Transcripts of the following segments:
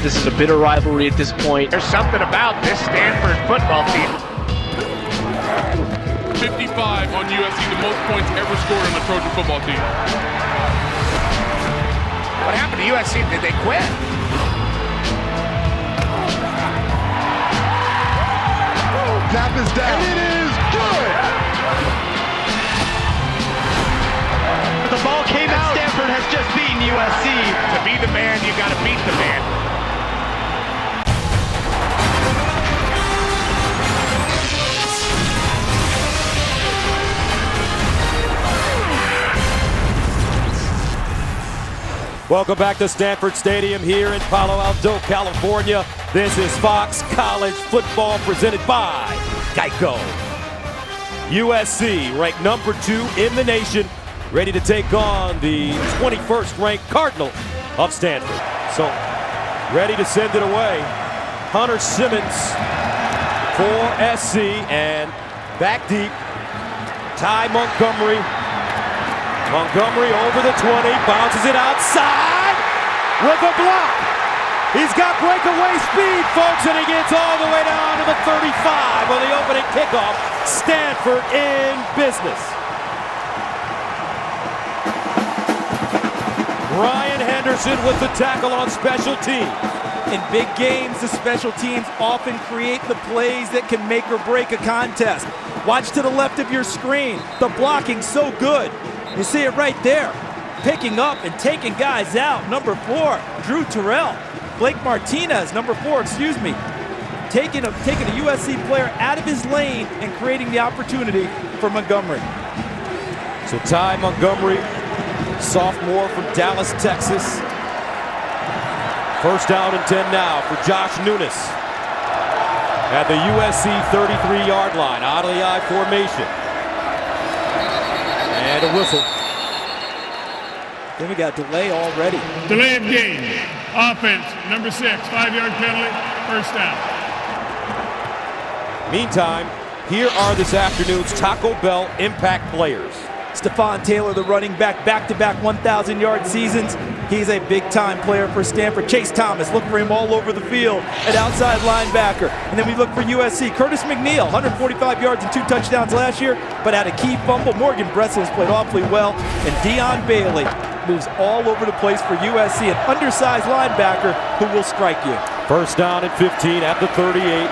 This is a bitter rivalry at this point. There's something about this Stanford football team. 55 on USC, the most points ever scored on the Trojan football team. What happened to USC? Did they quit? Snap is down. And it is good. The ball came out. Stanford has just beaten USC. To be the man, you got to beat the man. Welcome back to Stanford Stadium here in Palo Alto, California. This is Fox College Football presented by Geico. USC ranked number 2 in the nation, ready to take on the 21st ranked Cardinal of Stanford. So, ready to send it away. Hunter Simmons for SC, and back deep, Ty Montgomery. Montgomery over the 20, bounces it outside with a block. He's got breakaway speed, folks, and he gets all the way down to the 35 on the opening kickoff. Stanford in business. Ryan Henderson with the tackle on special teams. In big games, the special teams often create the plays that can make or break a contest. Watch to the left of your screen. The blocking's so good. You see it right there. Picking up and taking guys out. Number 4, Drew Terrell. Blake Martinez, number 4, excuse me. Taking a USC player out of his lane and creating the opportunity for Montgomery. So Ty Montgomery, sophomore from Dallas, Texas. First down and 10 now for Josh Nunes. At the USC 33-yard line, out of the I formation. And a whistle. Then we got delay already. Delay of game. Offense, number 6, 5-yard penalty, first down. Meantime, here are this afternoon's Taco Bell impact players. Stephon Taylor, the running back, back-to-back 1,000-yard seasons. He's a big-time player for Stanford. Chase Thomas, look for him all over the field, an outside linebacker. And then we look for USC. Curtis McNeil, 145 yards and 2 touchdowns last year, but had a key fumble. Morgan Bressel's played awfully well. And Dion Bailey moves all over the place for USC, an undersized linebacker who will strike you. First down and 15 at the 38.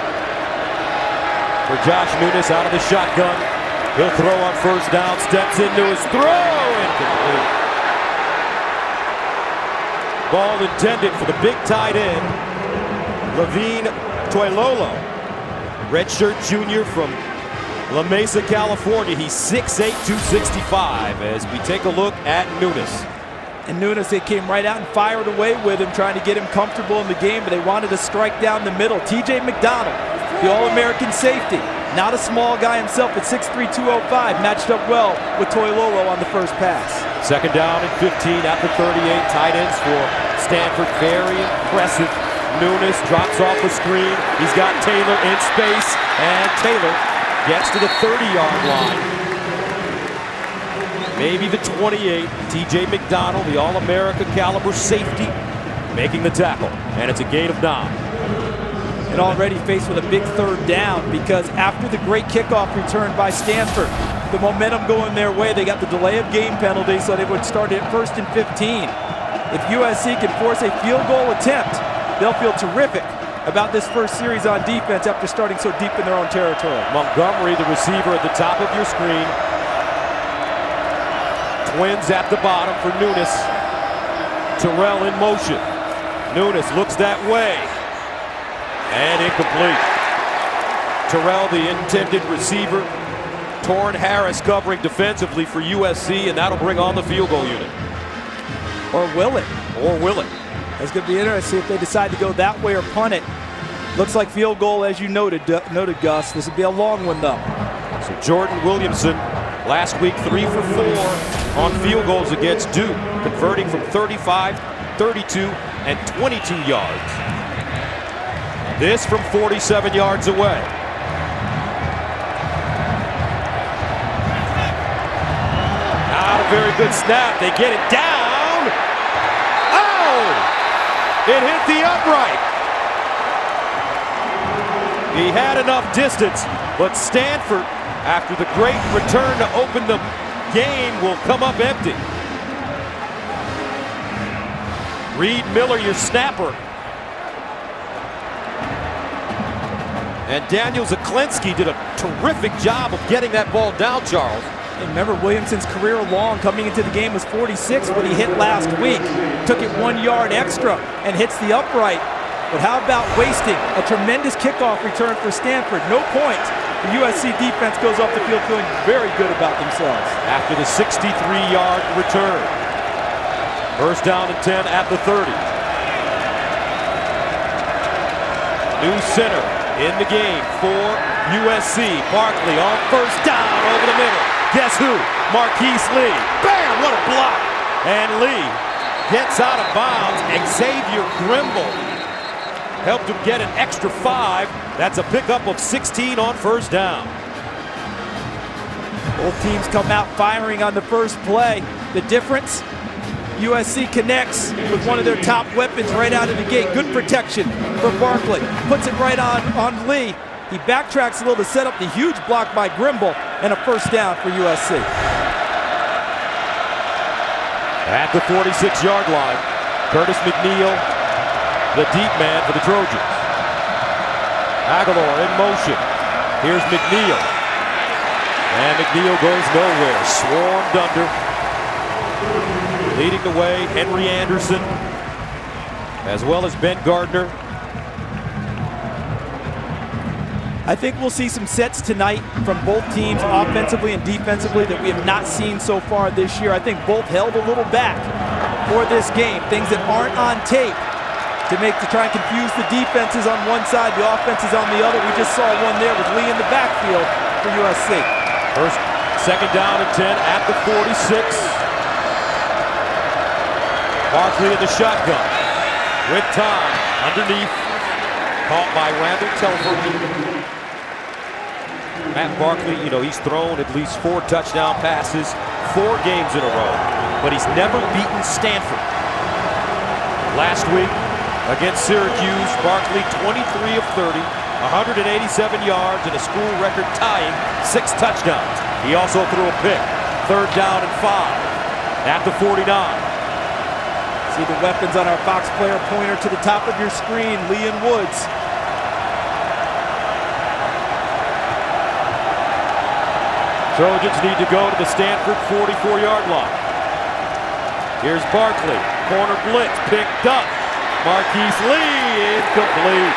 For Josh Nunes out of the shotgun. He'll throw on first down, steps into his throw, incomplete. Ball intended for the big tight end, Levine Toilolo. Redshirt junior from La Mesa, California. He's 6'8", 265 as we take a look at Nunes. And Nunes, they came right out and fired away with him, trying to get him comfortable in the game, but they wanted to strike down the middle. TJ McDonald, the All-American safety. Not a small guy himself at 6'3", 205, matched up well with Toilolo on the first pass. Second down and 15 at the 38. Tight ends for Stanford, very impressive. Nunes drops off a screen. He's got Taylor in space, and Taylor gets to the 30-yard line. Maybe the 28. TJ McDonald, the All-America caliber safety, making the tackle, and it's a gain of 9. And already faced with a big third down, because after the great kickoff return by Stanford, the momentum going their way, they got the delay of game penalty, so they would start at 1st and 15. If USC can force a field goal attempt, they'll feel terrific about this first series on defense after starting so deep in their own territory. Montgomery, the receiver at the top of your screen. Twins at the bottom for Nunes. Terrell in motion. Nunes looks that way. And incomplete. Terrell, the intended receiver. Torrin Harris covering defensively for USC, and that'll bring on the field goal unit. Or will it? Or will it? It's going to be interesting if they decide to go that way or punt it. Looks like field goal, as you noted, Gus. This would be a long one, though. So Jordan Williamson, last week 3 for 4 on field goals against Duke, converting from 35, 32, and 22 yards. This from 47 yards away. Not a very good snap. They get it down. Oh! It hit the upright. He had enough distance, but Stanford, after the great return to open the game, will come up empty. Reed Miller, your snapper. And Daniel Zaklinski did a terrific job of getting that ball down, Charles. And remember, Williamson's career long coming into the game was 46 when he hit last week. Took it 1 yard extra and hits the upright. But how about wasting a tremendous kickoff return for Stanford? No points. The USC defense goes off the field feeling very good about themselves. After the 63-yard return. First down and 10 at the 30. New center in the game for USC. Barkley on first down over the middle. Guess who? Marquise Lee. Bam! What a block! And Lee gets out of bounds. Xavier Grimble helped him get an extra 5. That's a pickup of 16 on first down. Both teams come out firing on the first play. The difference? USC connects with one of their top weapons right out of the gate. Good protection for Barkley. Puts it right on Lee. He backtracks a little to set up the huge block by Grimble and a first down for USC. At the 46-yard line, Curtis McNeil, the deep man for the Trojans. Aguilar in motion. Here's McNeil. And McNeil goes nowhere. Swarmed under. Leading the way, Henry Anderson, as well as Ben Gardner. I think we'll see some sets tonight from both teams, offensively and defensively, that we have not seen so far this year. I think both held a little back for this game. Things that aren't on tape to try and confuse the defenses on one side, the offenses on the other. We just saw one there with Lee in the backfield for USC. Second down and 10 at the 46. Barkley in the shotgun. With time underneath. Caught by Randall Telford. Matt Barkley, he's thrown at least 4 touchdown passes, 4 games in a row, but he's never beaten Stanford. Last week against Syracuse, Barkley 23 of 30, 187 yards and a school record tying 6 touchdowns. He also threw a pick. Third down and 5 at the 49. See the weapons on our Fox player pointer to the top of your screen, Lee and Woods. Trojans need to go to the Stanford 44-yard line. Here's Barkley, corner blitz, picked up. Marquise Lee, incomplete.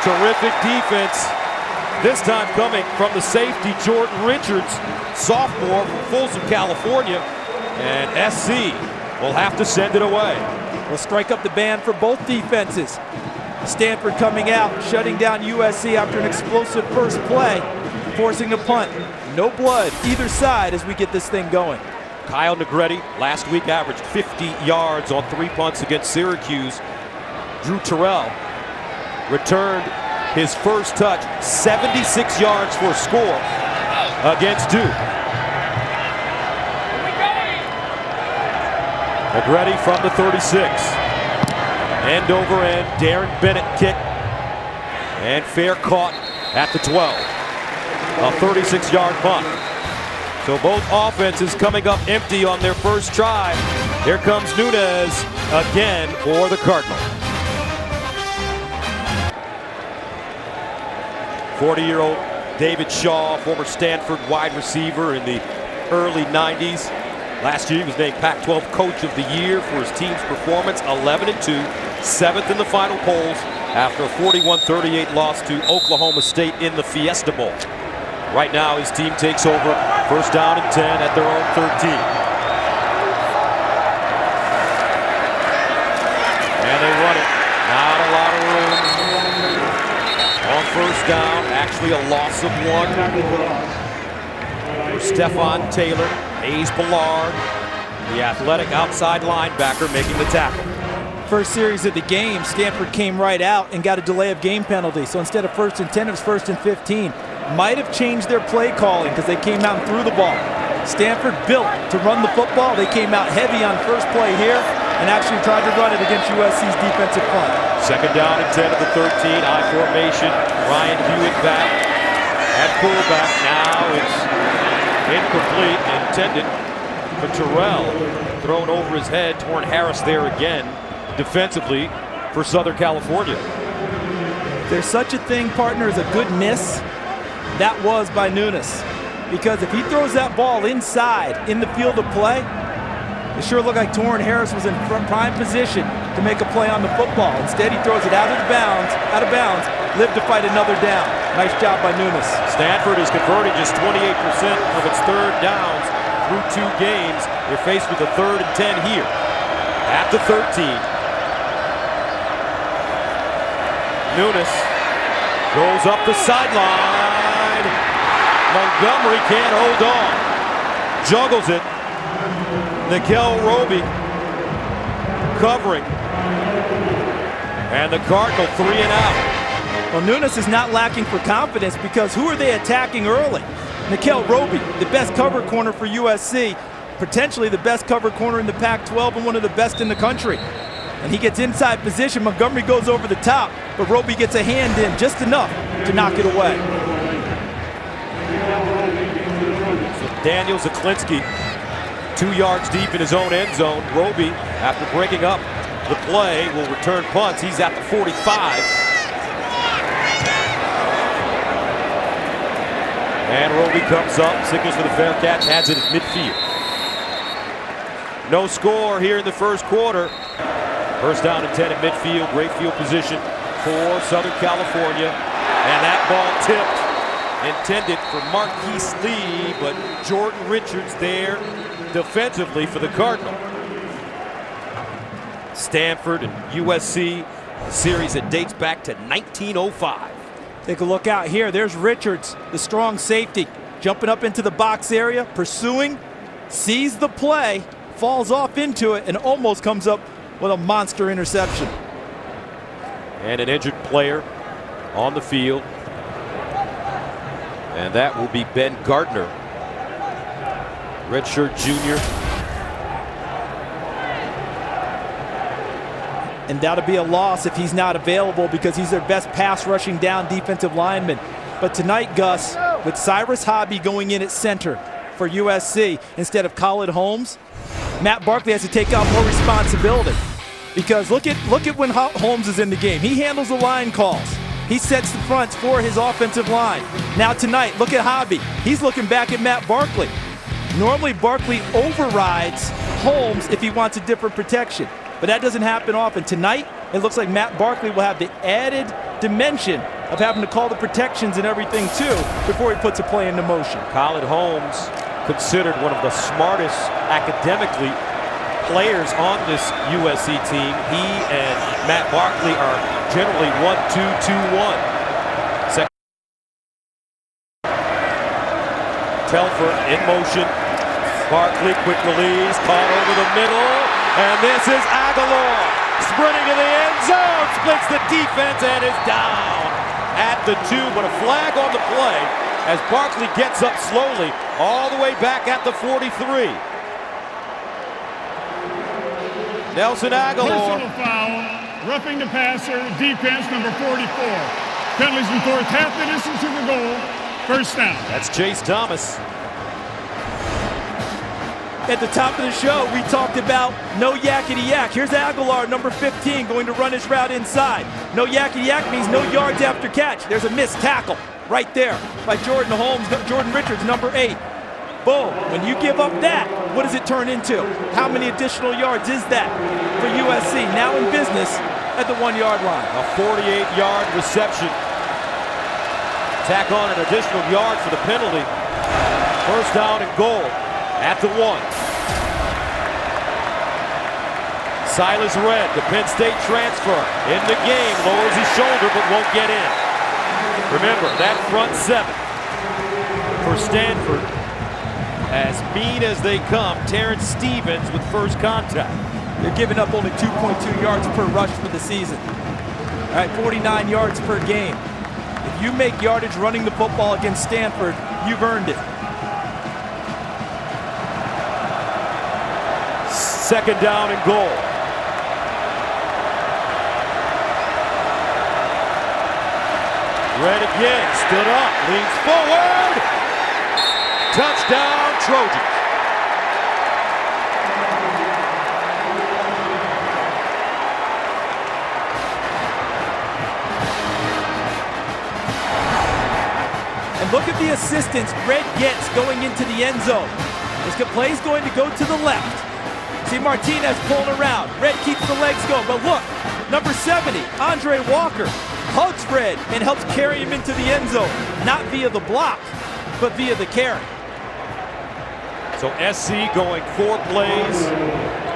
Terrific defense. This time coming from the safety, Jordan Richards, sophomore from Folsom, California. And SC will have to send it away. We'll strike up the band for both defenses. Stanford coming out, shutting down USC after an explosive first play, forcing a punt. No blood either side as we get this thing going. Kyle Negretti last week averaged 50 yards on 3 punts against Syracuse. Drew Terrell returned his first touch, 76 yards for a score against Duke. Negretti from the 36. End over end, Darren Bennett kick. And fair caught at the 12. A 36-yard punt. So both offenses coming up empty on their first drive. Here comes Nunez again for the Cardinal. 40-year-old David Shaw, former Stanford wide receiver in the early 90s. Last year he was named Pac-12 Coach of the Year for his team's performance, 11-2, 7th in the final polls after a 41-38 loss to Oklahoma State in the Fiesta Bowl. Right now his team takes over, first down and 10 at their own 13. And they run it, not a lot of room. On first down, actually a loss of 1 for Stephon Taylor. Hayes Ballard, the athletic outside linebacker, making the tackle. First series of the game, Stanford came right out and got a delay of game penalty. So instead of 1st and 10, it was 1st and 15. Might have changed their play calling because they came out and threw the ball. Stanford built to run the football. They came out heavy on first play here. and actually tried to run it against USC's defensive front. Second down and 10 of the 13, I formation. Ryan Hewitt back at fullback. Now it's incomplete, intended for Terrell. Thrown over his head. Torn Harris there again, defensively for Southern California. There's such a thing, partner, as a good miss. That was by Nunes. Because if he throws that ball inside in the field of play, it sure looked like Torn Harris was in prime position to make a play on the football. Instead, he throws it out of bounds, lived to fight another down. Nice job by Nunes. Stanford is converting just 28% of its third downs through 2 games. They're faced with a 3rd and 10 here at the 13. Nunes goes up the sideline. Montgomery can't hold on. Juggles it. Nikel Roby covering. And the Cardinal 3 and out. Well, Nunes is not lacking for confidence because who are they attacking early? Nikel Roby, the best cover corner for USC, potentially the best cover corner in the Pac-12 and one of the best in the country. And he gets inside position. Montgomery goes over the top, but Roby gets a hand in just enough to knock it away. So Daniel Zaklinski 2 yards deep in his own end zone. Roby, after breaking up the play, will return punts. He's at the 45. And Roby comes up, signals for the fair catch, has it at midfield. No score here in the first quarter. First down and 10 at midfield. Great field position for Southern California. And that ball tipped, intended for Marquise Lee, but Jordan Richards there defensively for the Cardinal. Stanford and USC, a series that dates back to 1905. Take a look out here. There's Richards, the strong safety, jumping up into the box area, pursuing, sees the play, falls off into it, and almost comes up with a monster interception. And an injured player on the field. And that will be Ben Gardner, redshirt junior. And that'll be a loss if he's not available because he's their best pass rushing down defensive lineman. But tonight, Gus, with Cyrus Hobby going in at center for USC instead of Khalid Holmes, Matt Barkley has to take out more responsibility. Because look at when Holmes is in the game. He handles the line calls. He sets the fronts for his offensive line. Now tonight, look at Hobby. He's looking back at Matt Barkley. Normally, Barkley overrides Holmes if he wants a different protection. But that doesn't happen often. Tonight, it looks like Matt Barkley will have the added dimension of having to call the protections and everything too before he puts a play into motion. Khalid Holmes, considered one of the smartest academically players on this USC team. He and Matt Barkley are generally 1-2-2-1. Telford in motion. Barkley, quick release, caught over the middle. And this is Aguilar sprinting to the end zone, splits the defense and is down at the 2. But a flag on the play as Barkley gets up slowly all the way back at the 43. Nelson Aguilar. Personal foul, roughing the passer, defense number 44. Penalties in fourth, half the distance to the goal, first down. That's Chase Thomas. At the top of the show, we talked about no yakety yak. Here's Aguilar, number 15, going to run his route inside. No yakety yak means no yards after catch. There's a missed tackle right there by Jordan Richards, number 8. Boom. When you give up that, what does it turn into? How many additional yards is that for USC? Now in business at the 1-yard line. A 48-yard reception. Tack on an additional yard for the penalty. First down and goal at the 1. Silas Redd, the Penn State transfer, in the game, lowers his shoulder but won't get in. Remember, that front 7 for Stanford, as mean as they come. Terrence Stevens with first contact. They're giving up only 2.2 yards per rush for the season. All right, 49 yards per game. If you make yardage running the football against Stanford, you've earned it. Second down and goal Red again, stood up, leans forward. Touchdown, Trojans. And look at the assistance Red gets going into the end zone. This play's going to go to the left. See Martinez pulling around. Red keeps the legs going, but look, number 70, Andre Walker, hugs Red and helps carry him into the end zone. Not via the block, but via the carry. So SC going 4 plays,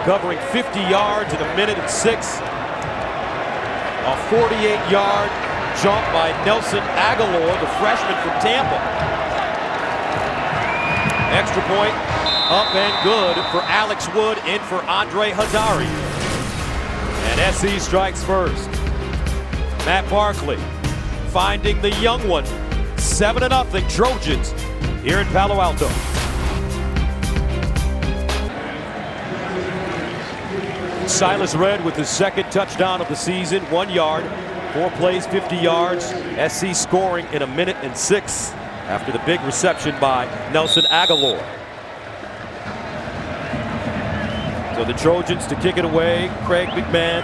covering 50 yards in 1:06. A 48-yard jump by Nelson Aguilar, the freshman from Tampa. Extra point, up and good for Alex Wood, in for Andre Hadari. And SC strikes first. Matt Barkley finding the young one. 7-0 Trojans here in Palo Alto. Silas Red with his second touchdown of the season, 1 yard, 4 plays, 50 yards. SC scoring in 1:06 after the big reception by Nelson Aguilar. So the Trojans to kick it away, Craig McMahon.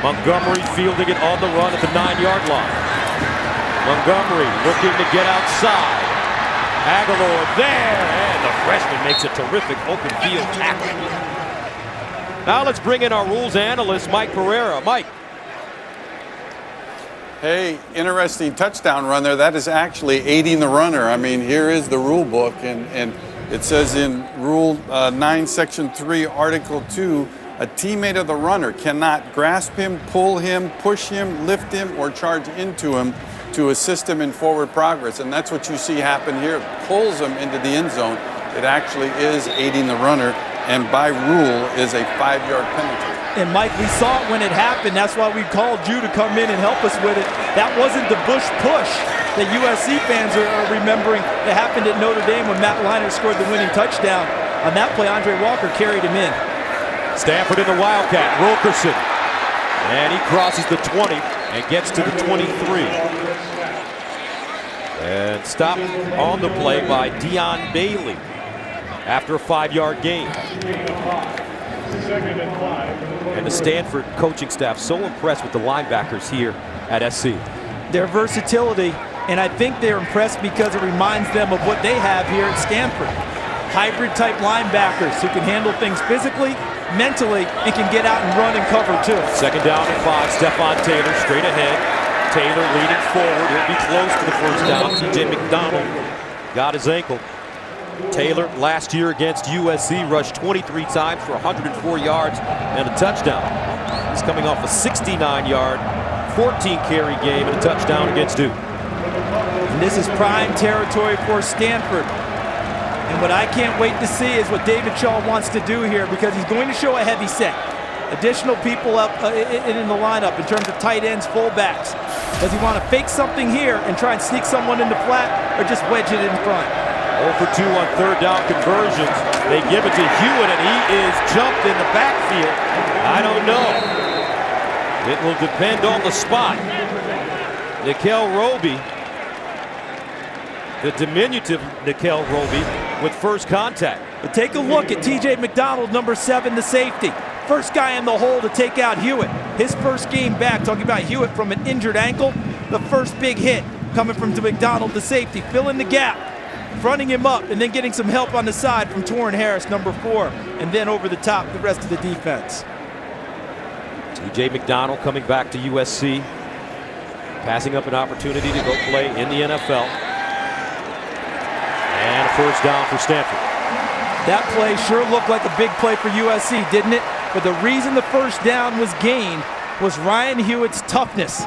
Montgomery fielding it on the run at the 9-yard line. Montgomery looking to get outside. Aguilar there, and the freshman makes a terrific open field tackle. Now let's bring in our rules analyst, Mike Pereira. Mike. Hey, interesting touchdown run there. That is actually aiding the runner. I mean, here is the rule book, and it says in Rule 9, Section 3, Article 2, a teammate of the runner cannot grasp him, pull him, push him, lift him, or charge into him to assist him in forward progress. And that's what you see happen here. Pulls him into the end zone. It actually is aiding the runner, and by rule is a 5-yard penalty. And Mike, we saw it when it happened. That's why we called you to come in and help us with it. That wasn't the Bush push that USC fans are remembering that happened at Notre Dame when Matt Leinart scored the winning touchdown. On that play, Andre Walker carried him in. Stanford in the Wildcat, Wilkerson. And he crosses the 20 and gets to the 23. And stopped on the play by Deion Bailey after a 5-yard gain. And the Stanford coaching staff so impressed with the linebackers here at SC. Their versatility, and I think they're impressed because it reminds them of what they have here at Stanford. Hybrid type linebackers who can handle things physically, mentally, and can get out and run and cover too. 2nd down and 5, Stephon Taylor straight ahead. Taylor leaning forward, he'll be close to the first down. TJ McDonald got his ankle. Taylor last year against USC rushed 23 times for 104 yards and a touchdown. He's coming off a 69-yard, 14-carry game and a touchdown against Duke. And this is prime territory for Stanford. And what I can't wait to see is what David Shaw wants to do here, because he's going to show a heavy set. Additional people up in the lineup in terms of tight ends, fullbacks. Does he want to fake something here and try and sneak someone in the flat, or just wedge it in front? 0 for 2 on 3rd down conversions. They give it to Hewitt, and he is jumped in the backfield. I don't know. It will depend on the spot. Nikel Roby, the diminutive Nikel Roby, with first contact. But take a look at TJ McDonald, number 7, the safety. First guy in the hole to take out Hewitt. His first game back, talking about Hewitt from an injured ankle. The first big hit coming from McDonald, the safety, filling the gap, fronting him up, and then getting some help on the side from Torrin Harris, number 4, and then over the top, the rest of the defense. TJ McDonald coming back to USC, passing up an opportunity to go play in the NFL. And a first down for Stanford. That play sure looked like a big play for USC, didn't it? But the reason the first down was gained was Ryan Hewitt's toughness.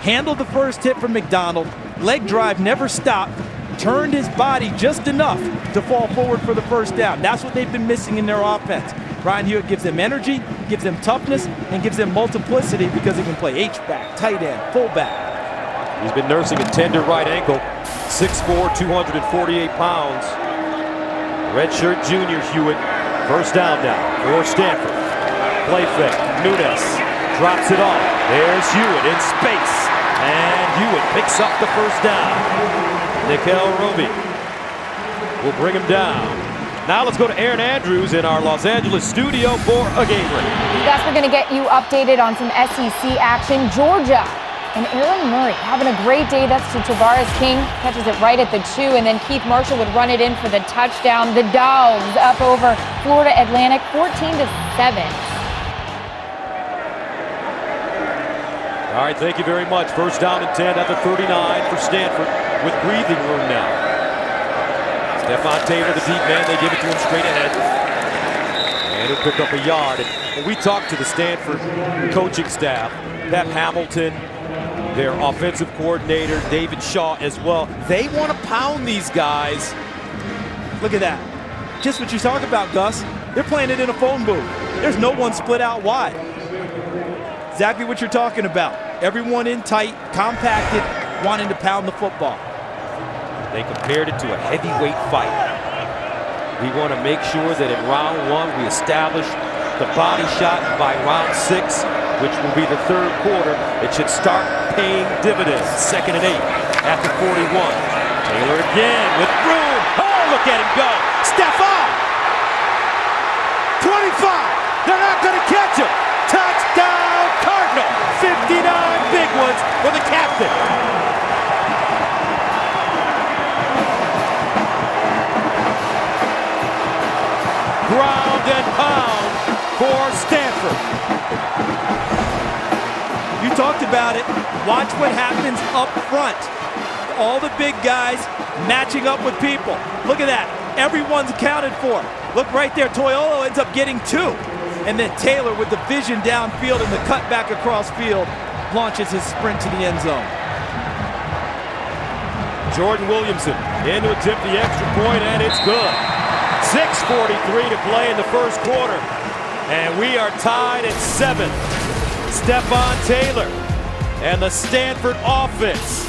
Handled the first hit from McDonald, leg drive never stopped, turned his body just enough to fall forward for the first down. That's what they've been missing in their offense. Ryan Hewitt gives them energy, gives them toughness, and gives them multiplicity because he can play H-back, tight end, fullback. He's been nursing a tender right ankle. 6'4", 248 pounds. Redshirt junior Hewitt. First down now for Stanford. Play fake. Nunes drops it off. There's Hewitt in space. And Hewitt picks up the first down. Nickel Roby will bring him down. Now let's go to Aaron Andrews in our Los Angeles studio for a game break. Gus, we're going to get you updated on some SEC action. Georgia and Aaron Murray having a great day. That's to Tavares King. Catches it right at the 2, and then Keith Marshall would run it in for the touchdown. The Dogs up over Florida Atlantic 14-7. All right, thank you very much. First down and 10 at the 39 for Stanford with breathing room now. Stephon Taylor, the deep man, they give it to him straight ahead. And he'll pick up a yard. And when we talked to the Stanford coaching staff, Pep Hamilton, their offensive coordinator, David Shaw as well, they want to pound these guys. Look at that. Just what you talk about, Gus. They're playing it in a phone booth. There's no one split out wide. Exactly what you're talking about. Everyone in tight, compacted, wanting to pound the football. They compared it to a heavyweight fight. We want to make sure that in round 1 we establish the body shot. By round 6, which will be the third quarter, it should start paying dividends. 2nd and 8 at the 41. Taylor again with room. Oh, look at him go. Stephon! 25. They're not going to catch him. Touchdown Cardinal. 59 big ones for the captain. Ground and pound for Stanford. You talked about it. Watch what happens up front. All the big guys matching up with people. Look at that. Everyone's accounted for. Look right there. Toyolo ends up getting 2. And then Taylor with the vision downfield and the cut back across field launches his sprint to the end zone. Jordan Williamson in to attempt the extra point, and it's good. 6:43 to play in the first quarter. And we are tied at 7. Stephon Taylor and the Stanford offense.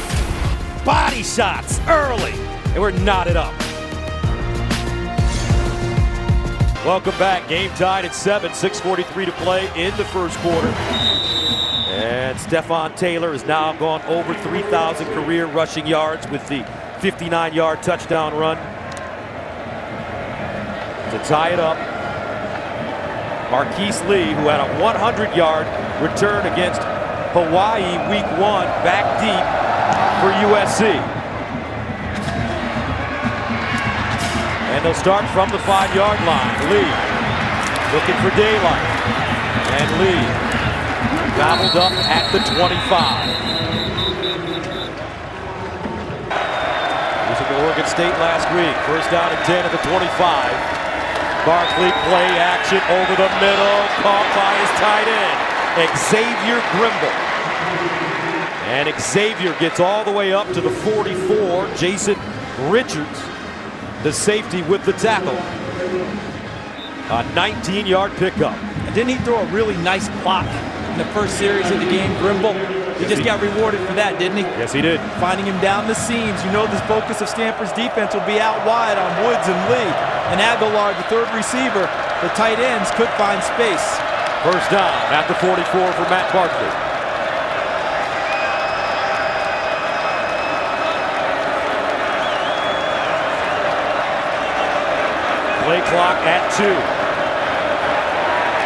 Body shots early, and we're knotted up. Welcome back. Game tied at 7. 6:43 to play in the first quarter. And Stephon Taylor has now gone over 3,000 career rushing yards with the 59-yard touchdown run to tie it up. Marquise Lee, who had a 100-yard return against Hawaii week 1, back deep for USC. And they'll start from the 5-yard line. Lee looking for daylight. And Lee gobbled up at the 25. He was at Oregon State last week. First down and 10 at the 25. Barkley play action over the middle. Caught by his tight end, Xavier Grimble. And Xavier gets all the way up to the 44. Jason Richards, the safety, with the tackle. A 19-yard pickup. And didn't he throw a really nice block in the first series of the game, Grimble? He just got rewarded for that, didn't he? Yes, he did. Finding him down the seams. You know the focus of Stanford's defense will be out wide on Woods and Lee. And Aguilar, the third receiver, the tight ends could find space. First down at the 44 for Matt Barkley. Play clock at 2.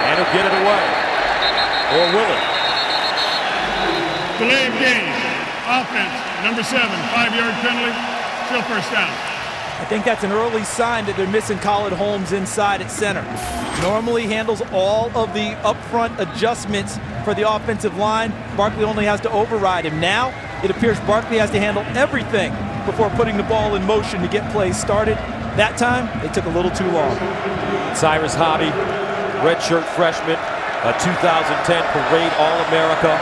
And he'll get it away. Or will it? Delay of game. Offense, number 7, 5-yard penalty. Still first down. I think that's an early sign that they're missing Khalid Holmes inside at center. Normally handles all of the upfront adjustments for the offensive line. Barkley only has to override him. Now, it appears Barkley has to handle everything before putting the ball in motion to get plays started. That time, it took a little too long. Cyrus Hobby, redshirt freshman, a 2010 Parade All-America.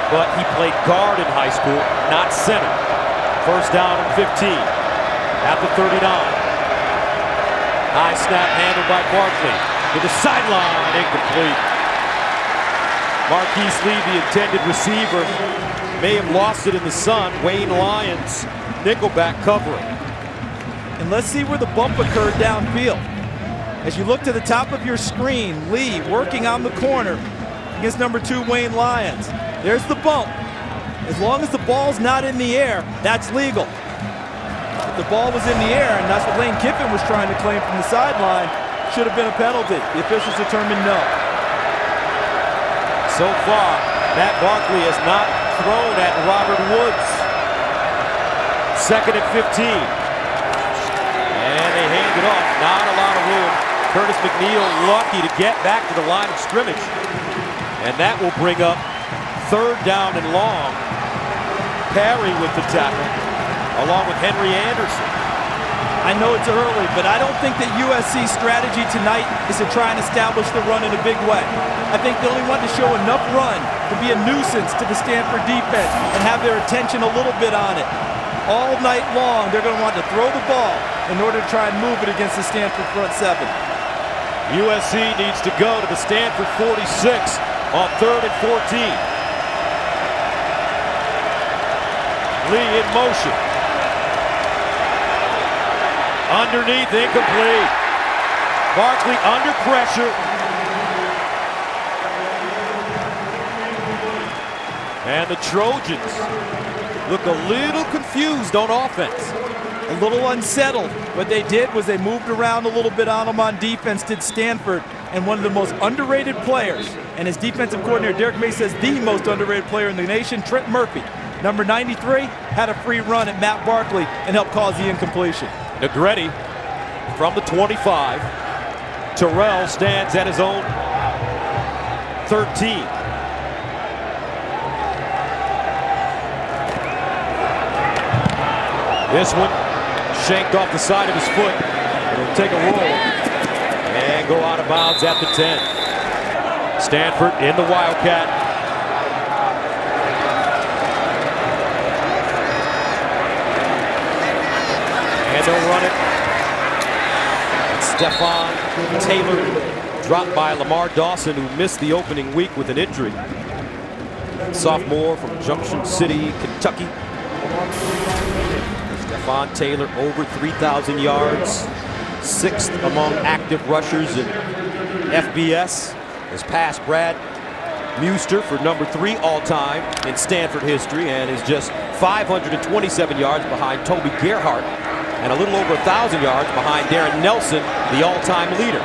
But he played guard in high school, not center. First down and 15 at the 39. High snap handled by Barkley to the sideline, incomplete. Marquise Lee, the intended receiver, may have lost it in the sun. Wayne Lyons, nickelback covering. And let's see where the bump occurred downfield. As you look to the top of your screen, Lee working on the corner against number 2, Wayne Lyons. There's the bump. As long as the ball's not in the air, that's legal. If the ball was in the air, and that's what Lane Kiffin was trying to claim from the sideline, should have been a penalty. The officials determined no. So far, Matt Barkley has not thrown at Robert Woods. 2nd and 15. And they hand it off. Not a lot of room. Curtis McNeil lucky to get back to the line of scrimmage. And that will bring up 3rd down and long. Perry with the tackle, along with Henry Anderson. I know it's early, but I don't think that USC's strategy tonight is to try and establish the run in a big way. I think they only want to show enough run to be a nuisance to the Stanford defense and have their attention a little bit on it. All night long, they're going to want to throw the ball in order to try and move it against the Stanford front 7. USC needs to go to the Stanford 46 on 3rd and 14. Lee in motion. Underneath, incomplete. Barkley under pressure. And the Trojans look a little confused on offense. A little unsettled. What they did was they moved around a little bit on them on defense, did Stanford, and one of the most underrated players, and his defensive coordinator, Derek May, says the most underrated player in the nation, Trent Murphy. Number 93 had a free run at Matt Barkley and helped cause the incompletion. Negretti from the 25. Terrell stands at his own 13. This one shanked off the side of his foot. It'll take a roll and go out of bounds at the 10. Stanford in the Wildcat. And they'll run it. Stephon Taylor dropped by Lamar Dawson, who missed the opening week with an injury. Sophomore from Junction City, Kentucky. Stephon Taylor over 3,000 yards. 6th among active rushers in FBS. Has passed Brad Muster for number 3 all-time in Stanford history and is just 527 yards behind Toby Gerhart and a little over 1,000 yards behind Darren Nelson, the all-time leader.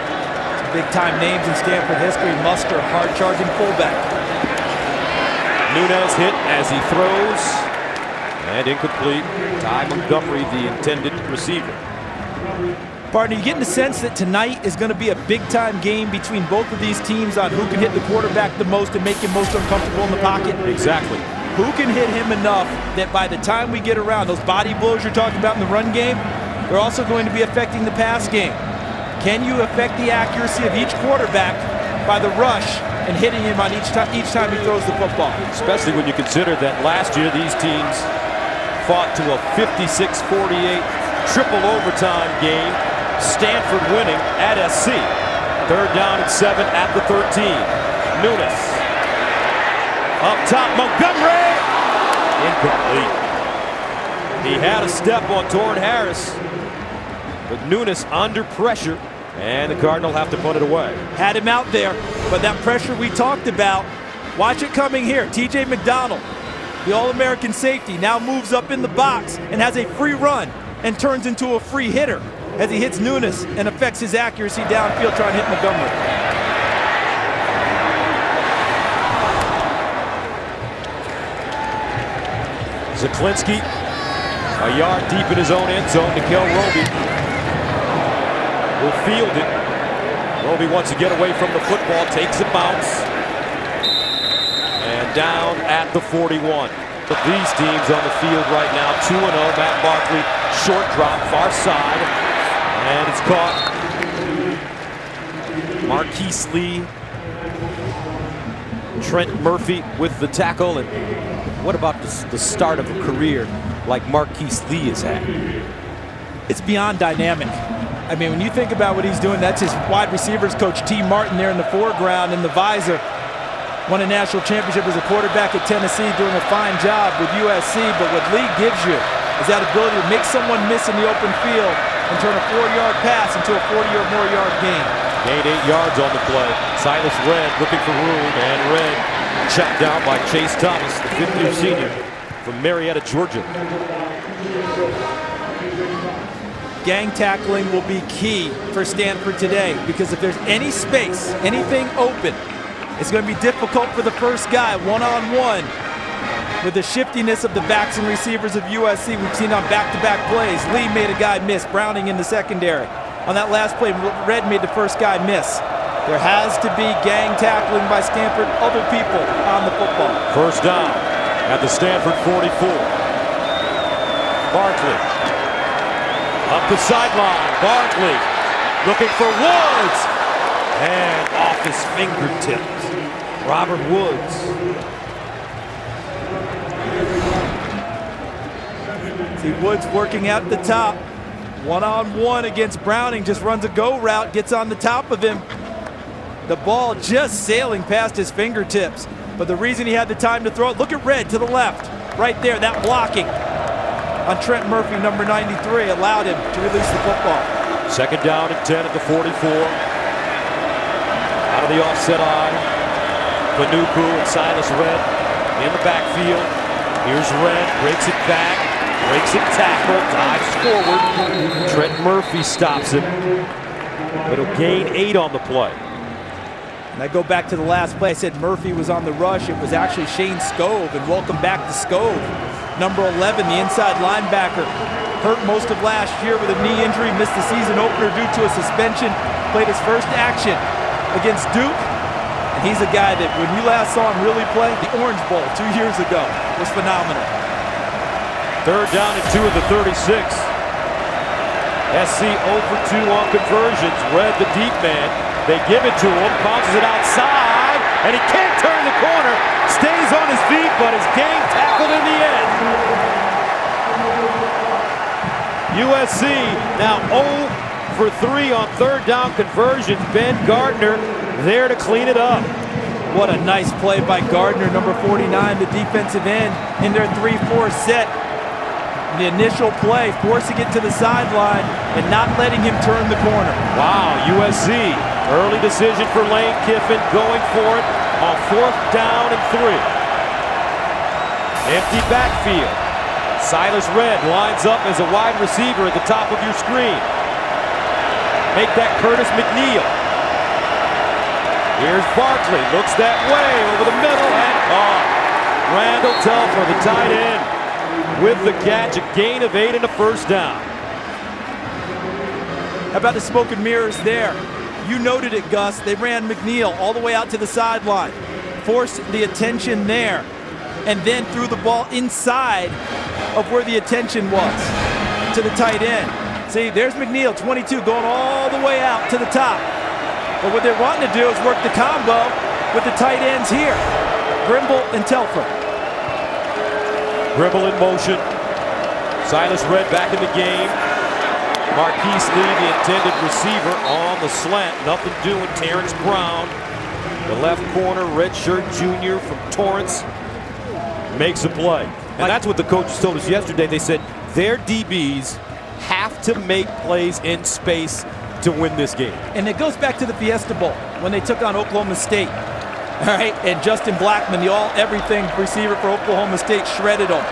Big-time names in Stanford history. Muster, hard-charging fullback. Nunez hit as he throws, and incomplete. Ty Montgomery, the intended receiver. Partner, you getting the sense that tonight is going to be a big-time game between both of these teams on who can hit the quarterback the most and make him most uncomfortable in the pocket? Exactly. Who can hit him enough that by the time we get around, those body blows you're talking about in the run game, they're also going to be affecting the pass game. Can you affect the accuracy of each quarterback by the rush and hitting him on each time he throws the football? Especially when you consider that last year these teams fought to a 56-48 triple overtime game. Stanford winning at SC. 3rd down and 7 at the 13. Nunez. Up top, Montgomery. Incomplete. He had a step on Torrin Harris, but Nunez under pressure, and the Cardinal have to punt it away. Had him out there, but that pressure we talked about, watch it coming here. TJ McDonald, the All-American safety, now moves up in the box and has a free run and turns into a free hitter as he hits Nunez and affects his accuracy downfield trying to hit Montgomery. Zaklinski, a yard deep in his own end zone. Nikel Roby will field it. Roby wants to get away from the football, takes a bounce, and down at the 41. But these teams on the field right now, 2-0. Matt Barkley, short drop, far side, and it's caught. Marquise Lee, Trent Murphy with the tackle. And what about the start of a career like Marquise Lee has had? It's beyond dynamic. I mean, when you think about what he's doing, that's his wide receivers coach, T. Martin, there in the foreground in the visor. Won a national championship as a quarterback at Tennessee, doing a fine job with USC. But what Lee gives you is that ability to make someone miss in the open field and turn a 4-yard pass into a 40 or more yard gain. Gained 8 yards on the play. Silas Redd looking for room, and Redd chopped down by Chase Thomas, the 5th-year senior from Marietta, Georgia. Gang tackling will be key for Stanford today, because if there's any space, anything open, it's going to be difficult for the first guy one-on-one. With the shiftiness of the backs and receivers of USC, we've seen on back-to-back plays. Lee made a guy miss, Browning in the secondary. On that last play, Redd made the first guy miss. There has to be gang tackling by Stanford, other people on the football. First down at the Stanford 44. Barkley up the sideline. Barkley looking for Woods, and off his fingertips. Robert Woods. See Woods working at the top. One-on-one against Browning, just runs a go route, gets on the top of him. The ball just sailing past his fingertips. But the reason he had the time to throw it, look at Redd to the left. Right there, that blocking on Trent Murphy, number 93, allowed him to release the football. Second down and 10 at the 44. Out of the offset eye. Panuku and Silas Redd in the backfield. Here's Redd, breaks it back, breaks it tackle, dives forward. Trent Murphy stops him. But he'll gain 8 on the play. And I go back to the last play. I said Murphy was on the rush. It was actually Shane Scove, and welcome back to Scove. Number 11, the inside linebacker, hurt most of last year with a knee injury, missed the season opener due to a suspension, played his first action against Duke, and he's a guy that when we last saw him really play, the Orange Bowl 2 years ago, was phenomenal. Third down and 2 of the 36. SC 0 for 2 on conversions. Redd, the deep man. They give it to him, bounces it outside, and he can't turn the corner. Stays on his feet, but is gang tackled in the end. USC now 0 for 3 on third down conversions. Ben Gardner there to clean it up. What a nice play by Gardner, number 49, the defensive end, in their 3-4 set. The initial play, forcing it to the sideline and not letting him turn the corner. Wow, USC, early decision for Lane Kiffin, going for it on 4th down and 3. Empty backfield. Silas Redd lines up as a wide receiver at the top of your screen. Make that Curtis McNeil. Here's Barkley, looks that way, over the middle, and caught. Randall Telfer, the tight end, with the catch, a gain of 8 and a first down. How about the smoke and mirrors there? You noted it, Gus. They ran McNeil all the way out to the sideline, forced the attention there, and then threw the ball inside of where the attention was, to the tight end. See, there's McNeil, 22, going all the way out to the top. But what they're wanting to do is work the combo with the tight ends here, Grimble and Telfer. Grimble in motion. Silas Redd back in the game. Marquise Lee, the intended receiver, on the slant. Nothing doing. Terrence Brown, the left corner, redshirt junior from Torrance, makes a play. And that's what the coaches told us yesterday. They said their DBs have to make plays in space to win this game. And it goes back to the Fiesta Bowl when they took on Oklahoma State. All right, and Justin Blackman, the all-everything receiver for Oklahoma State, shredded them.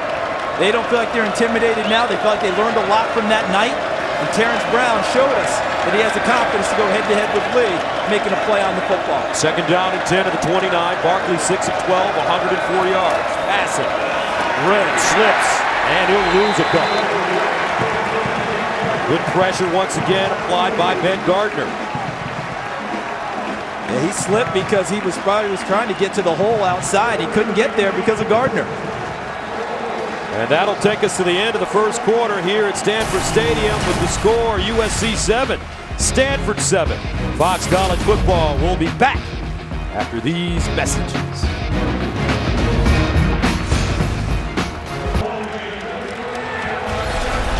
They don't feel like they're intimidated now. They feel like they learned a lot from that night. And Terrence Brown showed us that he has the confidence to go head-to-head with Lee, making a play on the football. Second down and 10 at the 29. Barkley 6 of 12, 104 yards. Passing. Redd slips, and he'll lose a couple. Good pressure once again applied by Ben Gardner. Yeah, he slipped because he was probably trying to get to the hole outside. He couldn't get there because of Gardner. And that'll take us to the end of the first quarter here at Stanford Stadium with the score USC 7, Stanford 7. Fox College Football will be back after these messages.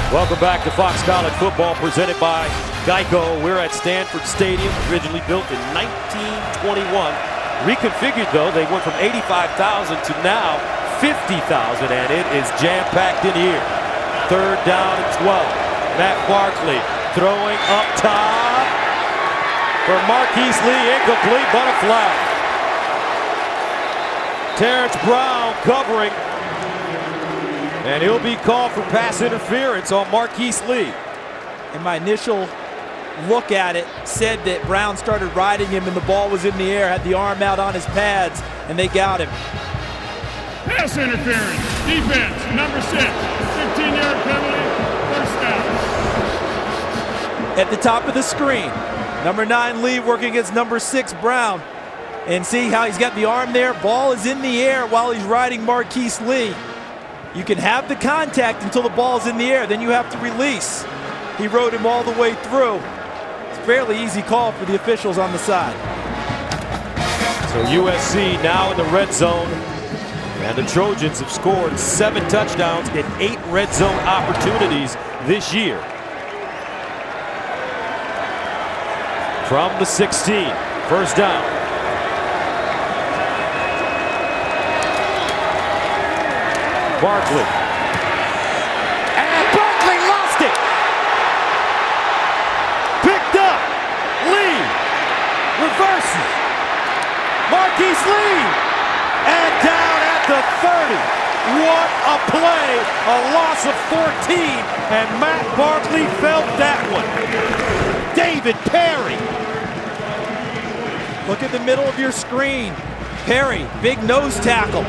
Welcome back to Fox College Football presented by Geico. We're at Stanford Stadium, originally built in 1921. Reconfigured though, they went from 85,000 to now 50,000, and it is jam-packed in here. Third down and 12. Matt Barkley throwing up top for Marquise Lee, incomplete, but a flag. Terrence Brown covering, and he'll be called for pass interference on Marquise Lee. And my initial look at it said that Brown started riding him and the ball was in the air, had the arm out on his pads, and they got him. Pass interference. Defense, number 6. 15-yard penalty. First down. At the top of the screen, number 9 Lee working against number 6 Brown. And see how he's got the arm there? Ball is in the air while he's riding Marquise Lee. You can have the contact until the ball's in the air, then you have to release. He rode him all the way through. It's a fairly easy call for the officials on the side. So USC now in the red zone, and the Trojans have scored 7 touchdowns in 8 red zone opportunities this year. From the 16, first down. Barkley. And Barkley lost it. Picked up. Lee reverses. Marquise Lee. And down at the 30. What a play. A loss of 14. And Matt Barkley felt that one. David Perry. Look at the middle of your screen. Perry, big nose tackle,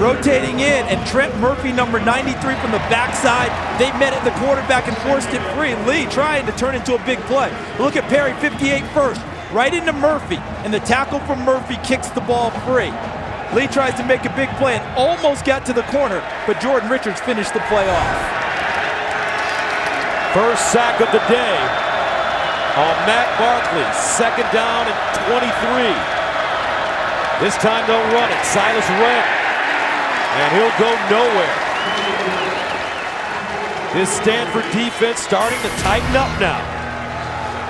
rotating in, and Trent Murphy, number 93 from the backside. They met at the quarterback and forced it free. Lee trying to turn into a big play. Look at Perry, 58 first, right into Murphy, and the tackle from Murphy kicks the ball free. Lee tries to make a big play and almost got to the corner, but Jordan Richards finished the play off. First sack of the day on Matt Barkley, second down and 23. This time they'll run it. Silas Redd. And he'll go nowhere. This Stanford defense starting to tighten up now.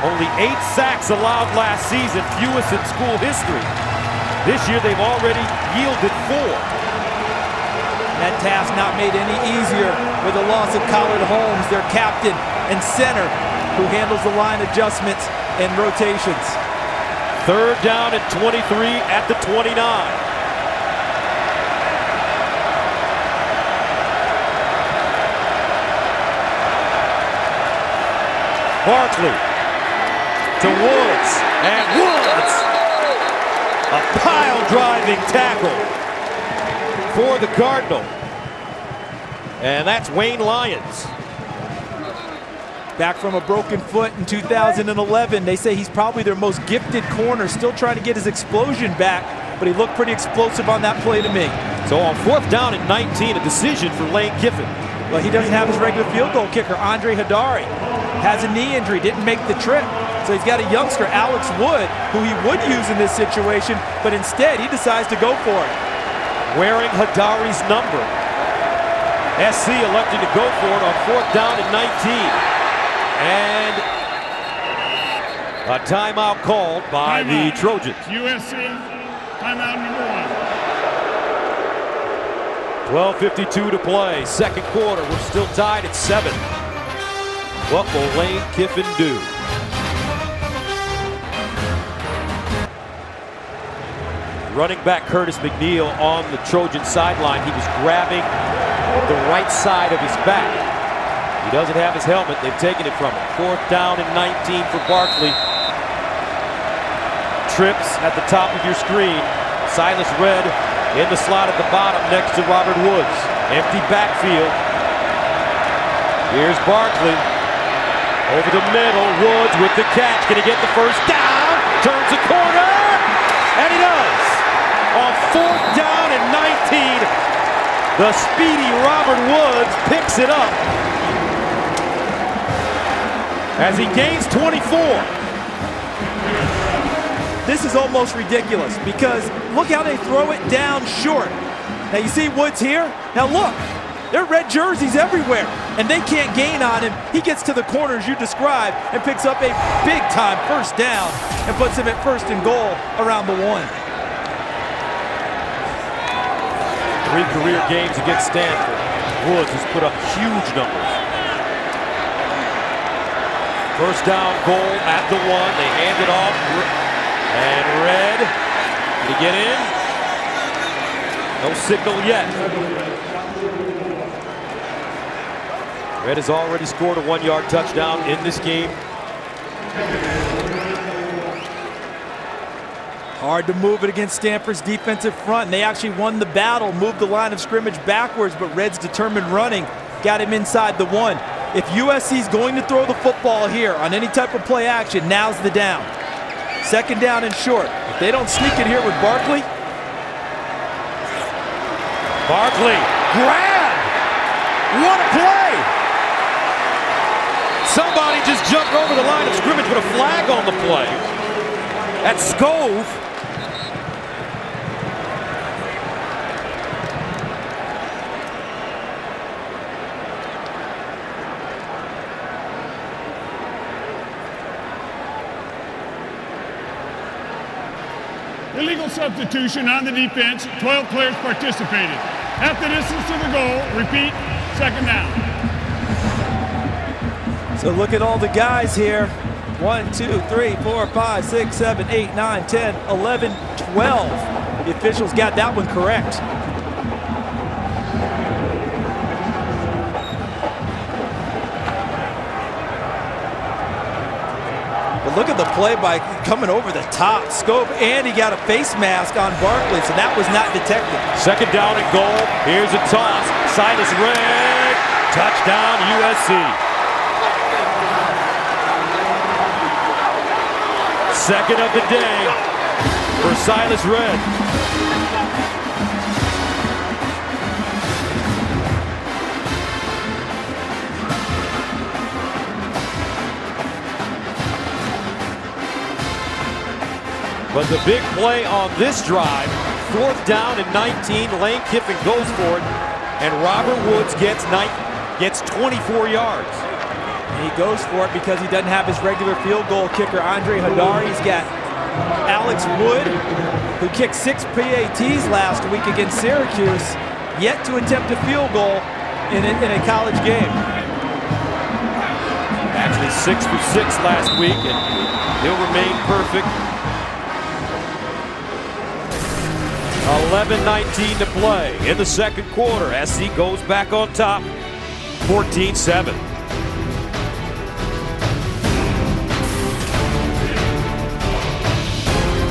Only 8 sacks allowed last season, fewest in school history. This year they've already yielded 4. That task not made any easier with the loss of Collard Holmes, their captain and center, who handles the line adjustments and rotations. Third down at 23 at the 29. Barkley to Woods, and Woods, a pile-driving tackle for the Cardinal. And that's Wayne Lyons. Back from a broken foot in 2011. They say he's probably their most gifted corner, still trying to get his explosion back, but he looked pretty explosive on that play to me. So on 4th down and 19, a decision for Lane Kiffin. Well, he doesn't have his regular field goal kicker, Andre Hadari. Has a knee injury, didn't make the trip. So he's got a youngster, Alex Wood, who he would use in this situation, but instead he decides to go for it. Wearing Hadari's number. SC electing to go for it on 4th down and 19. And a timeout called by the Trojans. USC, timeout number 1. 12:52 to play, second quarter. We're still tied at 7. What will Lane Kiffin do? Running back Curtis McNeil on the Trojan sideline. He was grabbing the right side of his back. He doesn't have his helmet. They've taken it from him. 4th down and 19 for Barkley. Trips at the top of your screen. Silas Redd in the slot at the bottom next to Robert Woods. Empty backfield. Here's Barkley. Over the middle. Woods with the catch. Can he get the first down? Turns the corner. And he does. On 4th down and 19. The speedy Robert Woods picks it up. As he gains 24. This is almost ridiculous because look how they throw it down short. Now you see Woods here? Now look, there are red jerseys everywhere and they can't gain on him. He gets to the corner as you described and picks up a big time first down and puts him at 1st and goal around the 1. 3 career games against Stanford. Woods has put up huge numbers. First down goal at the 1. They hand it off. And Red, did he get in? No signal yet. Red has already scored a 1-yard touchdown in this game. Hard to move it against Stanford's defensive front. And they actually won the battle, moved the line of scrimmage backwards, but Red's determined running got him inside the 1. If USC's going to throw the football here on any type of play action, now's the down. Second down and short. If they don't sneak it here with Barkley. Barkley, grab! What a play! Somebody just jumped over the line of scrimmage with a flag on the play. That's Scove. Illegal substitution on the defense. 12 players participated. Half the distance to the goal. Repeat, second down. So look at all the guys here. 1, 2, 3, 4, 5, 6, 7, 8, 9, 10, 11, 12. The officials got that one correct. But look at the play by coming over the top. Scope, and he got a face mask on Barkley, so that was not detected. Second down and goal. Here's a toss. Silas Red. Touchdown USC. Second of the day for Silas Red. But the big play on this drive, 4th down and 19. Lane Kiffin goes for it, and Robert Woods gets 24 yards. And he goes for it because he doesn't have his regular field goal kicker, Andre Hadar. He's got Alex Wood, who kicked 6 PATs last week against Syracuse, yet to attempt a field goal in a college game. Actually 6 for 6 last week, and he'll remain perfect. 11:19 to play in the second quarter. SC goes back on top, 14-7.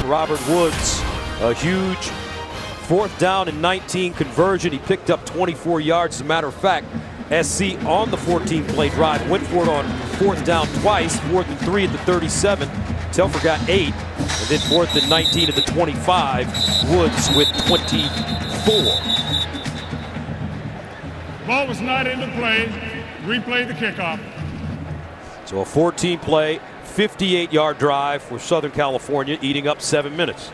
Robert Woods, a huge 4th down and 19 conversion. He picked up 24 yards. As a matter of fact, SC on the 14-play drive went for it on 4th down twice, 4th and 3 at the 37. Telfer got 8, and then 4th and 19 at the 25. Woods with 24. Ball was not into play. Replay the kickoff. So a 14-play, 58-yard drive for Southern California, eating up 7 minutes.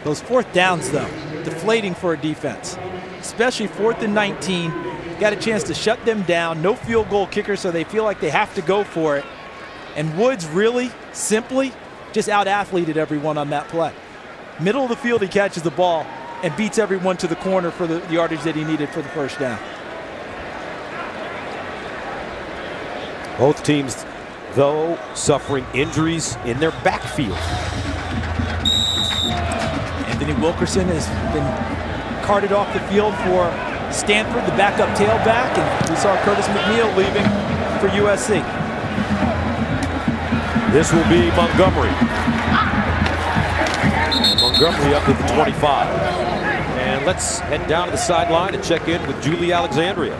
Those 4th downs, though, deflating for a defense, especially 4th and 19. Got a chance to shut them down. No field goal kicker, so they feel like they have to go for it. And Woods really, simply, just out-athleted everyone on that play. Middle of the field, he catches the ball and beats everyone to the corner for the yardage that he needed for the first down. Both teams, though, suffering injuries in their backfield. Anthony Wilkerson has been carted off the field for Stanford, the backup tailback, and we saw Curtis McNeil leaving for USC. This will be Montgomery. Montgomery up to the 25. And let's head down to the sideline and check in with Julie Alexandria.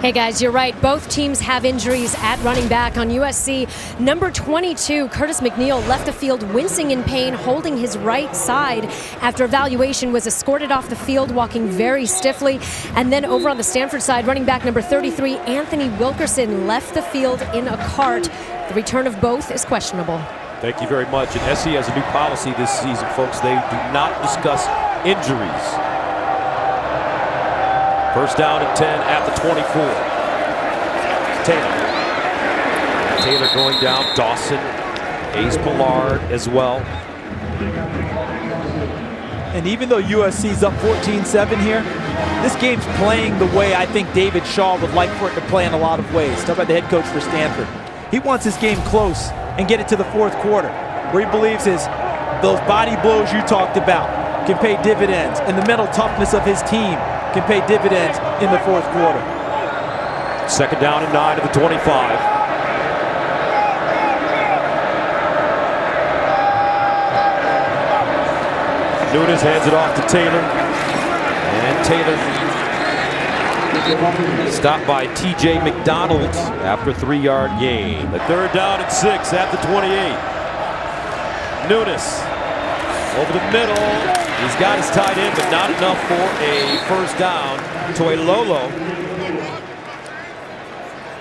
Hey guys, you're right. Both teams have injuries at running back. On USC, number 22, Curtis McNeil, left the field wincing in pain, holding his right side after evaluation, was escorted off the field, walking very stiffly. And then over on the Stanford side, running back number 33, Anthony Wilkerson, left the field in a cart. The return of both is questionable. Thank you very much. And SC has a new policy this season, folks. They do not discuss injuries. First down and 10 at the 24. Taylor going down. Dawson, Hayes Millard as well. And even though USC's up 14-7 here, this game's playing the way I think David Shaw would like for it to play in a lot of ways. Talk about the head coach for Stanford. He wants this game close and get it to the fourth quarter, where he believes those body blows you talked about can pay dividends, and the mental toughness of his team can pay dividends in the fourth quarter. Second down and 9 at the 25. Nunes hands it off to Taylor. And Taylor stopped by T.J. McDonald after a 3-yard gain. The third down and 6 at the 28. Nunes over the middle. He's got his tight end, but not enough for a first down. Toilolo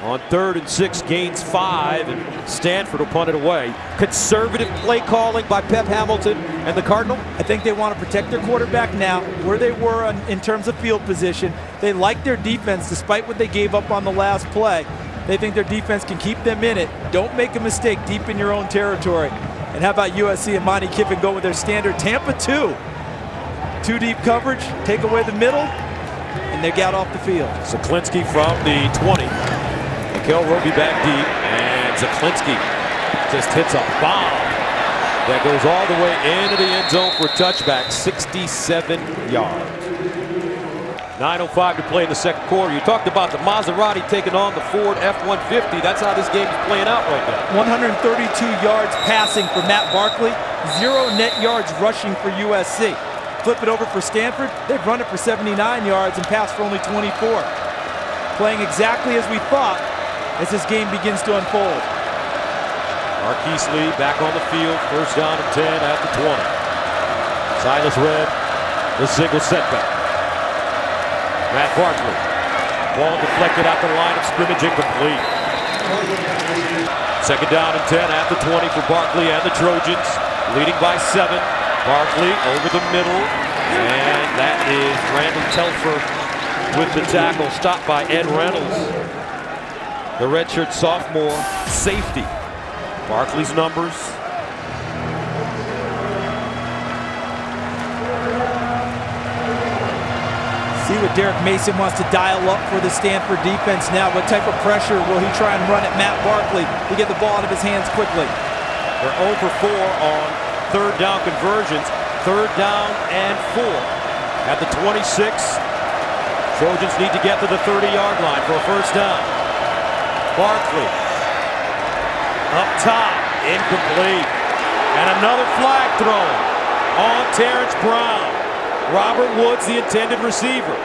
on 3rd and 6 gains 5, and Stanford will punt it away. Conservative play calling by Pep Hamilton and the Cardinal. I think they want to protect their quarterback now, where they were in terms of field position. They like their defense despite what they gave up on the last play. They think their defense can keep them in it. Don't make a mistake deep in your own territory. And how about USC and Monty Kiffin go with their standard Tampa 2. 2 deep coverage, take away the middle, and they got off the field. Zaklinski from the 20. Mikel Roby back deep, and Zaklinski just hits a bomb that goes all the way into the end zone for a touchback, 67 yards. 9:05 to play in the second quarter. You talked about the Maserati taking on the Ford F-150. That's how this game is playing out right now. 132 yards passing for Matt Barkley, 0 net yards rushing for USC. Flip it over for Stanford, they've run it for 79 yards and passed for only 24. Playing exactly as we thought as this game begins to unfold. Marquise Lee back on the field, first down and 10 at the 20. Silas Redd, the single setback. Matt Barkley, ball deflected out the line of scrimmage, incomplete. Second down and 10 at the 20 for Barkley and the Trojans, leading by 7. Barkley over the middle, and that is Randall Telfer with the tackle, stopped by Ed Reynolds, the redshirt sophomore safety. Barkley's numbers. See what Derek Mason wants to dial up for the Stanford defense now. What type of pressure will he try and run at Matt Barkley to get the ball out of his hands quickly? They're 0 for 4 on third down conversions. Third down and 4 at the 26. Trojans need to get to the 30-yard line for a first down. Barkley up top, incomplete. And another flag thrown on Terrence Brown. Robert Woods, the intended receiver.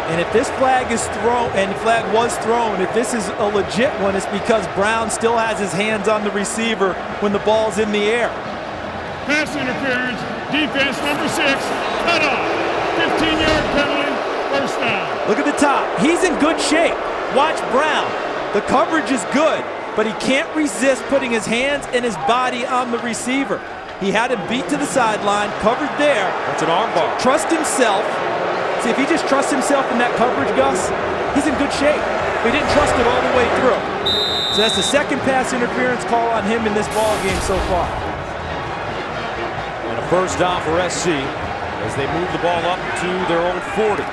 And if this flag is thrown, and the flag was thrown, if this is a legit one, it's because Brown still has his hands on the receiver when the ball's in the air. Pass interference, defense number 6, cut off. 15-yard penalty, first down. Look at the top. He's in good shape. Watch Brown. The coverage is good, but he can't resist putting his hands and his body on the receiver. He had him beat to the sideline, covered there. That's an arm bar. Trust himself. See, if he just trusts himself in that coverage, Gus, he's in good shape. But he didn't trust it all the way through. So that's the second pass interference call on him in this ball game so far. And a first down for SC as they move the ball up to their own 40.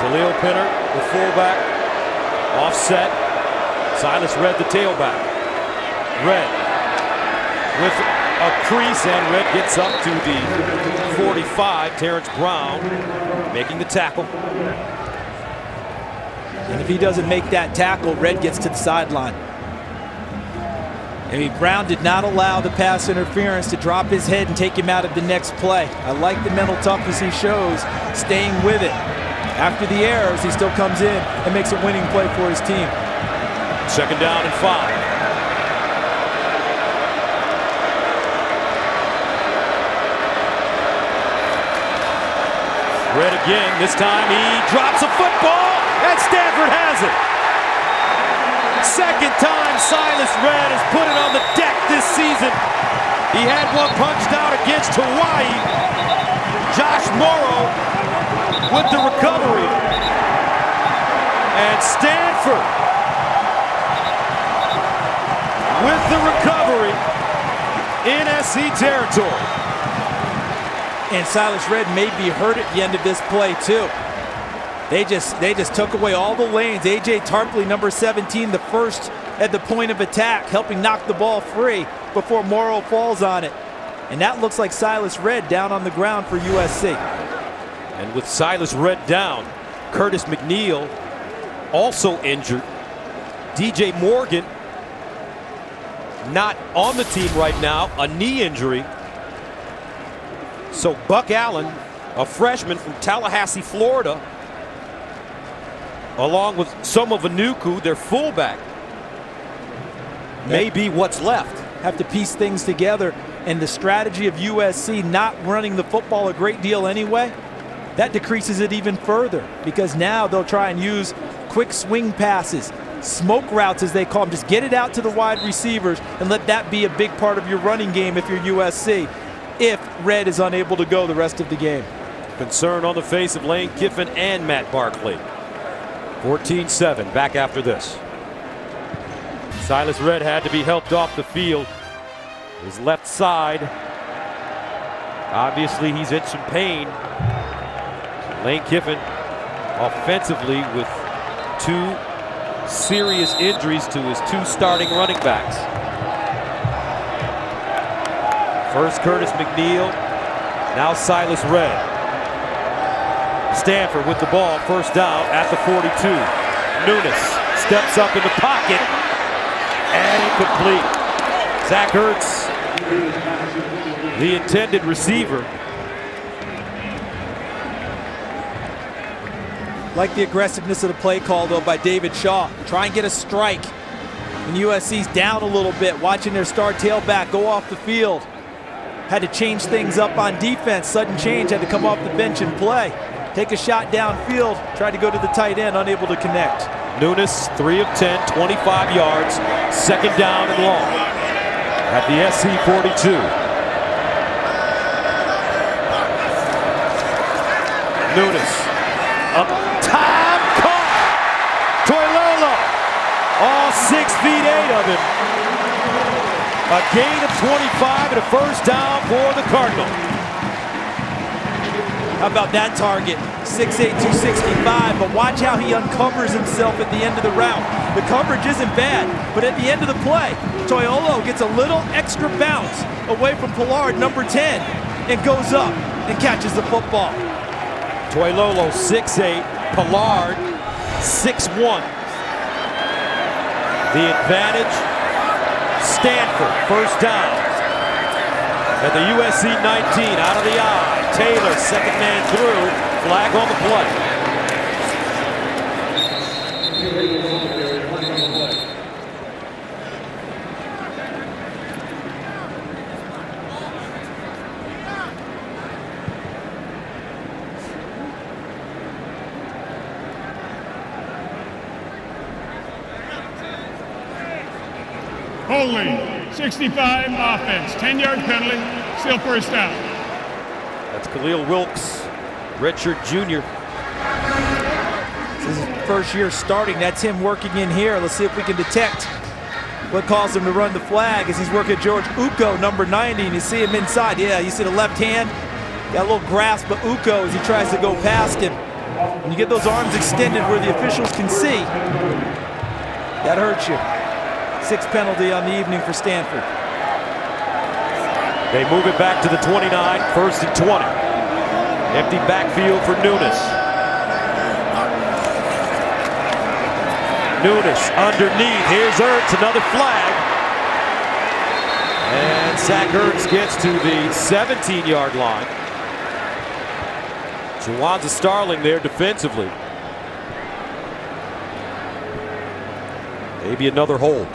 Jaleel Pinner, the fullback, offset. Silas Redd, the tailback. Redd with a crease, and Redd gets up to the 45. Terrence Brown making the tackle. And if he doesn't make that tackle, Redd gets to the sideline. I mean, Brown did not allow the pass interference to drop his head and take him out of the next play. I like the mental toughness he shows, staying with it. After the errors, he still comes in and makes a winning play for his team. Second down and 5. Redd again. This time he drops a football, and Stanford has it. Second time Silas Redd has put it on the deck this season. He had one punched out against Hawaii. Josh Morrow with the recovery. And Stanford with the recovery in SC territory. And Silas Redd may be hurt at the end of this play too. They just took away all the lanes. A.J. Tarpley, number 17, the first at the point of attack, helping knock the ball free before Morrow falls on it. And that looks like Silas Redd down on the ground for USC. And with Silas Redd down, Curtis McNeil also injured. DJ Morgan not on the team right now, a knee injury. So Buck Allen, a freshman from Tallahassee, Florida, along with Soma Vanuku, their fullback, may be what's left. Have to piece things together, and the strategy of USC not running the football a great deal anyway, that decreases it even further, because now they'll try and use quick swing passes, smoke routes as they call them. Just get it out to the wide receivers and let that be a big part of your running game if you're USC, if Redd is unable to go the rest of the game. Concern on the face of Lane Kiffin and Matt Barkley. 14-7 back after this. Silas Redd had to be helped off the field. His left side, obviously he's in some pain. Lane Kiffin offensively with 2 serious injuries to his 2 starting running backs. First Curtis McNeil, now Silas Redd. Stanford with the ball, first down at the 42. Nunes steps up in the pocket and incomplete. Zach Ertz, the intended receiver. Like the aggressiveness of the play call, though, by David Shaw. Try and get a strike. And USC's down a little bit, watching their star tailback go off the field. Had to change things up on defense. Sudden change, had to come off the bench and play. Take a shot downfield, tried to go to the tight end, unable to connect. Nunes, 3 of 10, 25 yards, second down and long at the SC 42. Nunes up top, caught. Toilolo, all 6 feet 8 of him. A gain of 25 and a first down for the Cardinal. How about that target? 6'8", 265, but watch how he uncovers himself at the end of the route. The coverage isn't bad, but at the end of the play, Toilolo gets a little extra bounce away from Pollard, number 10, and goes up and catches the football. Toilolo 6'8", Pollard 6'1". The advantage, Stanford, first down. At the USC 19, out of the eye. Taylor, second man through. Flag on the play. Holding, 65 offense, 10-yard penalty, still first down. That's Khalil Wilkes, redshirt junior. This is his first year starting. That's him working in here. Let's see if we can detect what caused him to run the flag as he's working George Uko, number 90, and you see him inside. Yeah, you see the left hand, got a little grasp of Uko as he tries to go past him. When you get those arms extended where the officials can see, that hurts you. 6th penalty on the evening for Stanford. They move it back to the 29, first and 20. Empty backfield for Nunes. Nunes underneath. Here's Ertz, another flag. And Zach Ertz gets to the 17-yard line. Jawanza Starling there defensively. Maybe another hold.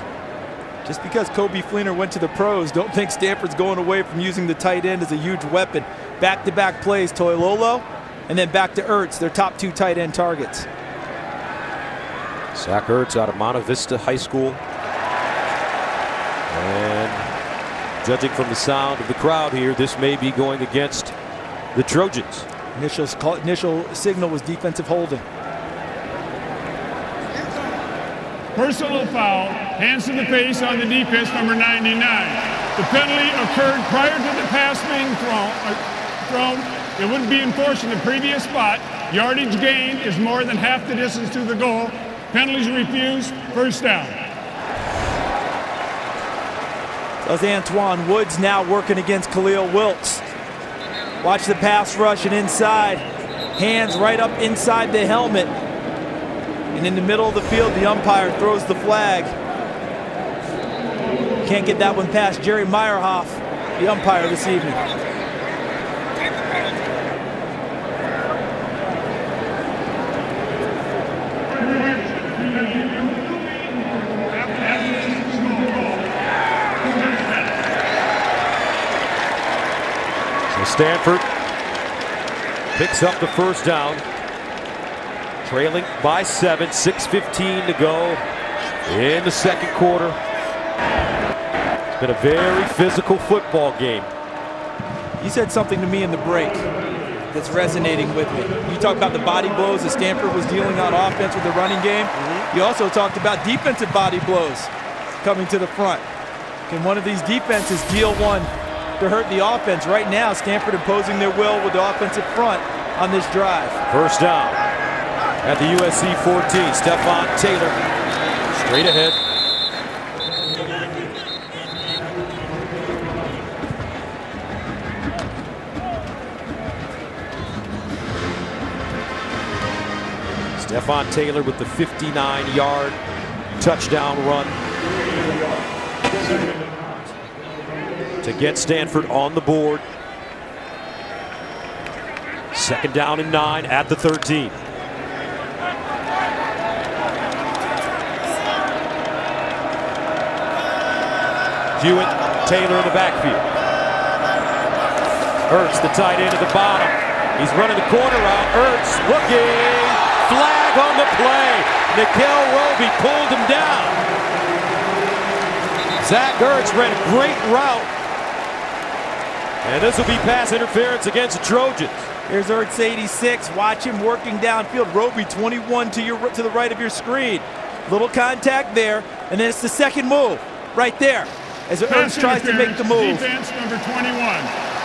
Just because Kobe Fleener went to the pros, don't think Stanford's going away from using the tight end as a huge weapon. Back-to-back plays, Toilolo, and then back to Ertz, their top 2 tight end targets. Zach Ertz out of Monte Vista High School. And judging from the sound of the crowd here, this may be going against the Trojans. Initial signal was defensive holding. Personal foul, hands to the face on the defense, number 99. The penalty occurred prior to the pass being thrown, thrown, it wouldn't be enforced in the previous spot. Yardage gain is more than half the distance to the goal. Penalties refused, first down. Does Antoine Woods now working against Khalil Wilkes. Watch the pass rush and inside. Hands right up inside the helmet. And in the middle of the field, the umpire throws the flag. Can't get that one past Jerry Meyerhoff, the umpire this evening. So Stanford picks up the first down, trailing by 7, 6:15 to go in the second quarter. It's been a very physical football game. You said something to me in the break that's resonating with me. You talked about the body blows that Stanford was dealing on offense with the running game. You also talked about defensive body blows coming to the front. Can one of these defenses deal one to hurt the offense? Right now, Stanford imposing their will with the offensive front on this drive. First down at the USC 14. Stephon Taylor straight ahead. Stephon Taylor with the 59-yard touchdown run to get Stanford on the board. Second down and 9 at the 13. Hewitt, Taylor in the backfield. Ertz, the tight end at the bottom. He's running the corner route. Ertz looking. Flag on the play. Nikel Roby pulled him down. Zach Ertz ran a great route. And this will be pass interference against the Trojans. Here's Ertz 86. Watch him working downfield. Roby 21 to the right of your screen. Little contact there. And then it's the second move right there as Ertz tries to make the move. Defense number 21.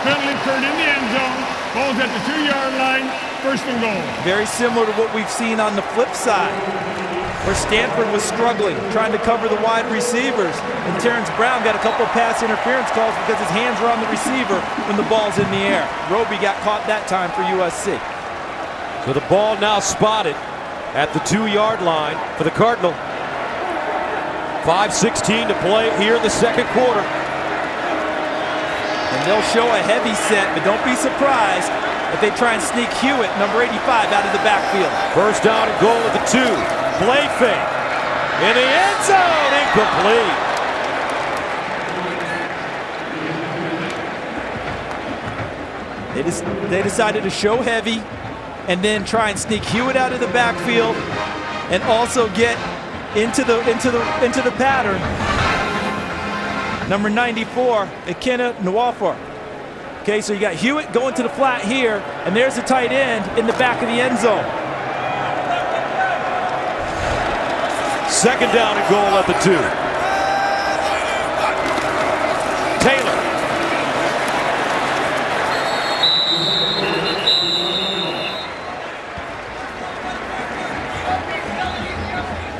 Penalty occurred in the end zone. Ball's at the 2-yard line. First and goal. Very similar to what we've seen on the flip side, where Stanford was struggling, trying to cover the wide receivers. And Terrence Brown got a couple of pass interference calls because his hands were on the receiver when the ball's in the air. Roby got caught that time for USC. So the ball now spotted at the 2-yard line for the Cardinal. 5:16 to play here in the second quarter. And they'll show a heavy set, but don't be surprised if they try and sneak Hewitt, number 85, out of the backfield. First down and goal at the 2. Play fake. In the end zone, incomplete. They decided to show heavy and then try and sneak Hewitt out of the backfield and also get into the pattern. Number 94, Ikenna Nwafor. Okay, so you got Hewitt going to the flat here, and there's the tight end in the back of the end zone. Second down and goal at the 2. Taylor.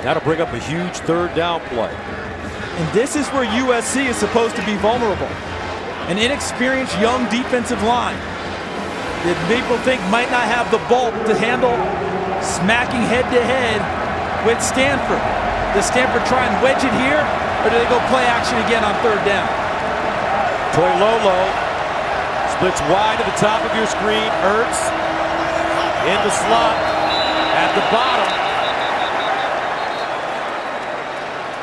That'll bring up a huge third down play. And this is where USC is supposed to be vulnerable. An inexperienced young defensive line that people think might not have the bulk to handle smacking head-to-head with Stanford. Does Stanford try and wedge it here, or do they go play action again on third down? Toilolo splits wide to the top of your screen. Ertz in the slot at the bottom.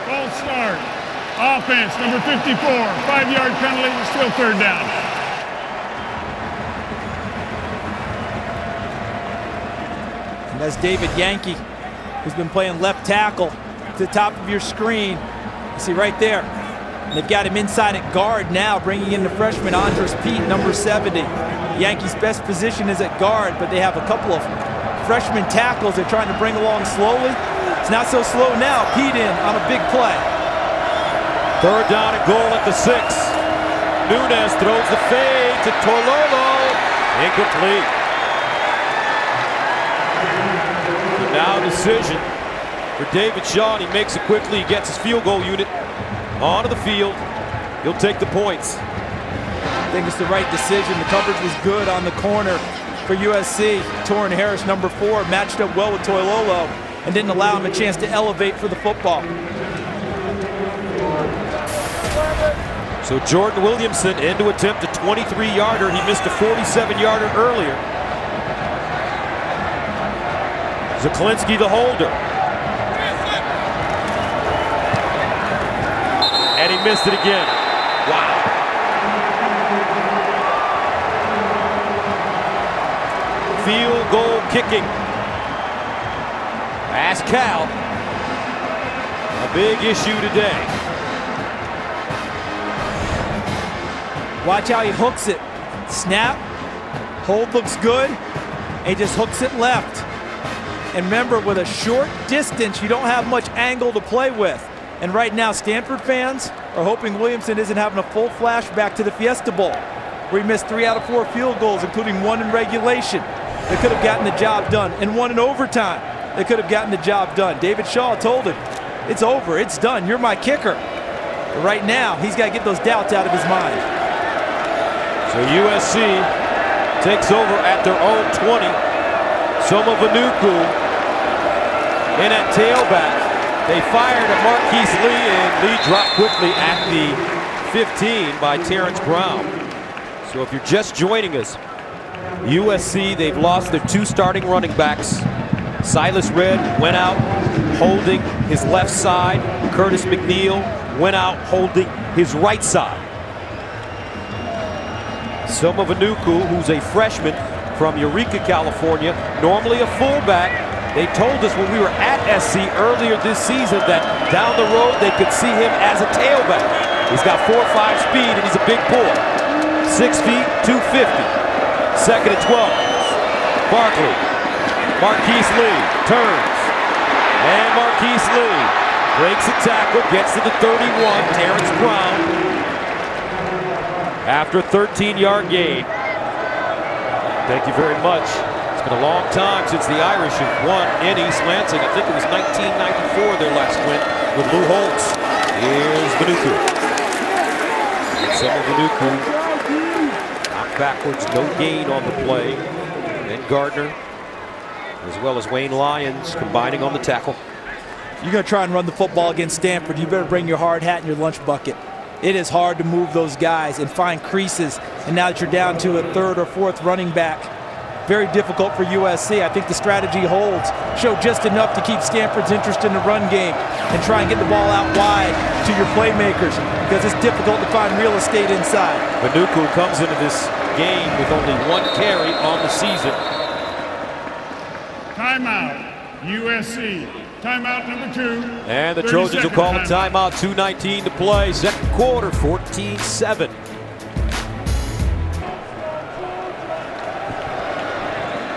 False start. Offense, number 54. 5-yard penalty, still third down. And that's David Yankee, who's been playing left tackle to the top of your screen. You see right there. And they've got him inside at guard now, bringing in the freshman Andres Pete, number 70. Yankees' best position is at guard, but they have a couple of freshman tackles they're trying to bring along slowly. It's not so slow now. Pete in on a big play. Third down and goal at the 6. Nunez throws the fade to Toilolo. Incomplete. So now decision for David Shaw. He makes it quickly. He gets his field goal unit onto the field. He'll take the points. I think it's the right decision. The coverage was good on the corner for USC. Torrin Harris, number 4, matched up well with Toilolo and didn't allow him a chance to elevate for the football. So Jordan Williamson in to attempt a 23-yarder. He missed a 47-yarder earlier. Zaklinski the holder. And he missed it again. Wow. Field goal kicking. Ask Cal. A big issue today. Watch how he hooks it. Snap. Hold looks good. And he just hooks it left. And remember, with a short distance, you don't have much angle to play with. And right now, Stanford fans are hoping Williamson isn't having a full flashback to the Fiesta Bowl, where he missed 3 out of 4 field goals, including 1 in regulation. They could have gotten the job done, and 1 in overtime. They could have gotten the job done. David Shaw told him, it's over, it's done, you're my kicker. But right now, he's got to get those doubts out of his mind. So USC takes over at their own 20. Soma Vanuku in at tailback. They fired at Marquise Lee, and Lee dropped quickly at the 15 by Terrence Brown. So if you're just joining us, USC, they've lost their 2 starting running backs. Silas Redd went out holding his left side. Curtis McNeil went out holding his right side. Soma Vanuku, who's a freshman from Eureka, California, normally a fullback. They told us when we were at SC earlier this season that down the road they could see him as a tailback. He's got 4.5 speed and he's a big boy. 6 feet, 250. Second and 12. Barkley. Marquise Lee turns. And Marquise Lee breaks a tackle, gets to the 31. Terrence Brown. After a 13-yard gain. Thank you very much. It's been a long time since the Irish have won in East Lansing. I think it was 1994, their last win with Lou Holtz. Here's Vanuku. Some of Vanuku knocked backwards, no gain on the play. Then Gardner, as well as Wayne Lyons, combining on the tackle. You're going to try and run the football against Stanford. You better bring your hard hat and your lunch bucket. It is hard to move those guys and find creases. And now that you're down to a 3rd or 4th running back, very difficult for USC. I think the strategy holds. Show just enough to keep Stanford's interest in the run game and try and get the ball out wide to your playmakers, because it's difficult to find real estate inside. Vanuku comes into this game with only 1 carry on the season. Timeout, USC. Timeout number 2. And the Trojans will call a timeout. 2:19 to play. Second quarter, 14-7.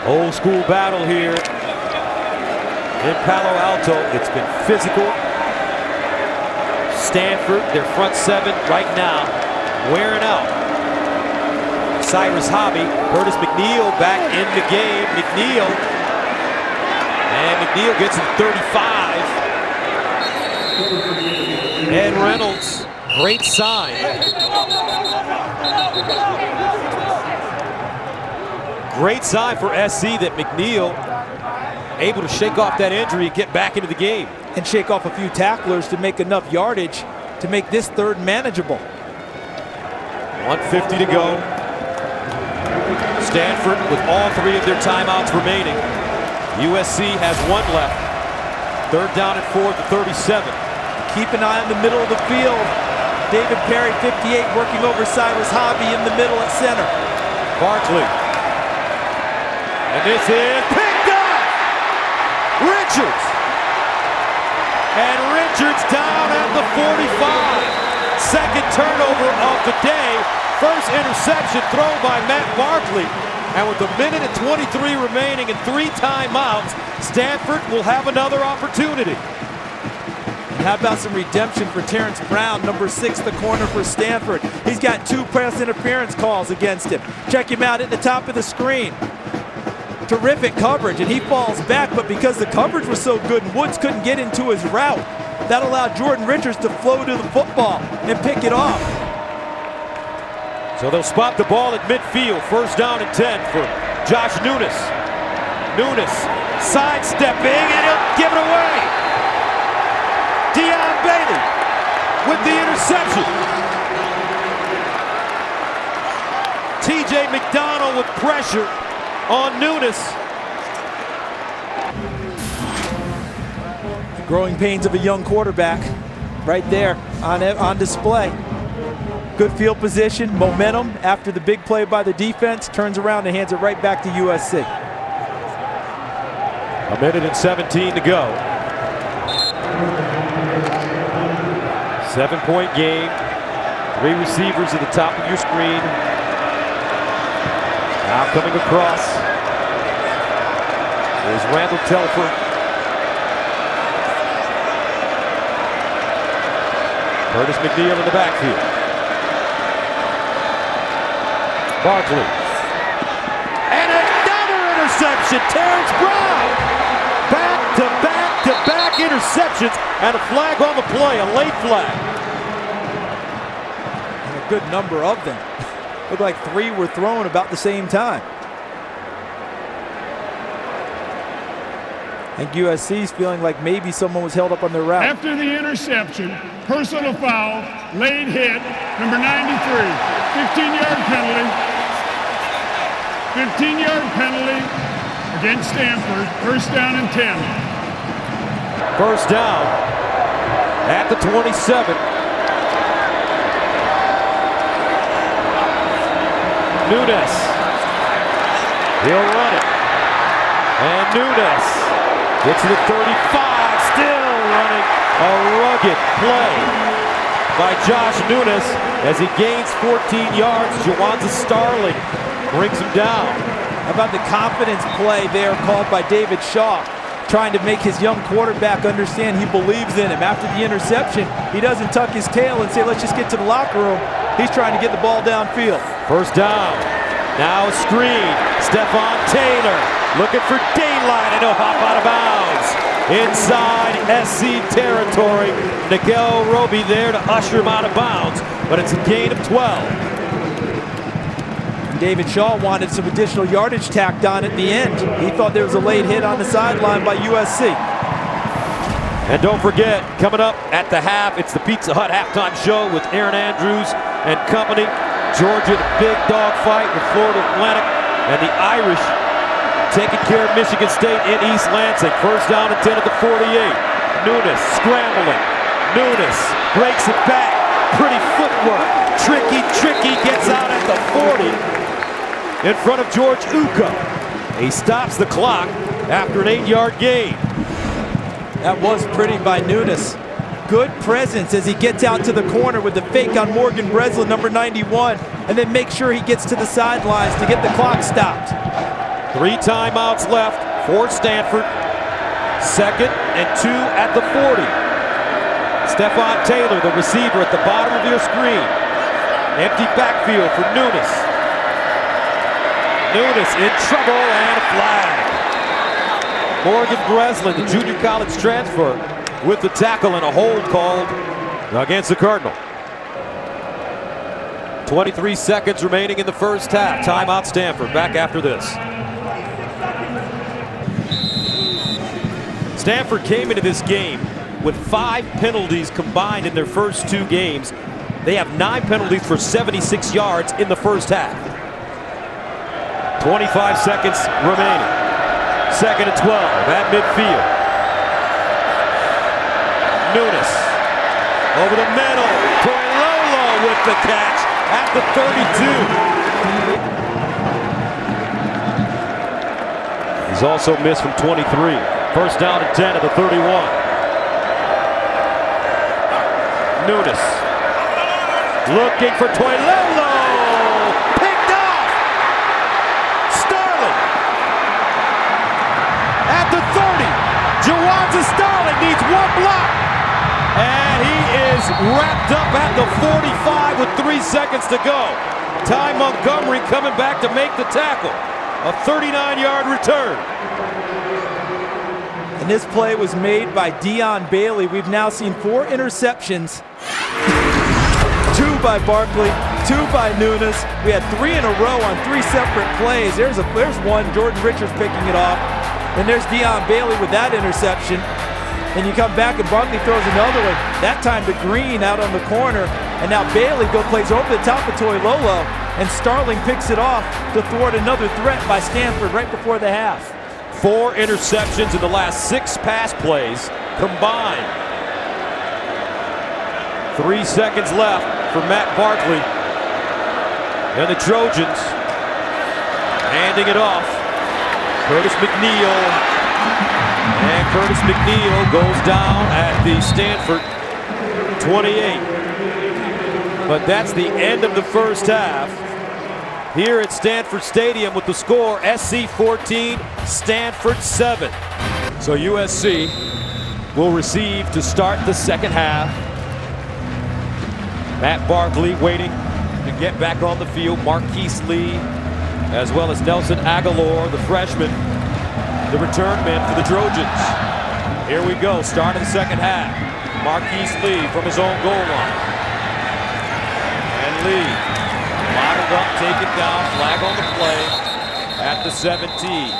Old school battle here in Palo Alto. It's been physical. Stanford, their front 7 right now, wearing out. Cyrus Hobby, Curtis McNeil back in the game. And McNeil gets him 35. And Reynolds, great sign. Great sign for SC that McNeil able to shake off that injury and get back into the game. And shake off a few tacklers to make enough yardage to make this 3rd manageable. 1:50 to go. Stanford with all 3 of their timeouts remaining. USC has 1 left. 3rd down and 4 at the 37. Keep an eye on the middle of the field. David Perry, 58, working over Cyrus Hobby in the middle at center. Barkley. And this is picked up! Richards! And Richards down at the 45. Second turnover of the day. First interception thrown by Matt Barkley. And with 1:23 remaining and 3 timeouts, Stanford will have another opportunity. How about some redemption for Terrence Brown, number 6, the corner for Stanford. He's got 2 pass interference calls against him. Check him out at the top of the screen. Terrific coverage, and he falls back, but because the coverage was so good and Woods couldn't get into his route, that allowed Jordan Richards to flow to the football and pick it off. So they'll spot the ball at midfield. First down and 10 for Josh Nunes. Nunes sidestepping, and he'll give it away. Deion Bailey with the interception. TJ McDonald with pressure on Nunes. The growing pains of a young quarterback right there on display. Good field position, momentum after the big play by the defense, turns around and hands it right back to USC. A minute and 17 to go. 7-point game. 3 receivers at the top of your screen. Now coming across. There's Randall Telfer. Curtis McNeil in the backfield. Barkley. And another interception. Terrence Brown. Back-to-back interceptions. And a flag on the play, a late flag. And a good number of them. Looked like 3 were thrown about the same time. I think USC's feeling like maybe someone was held up on their route. After the interception, personal foul, late hit, number 93, 15-yard penalty. 15-yard penalty against Stanford, first down and 10. First down at the 27. Nunes. He'll run it. And Nunes gets to the 35. Still running a rugged play by Josh Nunes as he gains 14 yards. Jawanza Starling brings him down. How about the confidence play there called by David Shaw, trying to make his young quarterback understand he believes in him. After the interception, he doesn't tuck his tail and say, let's just get to the locker room. He's trying to get the ball downfield. First down. Now a screen. Stephon Taylor looking for daylight, and he'll hop out of bounds. Inside SC territory. Nigel Roby there to usher him out of bounds, but it's a gain of 12. David Shaw wanted some additional yardage tacked on at the end. He thought there was a late hit on the sideline by USC. And don't forget, coming up at the half, it's the Pizza Hut halftime show with Aaron Andrews and company. Georgia, the big dog fight with Florida Atlantic, and the Irish taking care of Michigan State in East Lansing. First down and 10 at the 48. Nunes scrambling. Nunes breaks it back. Pretty footwork. Tricky, gets out at the 40. In front of George Uka. He stops the clock after an 8-yard gain. That was pretty by Nunes. Good presence as he gets out to the corner with the fake on Morgan Breslin, number 91, and then make sure he gets to the sidelines to get the clock stopped. 3 timeouts left for Stanford. 2nd and 2 at the 40. Stephon Taylor, the receiver at the bottom of your screen. Empty backfield for Nunes. Nunes in trouble and a flag. Morgan Breslin, the junior college transfer, with the tackle and a hold called against the Cardinal. 23 seconds remaining in the first half. Timeout Stanford. Back after this. Stanford came into this game with 5 penalties combined in their first 2 games. They have 9 penalties for 76 yards in the first half. 25 seconds remaining. 2nd and 12 at midfield. Nunes over the middle. Toilolo with the catch at the 32. He's also missed from 23. First down and 10 at the 31. Nunes looking for Toilolo. Picked off. Starling at the 30. Jawanza Starling needs 1 block. And he is wrapped up at the 45 with 3 seconds to go. Ty Montgomery coming back to make the tackle. A 39-yard return. And this play was made by Dion Bailey. We've now seen 4 interceptions. 2 by Barkley, 2 by Nunes. We had 3 in a row on 3 separate plays. There's one, Jordan Richards picking it off. And there's Dion Bailey with that interception. And you come back and Barkley throws another one. That time to Green out on the corner. And now Bailey plays over the top of Toilolo. And Starling picks it off to thwart another threat by Stanford right before the half. 4 interceptions in the last 6 pass plays combined. 3 seconds left for Matt Barkley. And the Trojans handing it off. Curtis McNeil. And Curtis McNeil goes down at the Stanford 28. But that's the end of the first half. Here at Stanford Stadium with the score SC 14, Stanford 7. So USC will receive to start the second half. Matt Barkley waiting to get back on the field. Marquise Lee, as well as Nelson Aguilar, the freshman, the return man for the Trojans. Here we go, start of the second half. Marquise Lee from his own goal line. And Lee, bottled up, taken down, flag on the play at the 17.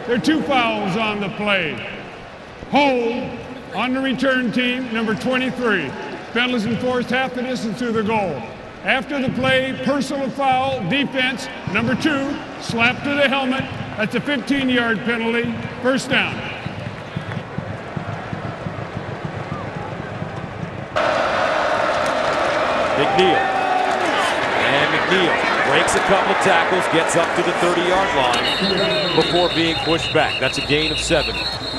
There are 2 fouls on the play. Hold on the return team, number 23. Penalties enforced half the distance to the goal. After the play, personal foul, defense, number 2, slap to the helmet. That's a 15-yard penalty, first down. McNeil. And McNeil breaks a couple of tackles, gets up to the 30-yard line before being pushed back. That's a gain of 7.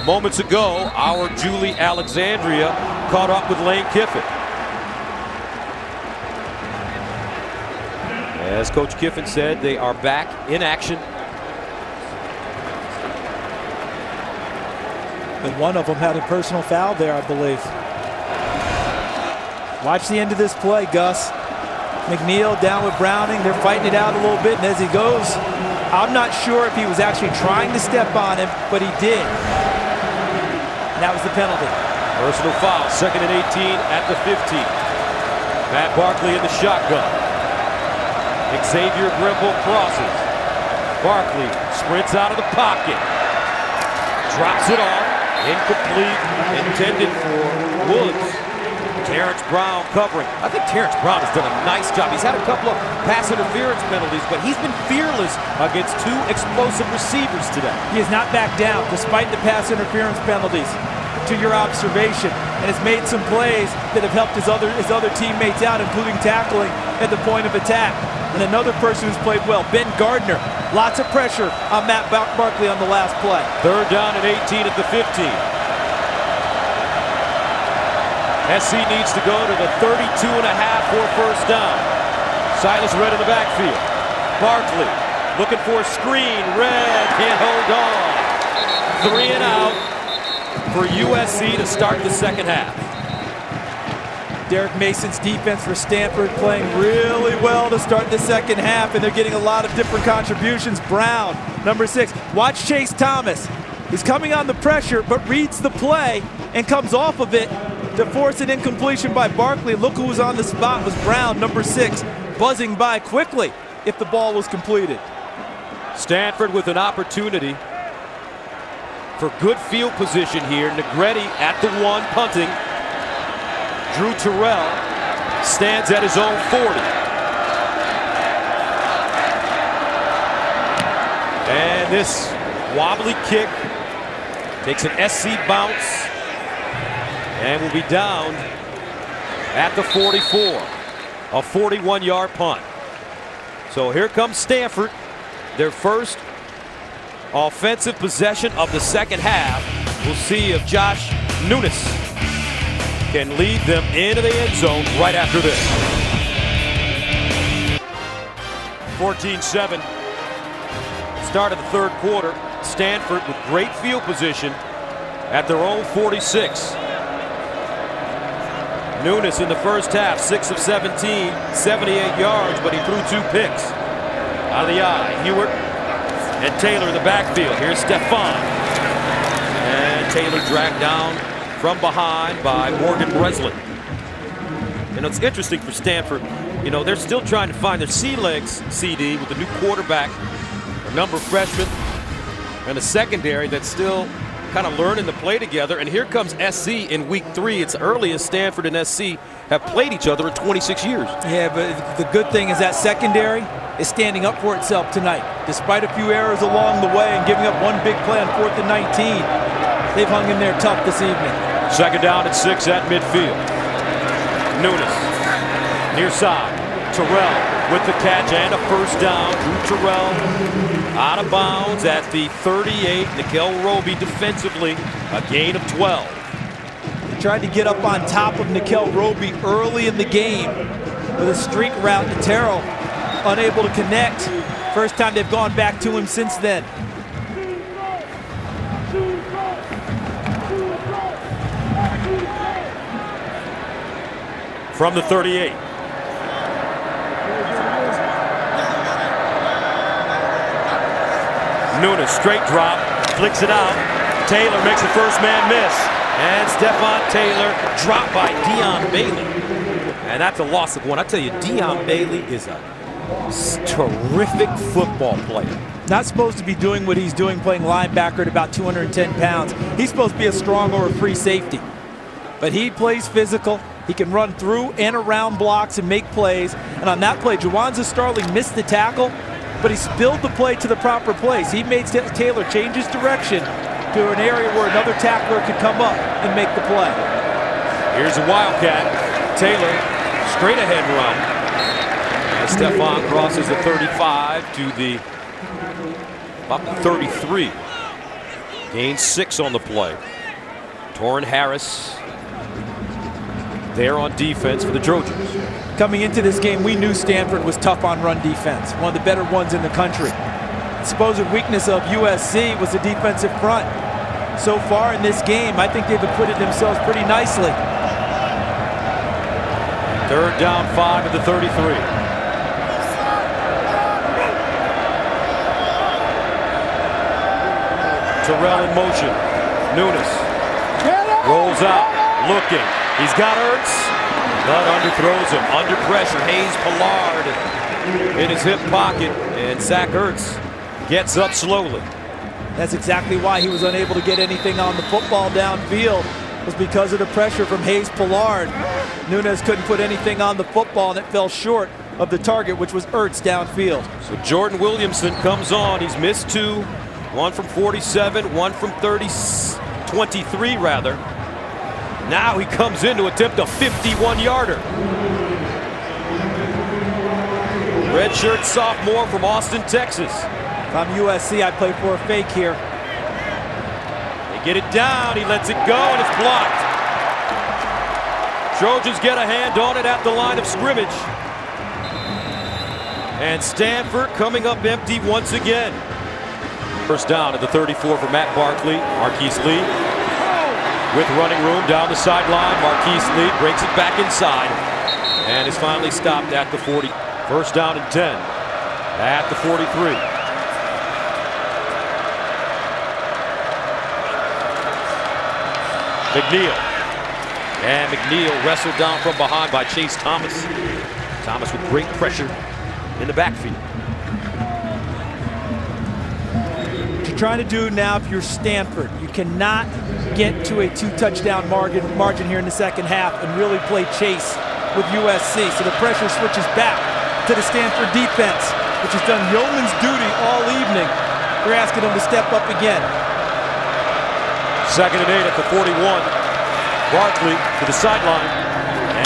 Moments ago, our Julie Alexandria caught up with Lane Kiffin. As Coach Kiffin said, they are back in action. And one of them had a personal foul there, I believe. Watch the end of this play, Gus. McNeil down with Browning. They're fighting it out a little bit, and as he goes, I'm not sure if he was actually trying to step on him, but he did. And that was the penalty. Personal foul, 2nd and 18 at the 15. Matt Barkley in the shotgun. Xavier Grimble crosses. Barkley sprints out of the pocket. Drops it off. Incomplete. Intended for Woods. Terrence Brown covering. I think Terrence Brown has done a nice job. He's had a couple of pass interference penalties, but he's been fearless against 2 explosive receivers today. He has not backed down despite the pass interference penalties, to your observation, and has made some plays that have helped his other teammates out, including tackling at the point of attack. And another person who's played well, Ben Gardner. Lots of pressure on Matt Barkley on the last play. 3rd down and 18 at the 15. SC needs to go to the 32.5 for first down. Silas Red in the backfield. Barkley looking for a screen. Red can't hold on. 3 and out for USC to start the second half. Derek Mason's defense for Stanford playing really well to start the second half, and they're getting a lot of different contributions. Brown, number 6. Watch Chase Thomas. He's coming on the pressure, but reads the play and comes off of it to force an incompletion by Barkley. Look who was on the spot was Brown, number 6, buzzing by quickly if the ball was completed. Stanford with an opportunity for good field position here. Negretti at the 1, punting. Drew Terrell stands at his own 40. And this wobbly kick takes an SC bounce and will be down at the 44. A 41-yard punt. So here comes Stanford, their first offensive possession of the second half. We'll see if Josh Nunes can lead them into the end zone right after this. 14-7, Start of the third quarter. Stanford with great field position at their own 46. Nunes in the first half, 6 of 17, 78 yards, but he threw 2 picks. Out of the eye, Hewitt and Taylor in the backfield. Here's Stefan. And Taylor dragged down from behind by Morgan Breslin. And it's interesting for Stanford. You know, they're still trying to find their sea legs, CD, with a new quarterback, a number of freshmen, and a secondary that's still kind of learning to play together. And here comes SC in week 3. It's early as Stanford and SC have played each other in 26 years. Yeah, but the good thing is that secondary is standing up for itself tonight. Despite a few errors along the way and giving up one big play on 4th and 19, they've hung in there tough this evening. Second down at 6 at midfield. Nunes, near side. Terrell with the catch and a first down. Drew Terrell out of bounds at the 38. Nickel Roby defensively, a gain of 12. They tried to get up on top of Nickel Roby early in the game with a streak route to Terrell. Unable to connect. First time they've gone back to him since then. From the 38. Nunes, straight drop, flicks it out. Taylor makes the first man miss. And Stephon Taylor dropped by Dion Bailey. And that's a loss of 1. I tell you, Dion Bailey is a terrific football player. Not supposed to be doing what he's doing, playing linebacker at about 210 pounds. He's supposed to be a strong or a free safety. But he plays physical. He can run through and around blocks and make plays. And on that play, Jawanza Starling missed the tackle, but he spilled the play to the proper place. He made Taylor change his direction to an area where another tackler could come up and make the play. Here's a Wildcat. Taylor, straight ahead run. As Stephon crosses the 35 to the about the 33. Gains 6 on the play. Torrin Harris there on defense for the Trojans. Coming into this game, we knew Stanford was tough on run defense, one of the better ones in the country. The supposed weakness of USC was the defensive front. So far in this game, I think they've acquitted themselves pretty nicely. Third down, 5 at the 33. Terrell in motion. Nunes rolls out, looking. He's got Ertz, but underthrows him. Under pressure, Hayes Pollard in his hip pocket, and Zach Ertz gets up slowly. That's exactly why he was unable to get anything on the football downfield, was because of the pressure from Hayes Pollard. Nunes couldn't put anything on the football, and it fell short of the target, which was Ertz downfield. So Jordan Williamson comes on. He's missed 2, one from 47, one from 23 rather. Now he comes in to attempt a 51-yarder. Redshirt sophomore from Austin, Texas. If I'm USC, I'd play for a fake here. They get it down, he lets it go, and it's blocked. Trojans get a hand on it at the line of scrimmage. And Stanford coming up empty once again. First down at the 34 for Matt Barkley. Marquise Lee with running room down the sideline. Marquise Lee breaks it back inside and is finally stopped at the 40. First down and 10 at the 43. McNeil. And McNeil wrestled down from behind by Chase Thomas. Thomas with great pressure in the backfield. What you're trying to do now, if you're Stanford, you cannot get to a 2-touchdown margin here in the second half and really play chase with USC. So the pressure switches back to the Stanford defense, which has done yeoman's duty all evening. They're asking them to step up again. Second and 8 at the 41. Barkley to the sideline,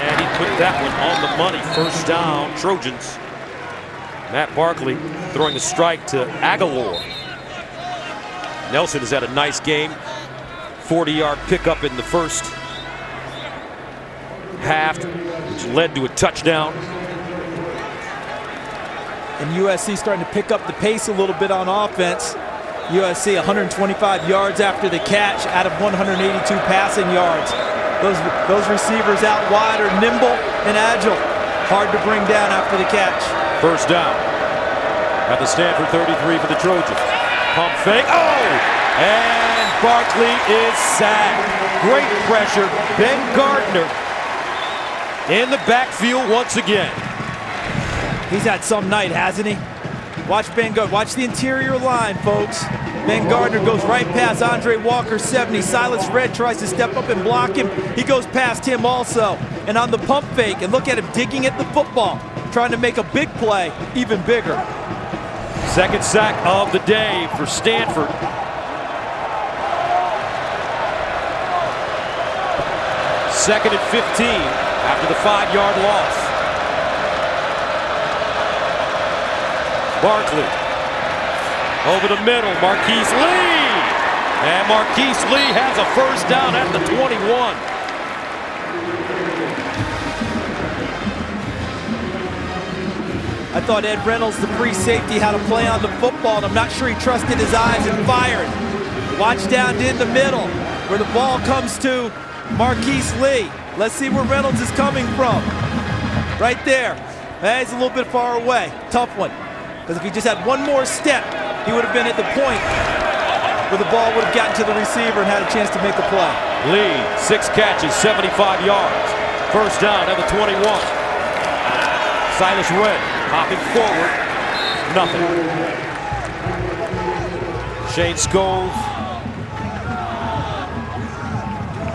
and he put that one on the money. First down, Trojans. Matt Barkley throwing the strike to Aguilar. Nelson has had a nice game. 40-yard pickup in the first half, which led to a touchdown. And USC starting to pick up the pace a little bit on offense. USC 125 yards after the catch out of 182 passing yards. Those receivers out wide are nimble and agile. Hard to bring down after the catch. First down at the Stanford 33 for the Trojans. Pump fake. Oh! And Barkley is sacked. Great pressure. Ben Gardner in the backfield once again. He's had some night, hasn't he? Watch Ben Gardner. Watch the interior line, folks. Ben Gardner goes right past Andre Walker, 70. Silas Redd tries to step up and block him. He goes past him also. And on the pump fake, and look at him digging at the football, trying to make a big play even bigger. Second sack of the day for Stanford. Second and 15 after the 5-yard loss. Barkley over the middle, Marquise Lee. And Marquise Lee has a first down at the 21. I thought Ed Reynolds, the free safety, had a play on the football, and I'm not sure he trusted his eyes and fired. Watch down in the middle where the ball comes to Marquise Lee. Let's see where Reynolds is coming from. Right there. He's a little bit far away. Tough one. Because if he just had one more step, he would have been at the point where the ball would have gotten to the receiver and had a chance to make a play. Lee, 6 catches, 75 yards. First down at the 21. Silas Redd hopping forward. Nothing. Shane Scove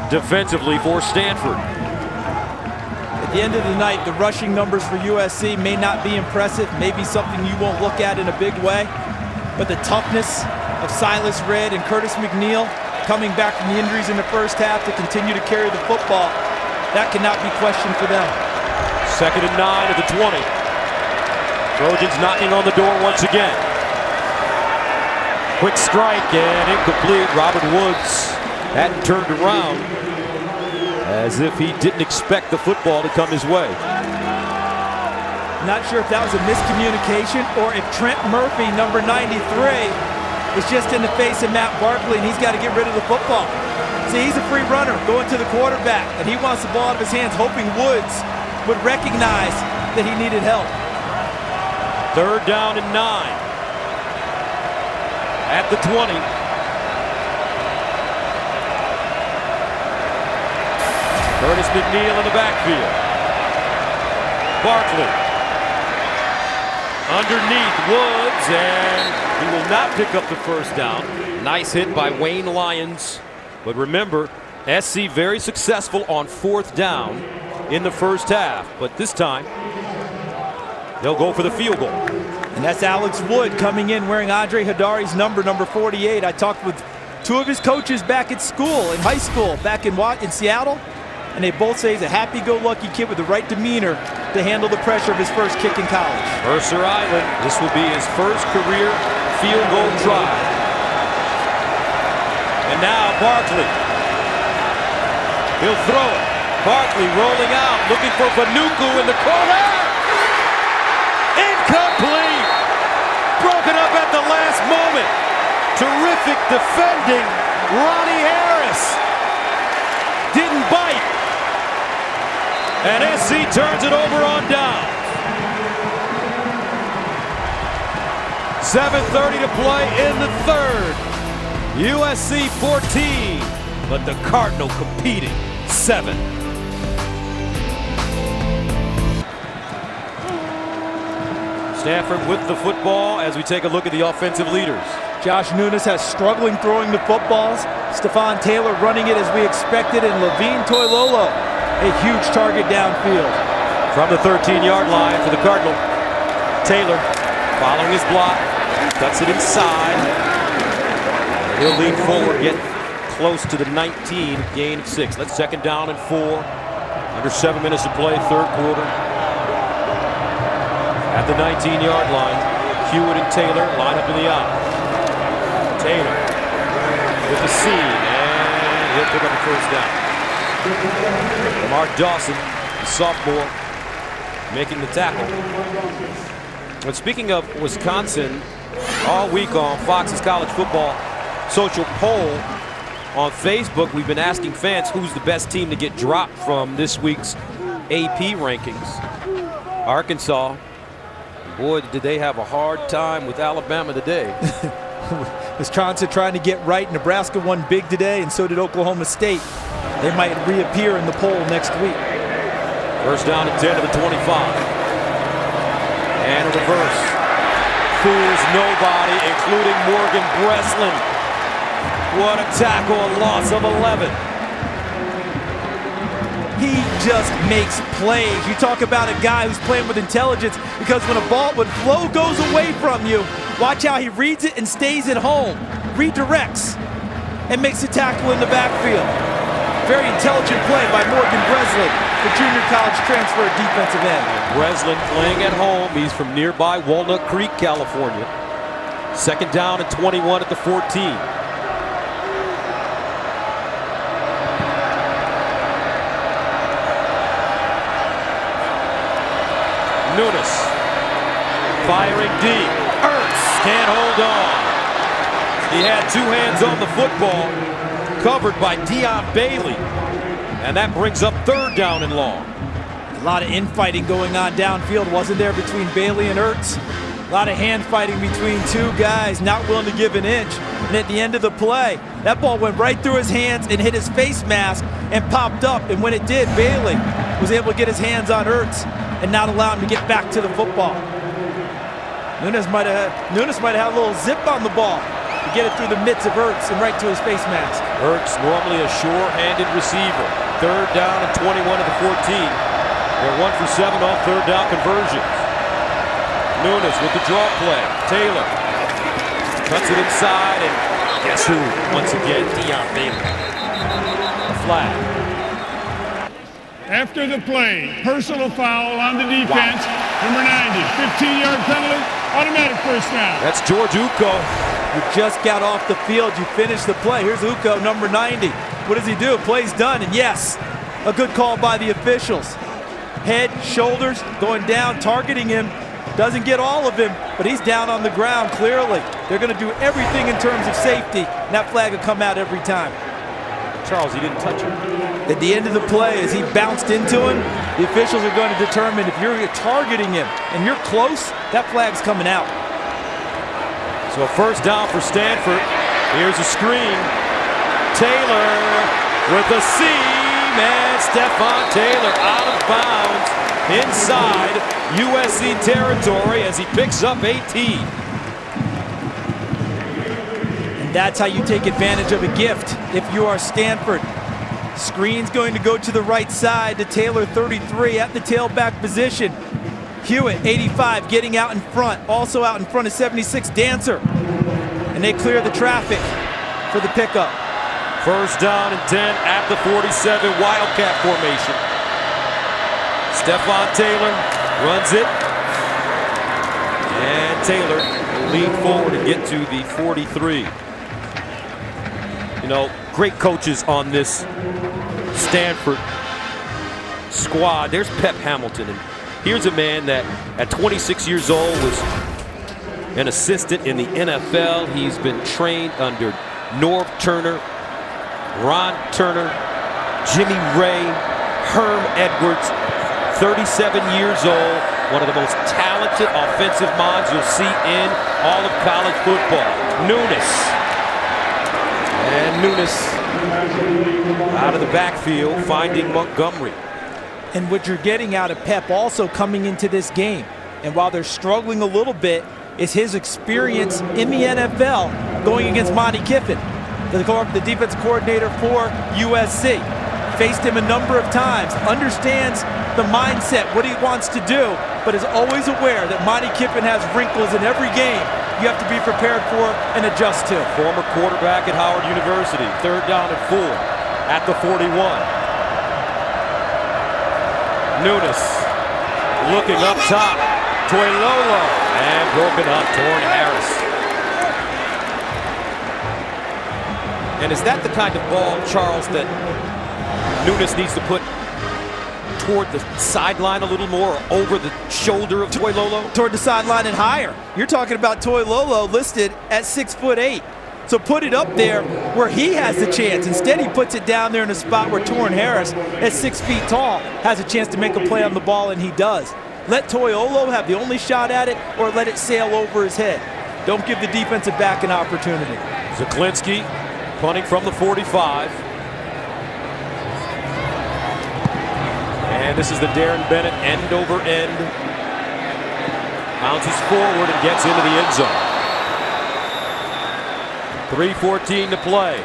defensively for Stanford. At the end of the night, the rushing numbers for USC may not be impressive, maybe something you won't look at in a big way, but the toughness of Silas Redd and Curtis McNeil coming back from the injuries in the first half to continue to carry the football, that cannot be questioned for them. Second and 9 at the 20. Trojans knocking on the door once again. Quick strike and incomplete. Robert Woods hadn't turned around, as if he didn't expect the football to come his way. Not sure if that was a miscommunication or if Trent Murphy, number 93, is just in the face of Matt Barkley and he's got to get rid of the football. See, he's a free runner going to the quarterback and he wants the ball out of his hands, hoping Woods would recognize that he needed help. Third down and 9 at the 20. Curtis McNeil in the backfield. Barkley underneath Woods, and he will not pick up the first down. Nice hit by Wayne Lyons. But remember, SC very successful on fourth down in the first half. But this time, they'll go for the field goal. And that's Alex Wood coming in wearing Andre Hadari's number 48. I talked with two of his coaches back at school, in high school, back in Seattle. And they both say he's a happy-go-lucky kid with the right demeanor to handle the pressure of his first kick in college. Mercer Island, this will be his first career field goal try. And now Barkley. He'll throw it. Barkley rolling out, looking for Vanuku in the corner. Incomplete. Broken up at the last moment. Terrific defending. Ronnie Harris didn't bite. And SC turns it over on down. 7:30 to play in the third. USC 14, but the Cardinal competing 7. Stanford with the football as we take a look at the offensive leaders. Josh Nunes has struggling throwing the footballs. Stephon Taylor running it as we expected, and Levine Toilolo, a huge target downfield. From the 13-yard line for the Cardinal, Taylor following his block, cuts it inside. He'll lean forward, get close to the 19, gain of 6. That's second down and 4. Under 7 minutes to play, third quarter. At the 19-yard line, Hewitt and Taylor line up in the out. Taylor with the seam, and he'll pick up the first down. Mark Dawson, the sophomore, making the tackle. But speaking of Wisconsin, all week on Fox's College Football social poll on Facebook, we've been asking fans who's the best team to get dropped from this week's AP rankings. Arkansas, boy, did they have a hard time with Alabama today. Wisconsin trying to get right. Nebraska won big today, and so did Oklahoma State. They might reappear in the poll next week. First down and 10 to the 25. And a reverse. Fools nobody, including Morgan Breslin. What a tackle, a loss of 11. He just makes plays. You talk about a guy who's playing with intelligence, because when flow goes away from you, watch how he reads it and stays at home, redirects, and makes a tackle in the backfield. Very intelligent play by Morgan Breslin, the junior college transfer defensive end. Breslin playing at home. He's from nearby Walnut Creek, California. Second down and 21 at the 14. Nunes firing deep. Ertz can't hold on. He had two hands on the football, covered by Dion Bailey, and that brings up third down and long. A lot of infighting going on downfield, wasn't there, between Bailey and Ertz? A lot of hand fighting between two guys, not willing to give an inch. And at the end of the play, that ball went right through his hands and hit his face mask and popped up. And when it did, Bailey was able to get his hands on Ertz and not allow him to get back to the football. Nunes might have had a little zip on the ball to get it through the mitts of Ertz and right to his face mask. Ertz, normally a sure-handed receiver. Third down and 21 to the 14. They're 1 for 7 on third down conversions. Nunes with the draw play. Taylor cuts it inside, and guess who? Once again, Dion Bailey. A flag. After the play, personal foul on the defense. Wow. Number 90, 15-yard penalty, automatic first down. That's George Uko. You just got off the field. You finished the play. Here's Uko, number 90. What does he do? Play's done, and yes, a good call by the officials. Head, shoulders, going down, targeting him. Doesn't get all of him, but he's down on the ground clearly. They're going to do everything in terms of safety, and that flag will come out every time. Charles, he didn't touch him. At the end of the play, as he bounced into him, the officials are going to determine if you're targeting him and you're close, that flag's coming out. So a first down for Stanford. Here's a screen. Taylor with a seam, and Stephon Taylor out of bounds inside USC territory as he picks up 18. And that's how you take advantage of a gift if you are Stanford. Screen's going to go to the right side to Taylor, 33, at the tailback position. Hewitt, 85, getting out in front. Also out in front of 76, Dancer. And they clear the traffic for the pickup. First down and 10 at the 47, Wildcat formation. Stephon Taylor runs it. And Taylor will lean forward and get to the 43. You know, great coaches on this Stanford squad. There's Pep Hamilton. And here's a man that at 26 years old was an assistant in the NFL. He's been trained under Norv Turner, Ron Turner, Jimmy Ray, Herm Edwards. 37 years old, one of the most talented offensive minds you'll see in all of college football. Nunes. And Nunes out of the backfield, finding Montgomery. And what you're getting out of Pep also coming into this game, and while they're struggling a little bit, is his experience in the NFL going against Monty Kiffin, the defense coordinator for USC. Faced him a number of times, understands the mindset, what he wants to do, but is always aware that Monty Kiffin has wrinkles in every game you have to be prepared for and adjust to. Former quarterback at Howard University. Third down and 4 at the 41. Nunes looking up top. Toilolo and broken up toward Harris. And is that the kind of ball, Charles, that Nunes needs to put toward the sideline a little more, or over the shoulder of Toilolo? Toward the sideline and higher. You're talking about Toilolo listed at 6'8". So put it up there where he has the chance. Instead, he puts it down there in a spot where Torrin Harris, at 6 feet tall, has a chance to make a play on the ball, and he does. Let Toilolo have the only shot at it, or let it sail over his head. Don't give the defensive back an opportunity. Zaklinski punting from the 45. And this is the Darren Bennett end over end. Bounces forward and gets into the end zone. 3:14 to play.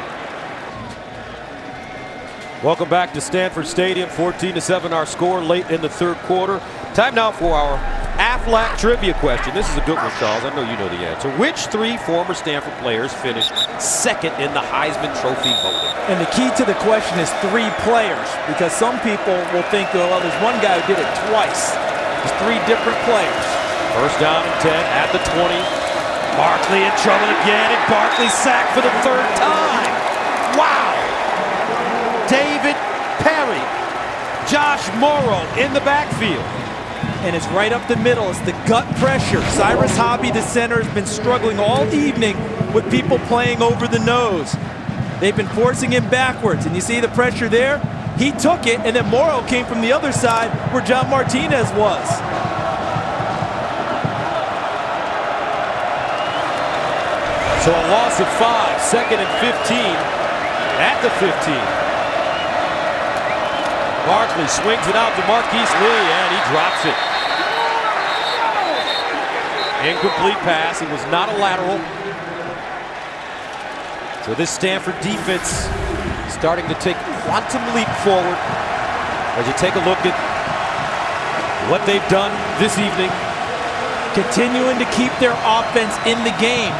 Welcome back to Stanford Stadium. 14-7 our score late in the third quarter. Time now for our Aflac trivia question. This is a good one, Charles. I know you know the answer. Which 3 former Stanford players finished second in the Heisman Trophy voting? And the key to the question is 3 players, because some people will think, well, there's one guy who did it twice. There's 3 different players. First down and 10 at the 20. Barkley in trouble again, and Barkley sacked for the 3rd time. Wow! David Perry, Josh Morrow in the backfield. And it's right up the middle. It's the gut pressure. Cyrus Hobby, the center, has been struggling all evening with people playing over the nose. They've been forcing him backwards, and you see the pressure there? He took it, and then Morrow came from the other side where John Martinez was. So a loss of 5, 2nd and 15 at the 15. Barkley swings it out to Marquise Lee, and he drops it. Incomplete pass. It was not a lateral. So this Stanford defense starting to take a quantum leap forward as you take a look at what they've done this evening. Continuing to keep their offense in the game.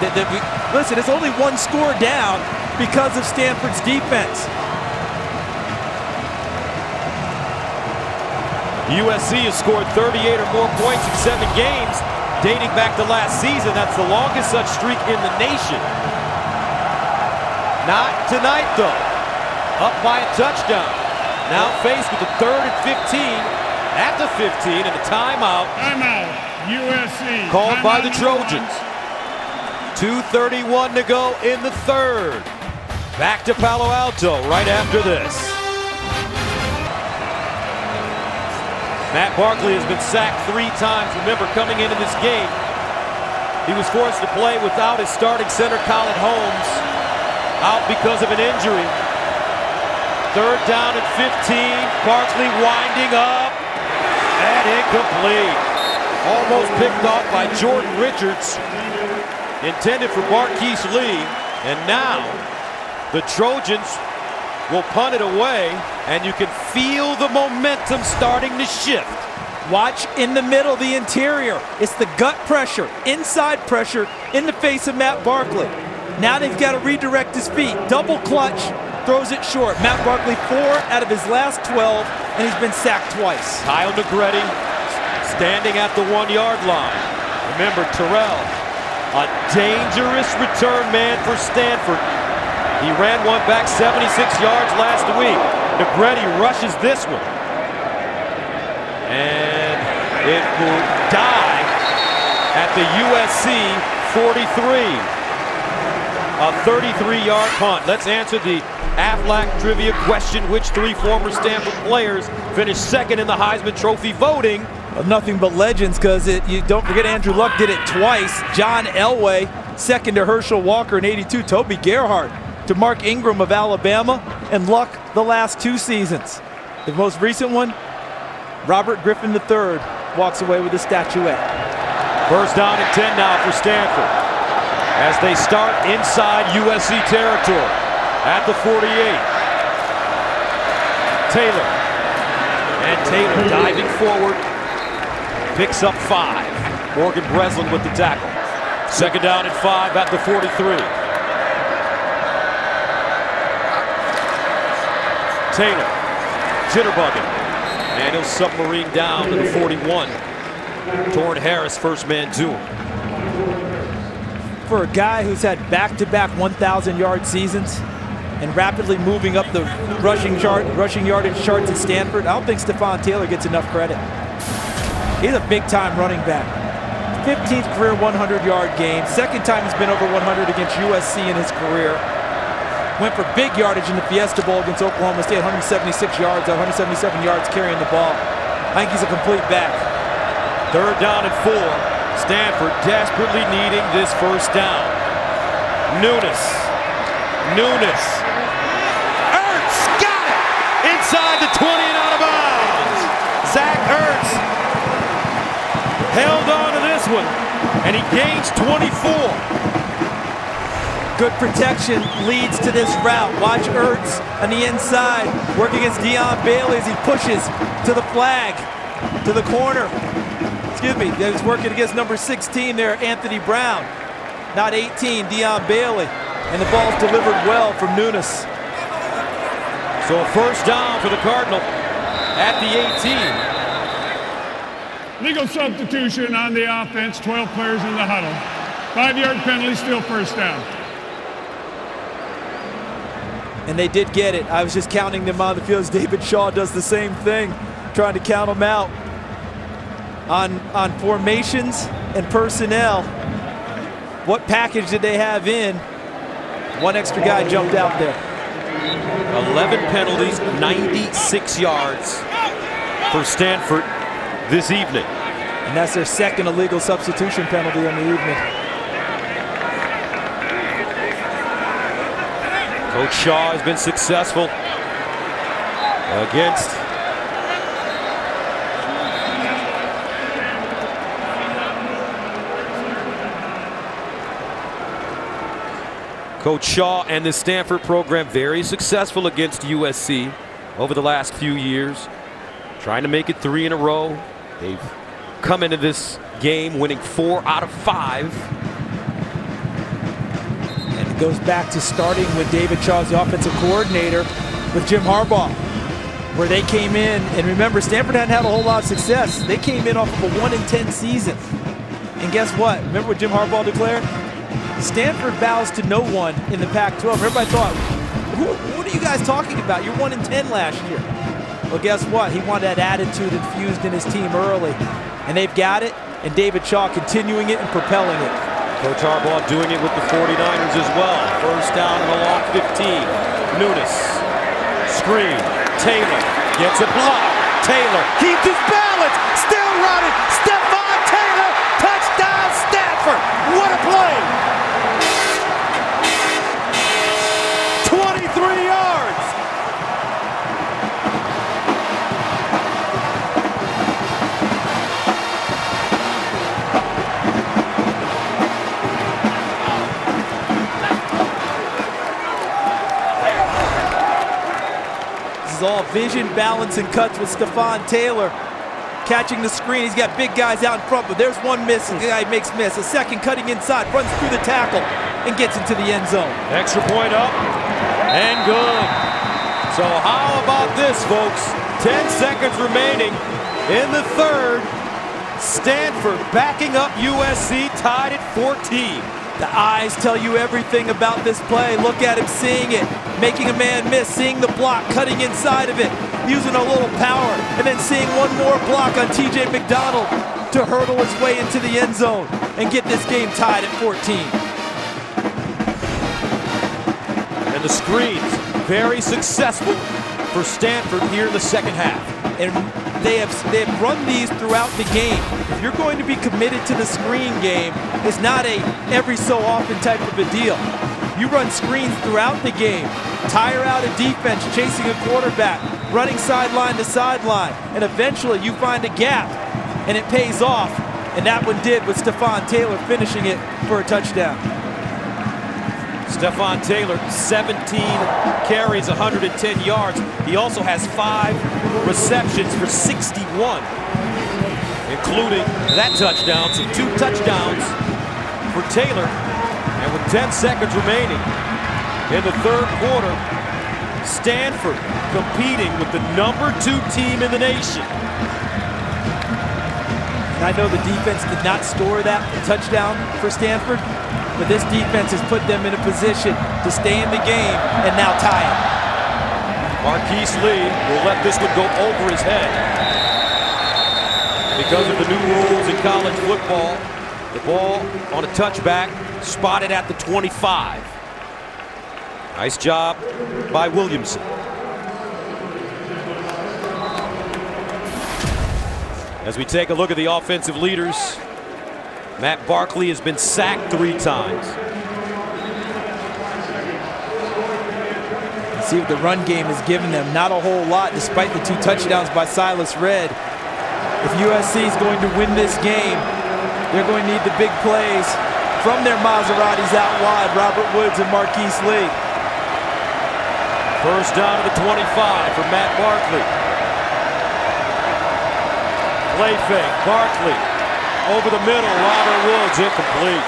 Listen, it's only 1 score down because of Stanford's defense. USC has scored 38 or more points in 7 games, dating back to last season. That's the longest such streak in the nation. Not tonight, though. Up by a touchdown. Now faced with the 3rd and 15 at the 15, and a timeout. Timeout, USC. Called by the Trojans. 2:31 to go in the 3rd. Back to Palo Alto right after this. Matt Barkley has been sacked 3 times. Remember, coming into this game, he was forced to play without his starting center, Colin Holmes, out because of an injury. 3rd down and 15. Barkley winding up, and incomplete. Almost picked off by Jordan Richards. Intended for Marquise Lee, and now the Trojans will punt it away, and you can feel the momentum starting to shift. Watch in the middle, the interior. It's the gut pressure, inside pressure in the face of Matt Barkley. Now they've got to redirect his feet. Double clutch, throws it short. Matt Barkley 4 out of his last 12, and he's been sacked twice. Kyle Negretti standing at the 1-yard line. Remember, Terrell, a dangerous return man for Stanford. He ran one back 76 yards last week. Negretti rushes this one. And it will die at the USC 43. A 33-yard punt. Let's answer the Aflac trivia question. Which 3 former Stanford players finished second in the Heisman Trophy voting? Well, nothing but legends, because you don't forget Andrew Luck did it twice. John Elway, second to Herschel Walker in '82. Toby Gerhardt to Mark Ingram of Alabama, and Luck the last 2 seasons. The most recent one, Robert Griffin III walks away with a statuette. 1st down and 10 now for Stanford as they start inside USC territory at the 48. Taylor, and Taylor diving forward, picks up 5. Morgan Breslin with the tackle. 2nd down and 5 at the 43. Taylor, jitterbugging, and he'll submarine down to the 41. Torrin Harris, first man to him. For a guy who's had back-to-back 1,000-yard seasons, and rapidly moving up the rushing yardage charts at Stanford. I don't think Stephon Taylor gets enough credit. He's a big-time running back. 15th career 100-yard game. Second time he's been over 100 against USC in his career. Went for big yardage in the Fiesta Bowl against Oklahoma State, 176 yards, 177 yards carrying the ball. I think he's a complete back. 3rd down and 4. Stanford desperately needing this first down. Nunes. Ertz got it! Inside the 20 and out of bounds. Zach Ertz held on to this one, and he gains 24. Good protection leads to this route. Watch Ertz on the inside, work against Deion Bailey as he pushes to the flag, to the corner. Excuse me, he's working against number 16 there, Anthony Brown. Not 18, Deion Bailey. And the ball's delivered well from Nunes. So a first down for the Cardinal at the 18. Legal substitution on the offense, 12 players in the huddle. 5-yard penalty, still first down. And they did get it. I was just counting them on the field as David Shaw does the same thing, trying to count them out. On formations and personnel, what package did they have in? One extra guy jumped out there. 11 penalties, 96 yards for Stanford this evening. And that's their second illegal substitution penalty on the evening. Coach Shaw has been successful against Coach Shaw and the Stanford program very successful against USC over the last few years, trying to make it 3 in a row. They've come into this game winning 4 out of 5. And it goes back to starting with David Shaw as the offensive coordinator with Jim Harbaugh, where they came in, and remember, Stanford hadn't had a whole lot of success. They came in off of a 1-10 season. And guess what? Remember what Jim Harbaugh declared? Stanford bows to no one in the Pac-12. Everybody thought, what are you guys talking about? You're 1-10 last year. Well, guess what? He wanted that attitude infused in his team early. And they've got it, and David Shaw continuing it and propelling it. Coach Harbaugh doing it with the 49ers as well. First down and a long 15. Nunes. Screen. Taylor gets it blocked. Taylor keeps his balance. Still running. Stephon Taylor. Touchdown Stanford. What a play. 23 yards. This is all vision, balance, and cuts with Stephon Taylor. Catching the screen, he's got big guys out in front, but there's one miss, the guy makes miss. A second cutting inside, runs through the tackle, and gets into the end zone. Extra point up, and good. So how about this, folks? 10 seconds remaining in the third. Stanford backing up USC, tied at 14. The eyes tell you everything about this play. Look at him seeing it, making a man miss, seeing the block, cutting inside of it, using a little power, and then seeing one more block on TJ McDonald to hurdle his way into the end zone and get this game tied at 14. And the screens, very successful for Stanford here in the second half. And they have run these throughout the game. If you're going to be committed to the screen game, it's not a every so often type of a deal. You run screens throughout the game, tire out a defense, chasing a quarterback, running sideline to sideline, and eventually you find a gap, and it pays off. And that one did with Stephon Taylor finishing it for a touchdown. Stephon Taylor, 17 carries, 110 yards. He also has 5 receptions for 61, including that touchdown. So 2 touchdowns for Taylor. And with 10 seconds remaining in the third quarter, Stanford competing with the number 2 team in the nation. And I know the defense did not score that touchdown for Stanford, but this defense has put them in a position to stay in the game and now tie it. Marquise Lee will let this one go over his head. Because of the new rules in college football, the ball on a touchback, spotted at the 25. Nice job by Williamson. As we take a look at the offensive leaders, Matt Barkley has been sacked 3 times. See what the run game has given them. Not a whole lot, despite the 2 touchdowns by Silas Redd. If USC is going to win this game, they're going to need the big plays from their Maseratis out wide, Robert Woods and Marquise Lee. First down to the 25 for Matt Barkley. Play fake, Barkley over the middle, Robert Woods incomplete.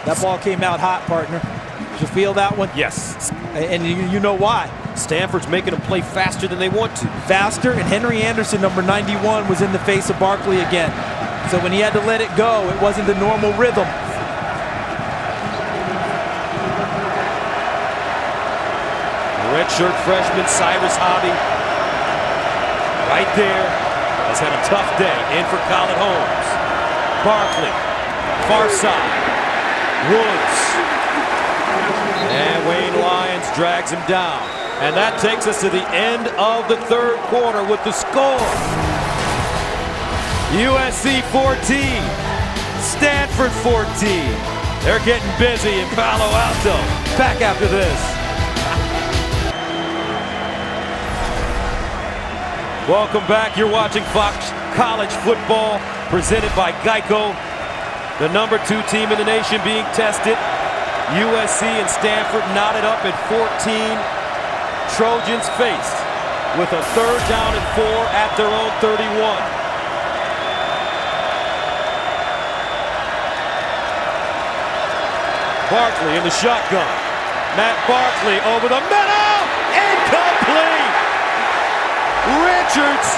That ball came out hot, partner. Did you feel that one? Yes. And you know why. Stanford's making them play faster than they want to. Faster, and Henry Anderson, number 91, was in the face of Barkley again. So when he had to let it go, it wasn't the normal rhythm. Redshirt freshman Cyrus Hobby, right there, has had a tough day. In for Colin Holmes. Barkley, far side. Woods. And Wayne Lyons drags him down. And that takes us to the end of the 3rd quarter with the score. USC 14, Stanford 14. They're getting busy in Palo Alto. Back after this. Welcome back. You're watching Fox College Football presented by Geico. The number 2 team in the nation being tested. USC and Stanford knotted up at 14. Trojans faced with a 3rd down and 4 at their own 31. Barkley in the shotgun. Matt Barkley over the middle. Incomplete. Richards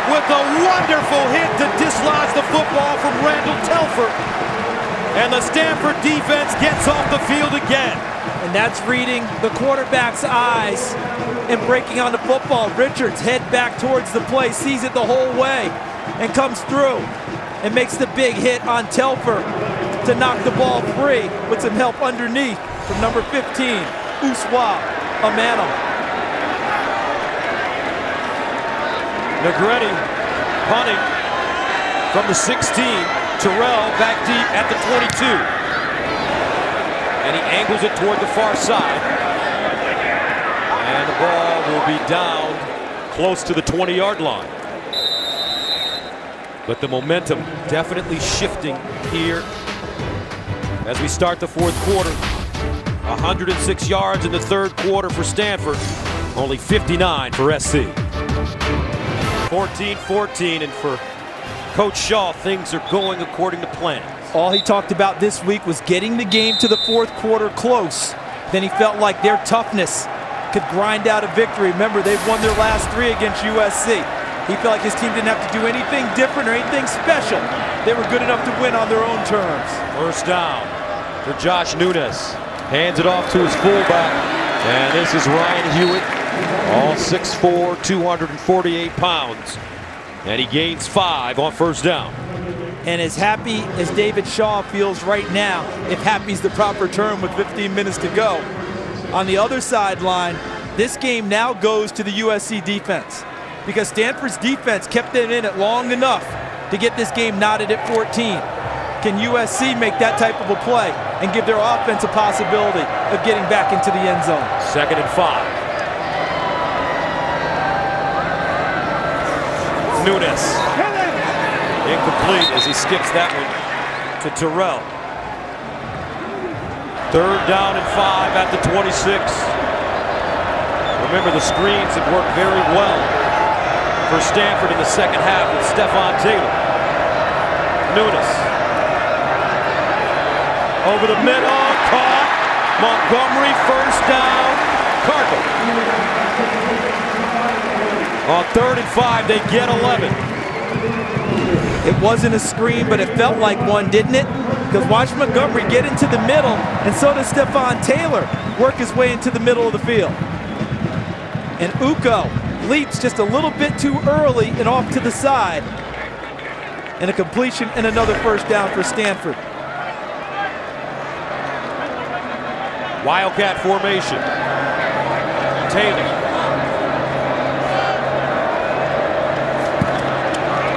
with a wonderful hit to dislodge the football from Randall Telford. And the Stanford defense gets off the field again. And that's reading the quarterback's eyes and breaking on the football. Richards head back towards the play, sees it the whole way, and comes through and makes the big hit on Telford to knock the ball free with some help underneath from number 15, Uswa Amanum. Negretti punting from the 16. Terrell back deep at the 22. And he angles it toward the far side. And the ball will be down close to the 20-yard line. But the momentum definitely shifting here as we start the 4th quarter. 106 yards in the 3rd quarter for Stanford. Only 59 for SC. 14-14, and for Coach Shaw, things are going according to plan. All he talked about this week was getting the game to the 4th quarter close. Then he felt like their toughness could grind out a victory. Remember, they've won their last 3 against USC. He felt like his team didn't have to do anything different or anything special. They were good enough to win on their own terms. First down for Josh Nunes. Hands it off to his fullback. And this is Ryan Hewitt, all 6'4", 248 pounds. And he gains 5 on first down. And as happy as David Shaw feels right now, if happy is the proper term with 15 minutes to go, on the other sideline, this game now goes to the USC defense, because Stanford's defense kept them in it long enough to get this game knotted at 14. Can USC make that type of a play and give their offense a possibility of getting back into the end zone? 2nd and 5. Nunes. Incomplete as he skips that one to Terrell. 3rd down and 5 at the 26. Remember, the screens have worked very well for Stanford in the 2nd half with Stephon Taylor. Nunes. Over the middle, caught. Montgomery, first down. Cardinal. On 3rd and 5, they get 11. It wasn't a screen, but it felt like one, didn't it? Because watch Montgomery get into the middle, and so does Stephon Taylor work his way into the middle of the field. And Uko leaps just a little bit too early and off to the side. And a completion and another first down for Stanford. Wildcat formation. Taylor.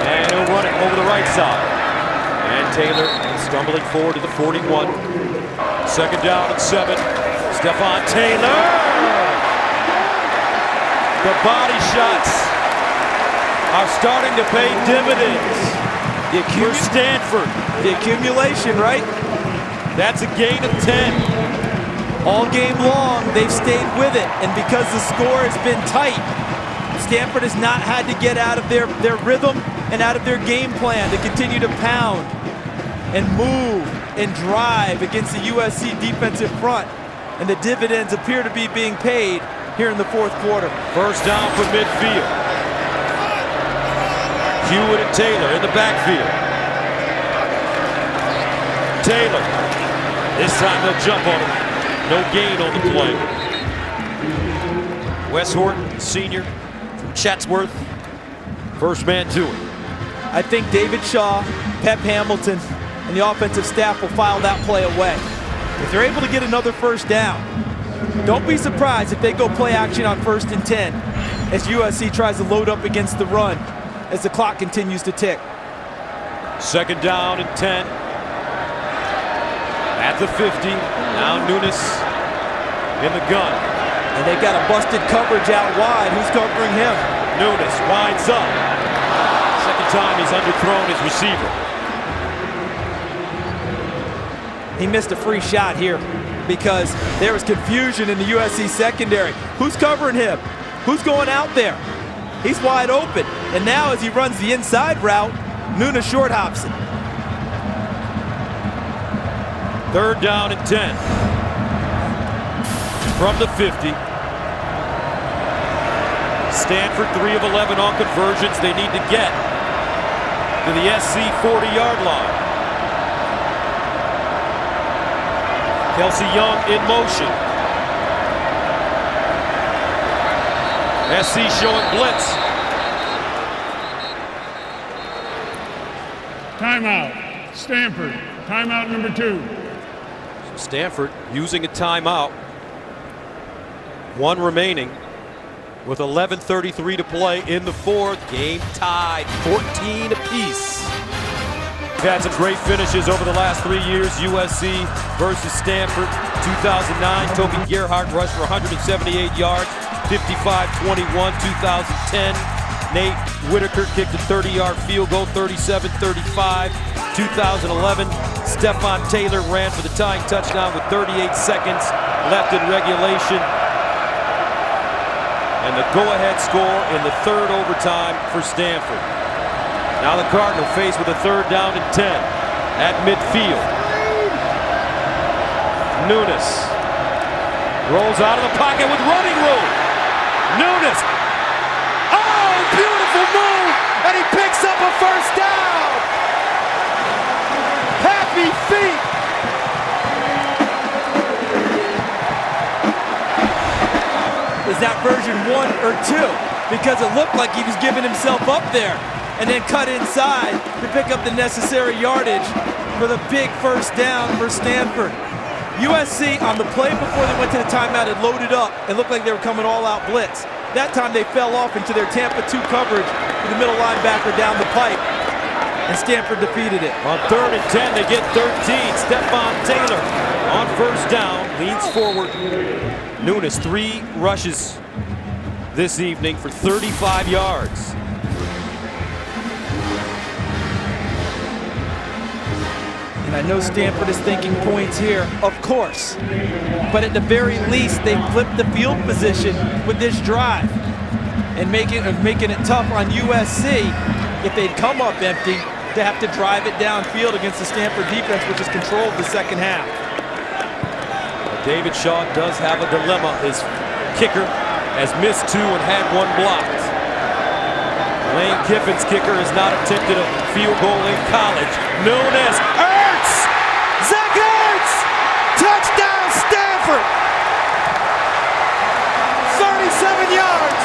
And he'll run it over the right side. And Taylor stumbling forward to the 41. Second down and 7. Stephon Taylor. The body shots are starting to pay dividends for Stanford. The accumulation, right? That's a gain of 10. All game long, they've stayed with it. And because the score has been tight, Stanford has not had to get out of their rhythm and out of their game plan to continue to pound and move and drive against the USC defensive front. And the dividends appear to be being paid here in the fourth quarter. First down from midfield. Hewitt and Taylor in the backfield. Taylor. This time they'll jump on him. No gain on the play. Wes Horton, senior from Chatsworth. First man to it. I think David Shaw, Pep Hamilton, and the offensive staff will file that play away. If they're able to get another first down, don't be surprised if they go play action on 1st and 10 as USC tries to load up against the run as the clock continues to tick. Second down and 10. At the 50, now Nunes in the gun. And they got a busted coverage out wide. Who's covering him? Nunes winds up. Second time he's underthrown his receiver. He missed a free shot here because there was confusion in the USC secondary. Who's covering him? Who's going out there? He's wide open. And now as he runs the inside route, Nunes short hops it. Third down and 10. From the 50. Stanford 3 of 11 on conversions. They need to get to the SC 40-yard line. Kelsey Young in motion. SC showing blitz. Timeout. Stanford. Timeout number 2. Stanford using a timeout. One remaining with 11:33 to play in the fourth. Game tied 14 apiece. We've had some great finishes over the last 3 years. USC versus Stanford. 2009, Toby Gerhardt rushed for 178 yards, 55-21. 2010, Nate Whitaker kicked a 30-yard field goal, 37-35. 2011, Stephon Taylor ran for the tying touchdown with 38 seconds left in regulation. And the go-ahead score in the third overtime for Stanford. Now the Cardinal faced with a third down and 10 at midfield. Nunes rolls out of the pocket with running room. Nunes. Oh, beautiful move! And he picks up a first down! Happy feet! Is that version 1 or 2? Because it looked like he was giving himself up there and then cut inside to pick up the necessary yardage for the big first down for Stanford. USC on the play before they went to the timeout had loaded up. It looked like they were coming all out blitz. That time they fell off into their Tampa 2 coverage with the middle linebacker down the pipe. And Stanford defeated it. On third and 10, they get 13. Stephon Taylor on first down, leans forward. Nunes, 3 rushes this evening for 35 yards. And I know Stanford is thinking points here, of course. But at the very least, they flipped the field position with this drive and making it tough on USC if they'd come up empty to have to drive it downfield against the Stanford defense, which has controlled the second half. David Shaw does have a dilemma. His kicker has missed 2 and had 1 blocked. Lane Kiffin's kicker has not attempted a field goal in college. Nunes, Ertz! Zach Ertz! Touchdown Stanford! 37 yards!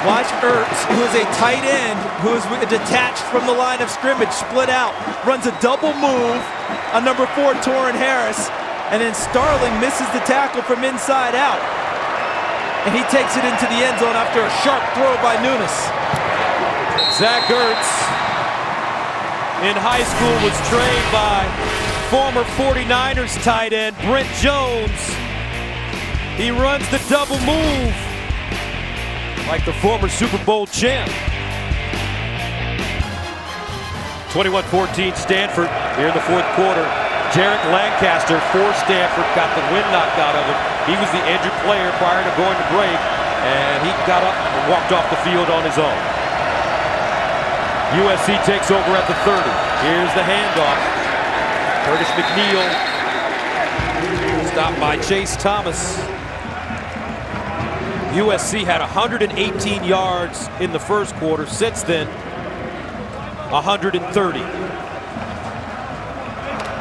Watch Ertz, who is a tight end, who is detached from the line of scrimmage, split out, runs a double move on number 4, Torrin Harris, and then Starling misses the tackle from inside out. And he takes it into the end zone after a sharp throw by Nunes. Zach Ertz in high school was trained by former 49ers tight end Brent Jones. He runs the double move like the former Super Bowl champ. 21-14 Stanford here in the fourth quarter. Jarrett Lancaster for Stanford got the wind knocked out of him. He was the injured player prior to going to break, and he got up and walked off the field on his own. USC takes over at the 30. Here's the handoff. Curtis McNeil stopped by Chase Thomas. USC had 118 yards in the first quarter. Since then, 130.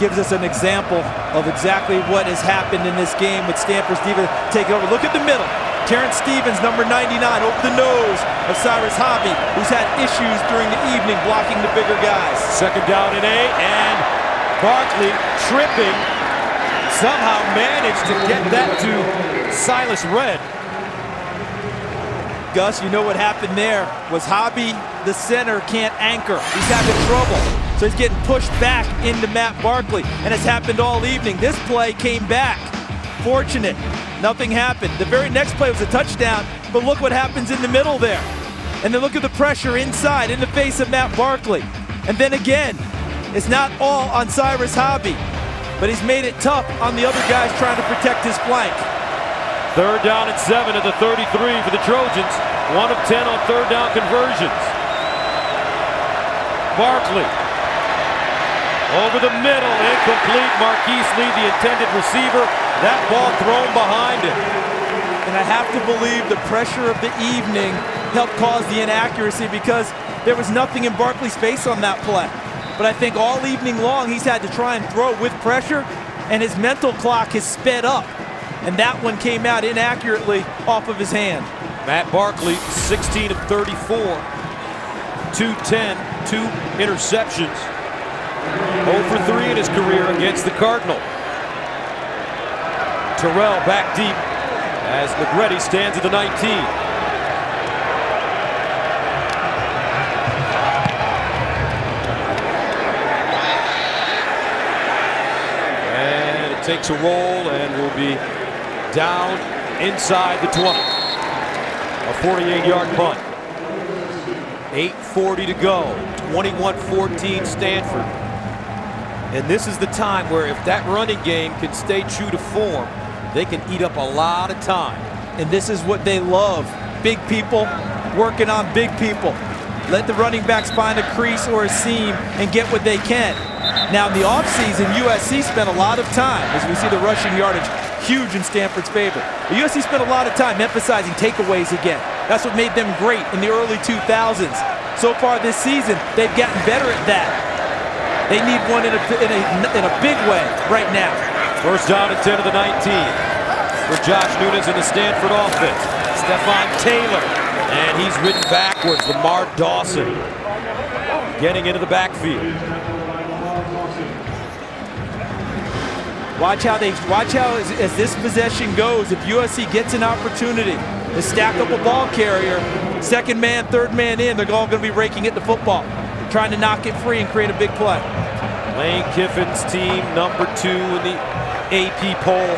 Gives us an example of exactly what has happened in this game with Stanford's defense taking over. Look at the middle. Terrence Stevens, number 99, over the nose of Cyrus Hobby, who's had issues during the evening blocking the bigger guys. Second down and 8, and Barkley tripping somehow managed to get that to Silas Redd. Gus, you know what happened there was Hobby, the center, can't anchor. He's having trouble. So he's getting pushed back into Matt Barkley, and it's happened all evening. This play came back. Fortunate. Nothing happened. The very next play was a touchdown, but look what happens in the middle there. And then look at the pressure inside in the face of Matt Barkley. And then again, it's not all on Cyrus Hobby, but he's made it tough on the other guys trying to protect his flank. Third down and 7 at the 33 for the Trojans. 1 of 10 on third down conversions. Barkley over the middle, incomplete. Marquise Lee, the intended receiver. That ball thrown behind him. And I have to believe the pressure of the evening helped cause the inaccuracy because there was nothing in Barkley's face on that play. But I think all evening long he's had to try and throw with pressure, and his mental clock has sped up. And that one came out inaccurately off of his hand. Matt Barkley, 16 of 34, 210, 2 interceptions. 0 for 3 in his career against the Cardinal. Terrell back deep as McGrady stands at the 19. And it takes a roll and will be down inside the 20. A 48-yard punt. 8:40 to go. 21-14 Stanford. And this is the time where if that running game can stay true to form, they can eat up a lot of time. And this is what they love. Big people working on big people. Let the running backs find a crease or a seam and get what they can. Now in the offseason, USC spent a lot of time, as we see the rushing yardage huge in Stanford's favor. The USC spent a lot of time emphasizing takeaways again. That's what made them great in the early 2000s. So far this season, they've gotten better at that. They need one in a big way right now. First down and 10 to the 19 for Josh Nunes in the Stanford offense. Stephon Taylor, and he's ridden backwards. Lamar Dawson getting into the backfield. Watch how as this possession goes, if USC gets an opportunity to stack up a ball carrier, second man, third man in, they're all going to be raking at the football, trying to knock it free and create a big play. Lane Kiffin's team, number 2 in the AP poll.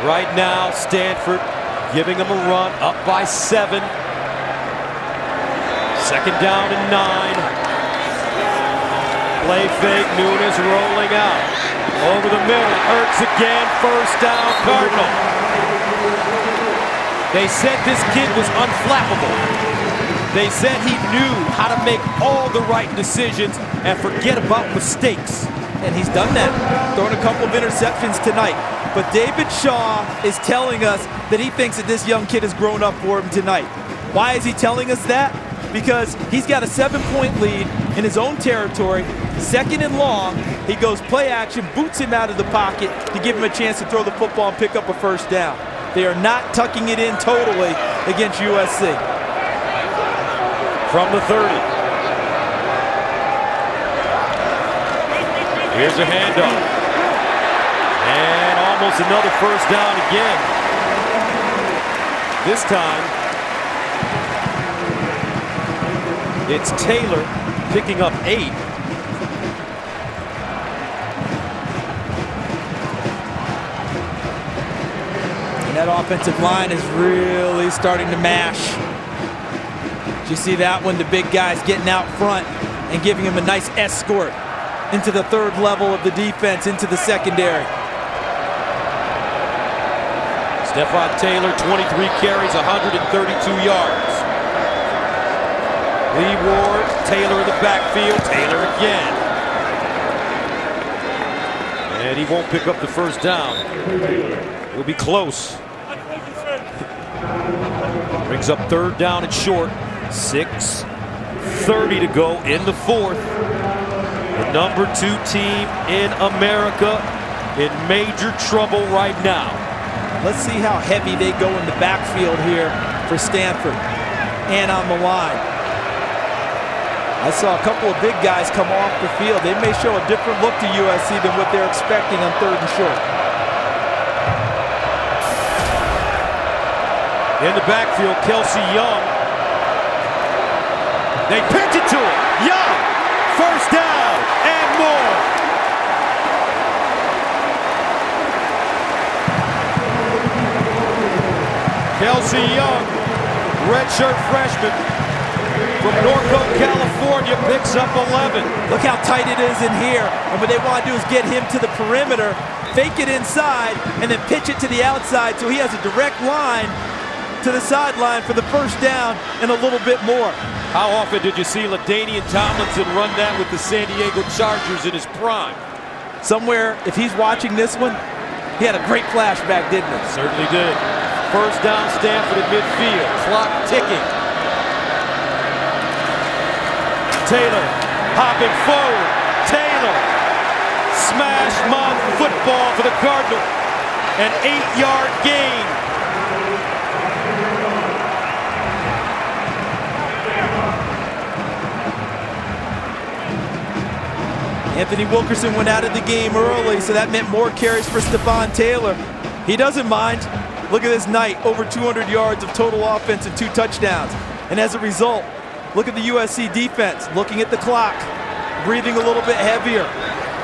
Right now, Stanford giving them a run, up by 7. Second down and 9. Play fake, Nunes rolling out. Over the middle, Ertz again, first down, Cardinal. They said this kid was unflappable. They said he knew how to make all the right decisions and forget about mistakes. And he's done that, throwing a couple of interceptions tonight. But David Shaw is telling us that he thinks that this young kid has grown up for him tonight. Why is he telling us that? Because he's got a 7-point lead in his own territory, 2nd and long. He goes play action, boots him out of the pocket to give him a chance to throw the football and pick up a first down. They are not tucking it in totally against USC. From the 30. Here's a handoff. And almost another first down again. This time, it's Taylor picking up 8. And that offensive line is really starting to mash. You see that when the big guy's getting out front and giving him a nice escort into the 3rd level of the defense, into the secondary. Stephon Taylor, 23 carries, 132 yards. Lee Ward, Taylor in the backfield, Taylor again. And he won't pick up the first down. Will be close. Brings up 3rd down and short. 6:30 to go in the 4th. The number 2 team in America in major trouble right now. Let's see how heavy they go in the backfield here for Stanford and on the line. I saw a couple of big guys come off the field. They may show a different look to USC than what they're expecting on 3rd and short. In the backfield, Kelsey Young. They pitch it to him. Young, first down and more. Kelsey Young, redshirt freshman from Norco, California, picks up 11. Look how tight it is in here. And what they want to do is get him to the perimeter, fake it inside, and then pitch it to the outside so he has a direct line to the sideline for the first down and a little bit more. How often did you see LaDainian Tomlinson run that with the San Diego Chargers in his prime? Somewhere, if he's watching this one, he had a great flashback, didn't he? Certainly did. First down, Stanford at midfield. Clock ticking. Taylor hopping forward. Taylor. Smash mouth football for the Cardinal. An 8-yard gain. Anthony Wilkerson went out of the game early, so that meant more carries for Stephon Taylor. He doesn't mind. Look at this night, over 200 yards of total offense and 2 touchdowns. And as a result, look at the USC defense, looking at the clock, breathing a little bit heavier,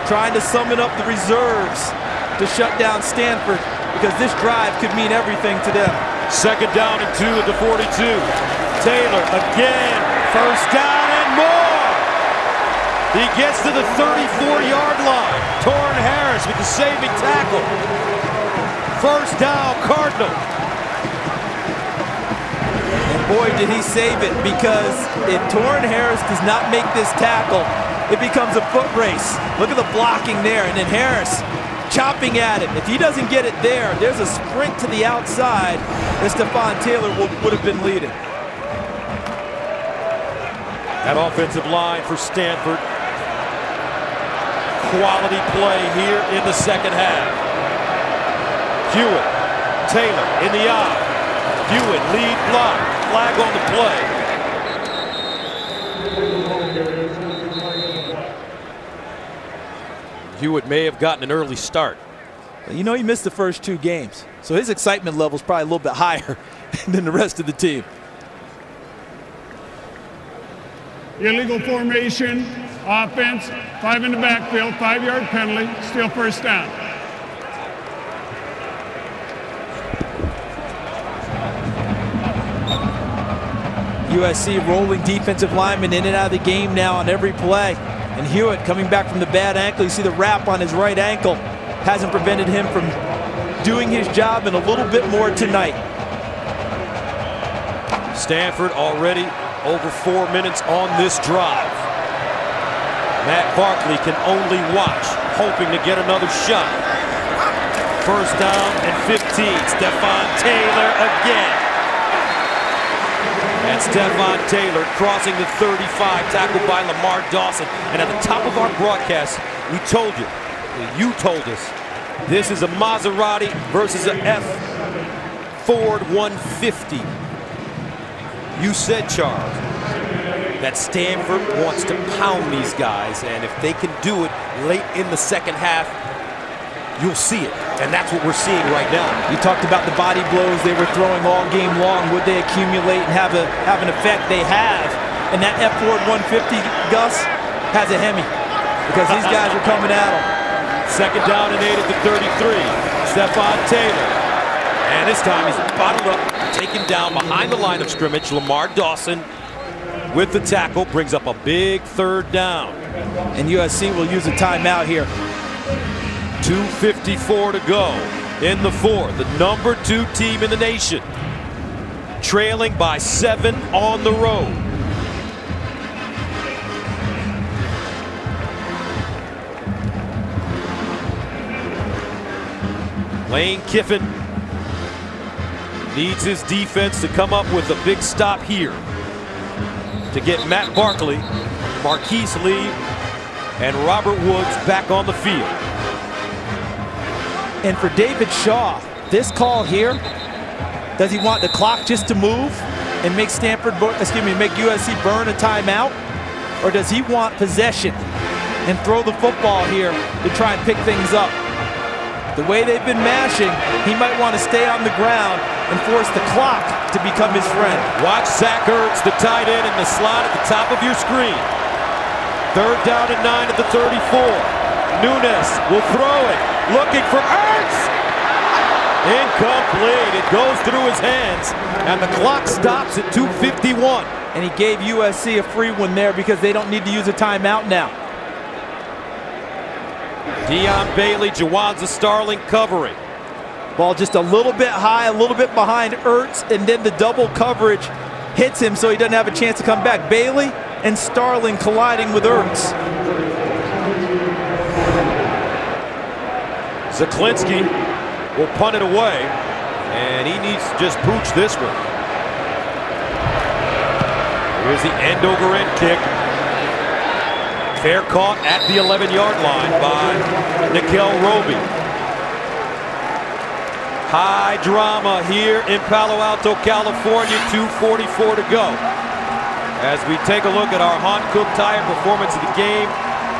trying to summon up the reserves to shut down Stanford, because this drive could mean everything to them. 2nd down and 2 at the 42. Taylor again, first down and more. He gets to the 34-yard line. Torrin Harris with the saving tackle. First down, Cardinal. And boy, did he save it, because if Torrin Harris does not make this tackle, it becomes a foot race. Look at the blocking there, and then Harris chopping at it. If he doesn't get it there, there's a sprint to the outside that Stephon Taylor would have been leading. That offensive line for Stanford. Quality play here in the 2nd half. Hewitt, Taylor in the eye. Hewitt lead block, flag on the play. Hewitt may have gotten an early start. You know, he missed the first 2 games, so his excitement level is probably a little bit higher than the rest of the team. Illegal formation, offense, 5 in the backfield, 5-yard penalty, still first down. USC rolling defensive linemen in and out of the game now on every play. And Hewitt coming back from the bad ankle. You see the wrap on his right ankle. Hasn't prevented him from doing his job and a little bit more tonight. Stanford already Over 4 minutes on this drive. Matt Barkley can only watch, hoping to get another shot. First down and 15. Stephon Taylor again. And Stephon Taylor crossing the 35, tackled by Lamar Dawson. And at the top of our broadcast, we told you, you told us, this is a Maserati versus a Ford 150. You said, Charles, that Stanford wants to pound these guys, and if they can do it late in the second half, you'll see it. And that's what we're seeing right now. You talked about the body blows they were throwing all game long. Would they accumulate and have an effect? They have. And that Ford 150, Gus, has a Hemi, because these guys are coming at them. Second down and 8 at the 33. Stephon Taylor. And this time he's bottled up, taken down behind the line of scrimmage. Lamar Dawson with the tackle brings up a big third down. And USC will use a timeout here. 2:54 to go in the fourth. The number 2 team in the nation, trailing by 7 on the road. Lane Kiffin needs his defense to come up with a big stop here to get Matt Barkley, Marquise Lee, and Robert Woods back on the field. And for David Shaw, this call here, does he want the clock just to move and make make USC burn a timeout? Or does he want possession and throw the football here to try and pick things up? The way they've been mashing, he might want to stay on the ground and force the clock to become his friend. Watch Zach Ertz, the tight end, in the slot at the top of your screen. Third down and 9 at the 34. Nunes will throw it, looking for Ertz. Incomplete. It goes through his hands, and the clock stops at 2:51. And he gave USC a free one there because they don't need to use a timeout now. Deion Bailey, Jawanza Starling covering. Ball just a little bit high, a little bit behind Ertz, and then the double coverage hits him so he doesn't have a chance to come back. Bailey and Starling colliding with Ertz. Zaklinski will punt it away, and he needs to just pooch this one. Here's the end-over-end kick. Fair caught at the 11-yard line by Nickel Roby. High drama here in Palo Alto, California. 2:44 to go. As we take a look at our Hankook Tire performance of the game,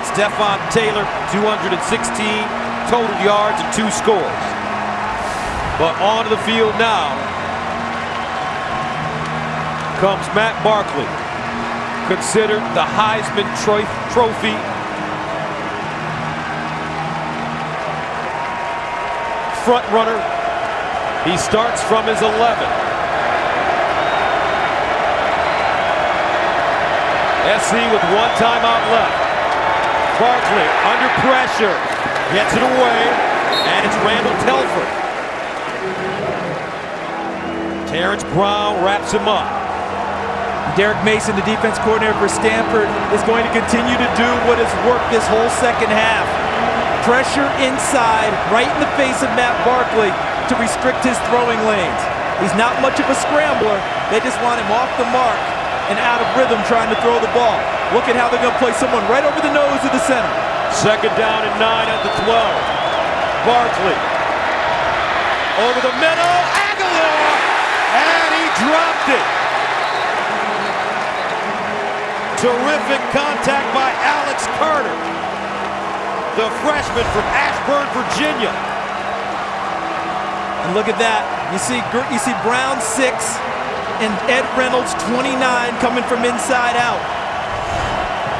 Stephon Taylor, 216 total yards and 2 scores. But onto the field now comes Matt Barkley, considered the Heisman Trophy front runner. He starts from his 11. SC with 1 timeout left. Barkley under pressure, gets it away, and it's Randall Telford. Terrence Brown wraps him up. Derek Mason, the defense coordinator for Stanford, is going to continue to do what has worked this whole second half. Pressure inside, right in the face of Matt Barkley to restrict his throwing lanes. He's not much of a scrambler. They just want him off the mark and out of rhythm trying to throw the ball. Look at how they're going to play someone right over the nose of the center. Second down and 9 at the 12. Barkley over the middle, Aguilar, and he dropped it. Terrific contact by Alex Carter, the freshman from Ashburn, Virginia. And look at that. You see Brown 6 and Ed Reynolds 29 coming from inside out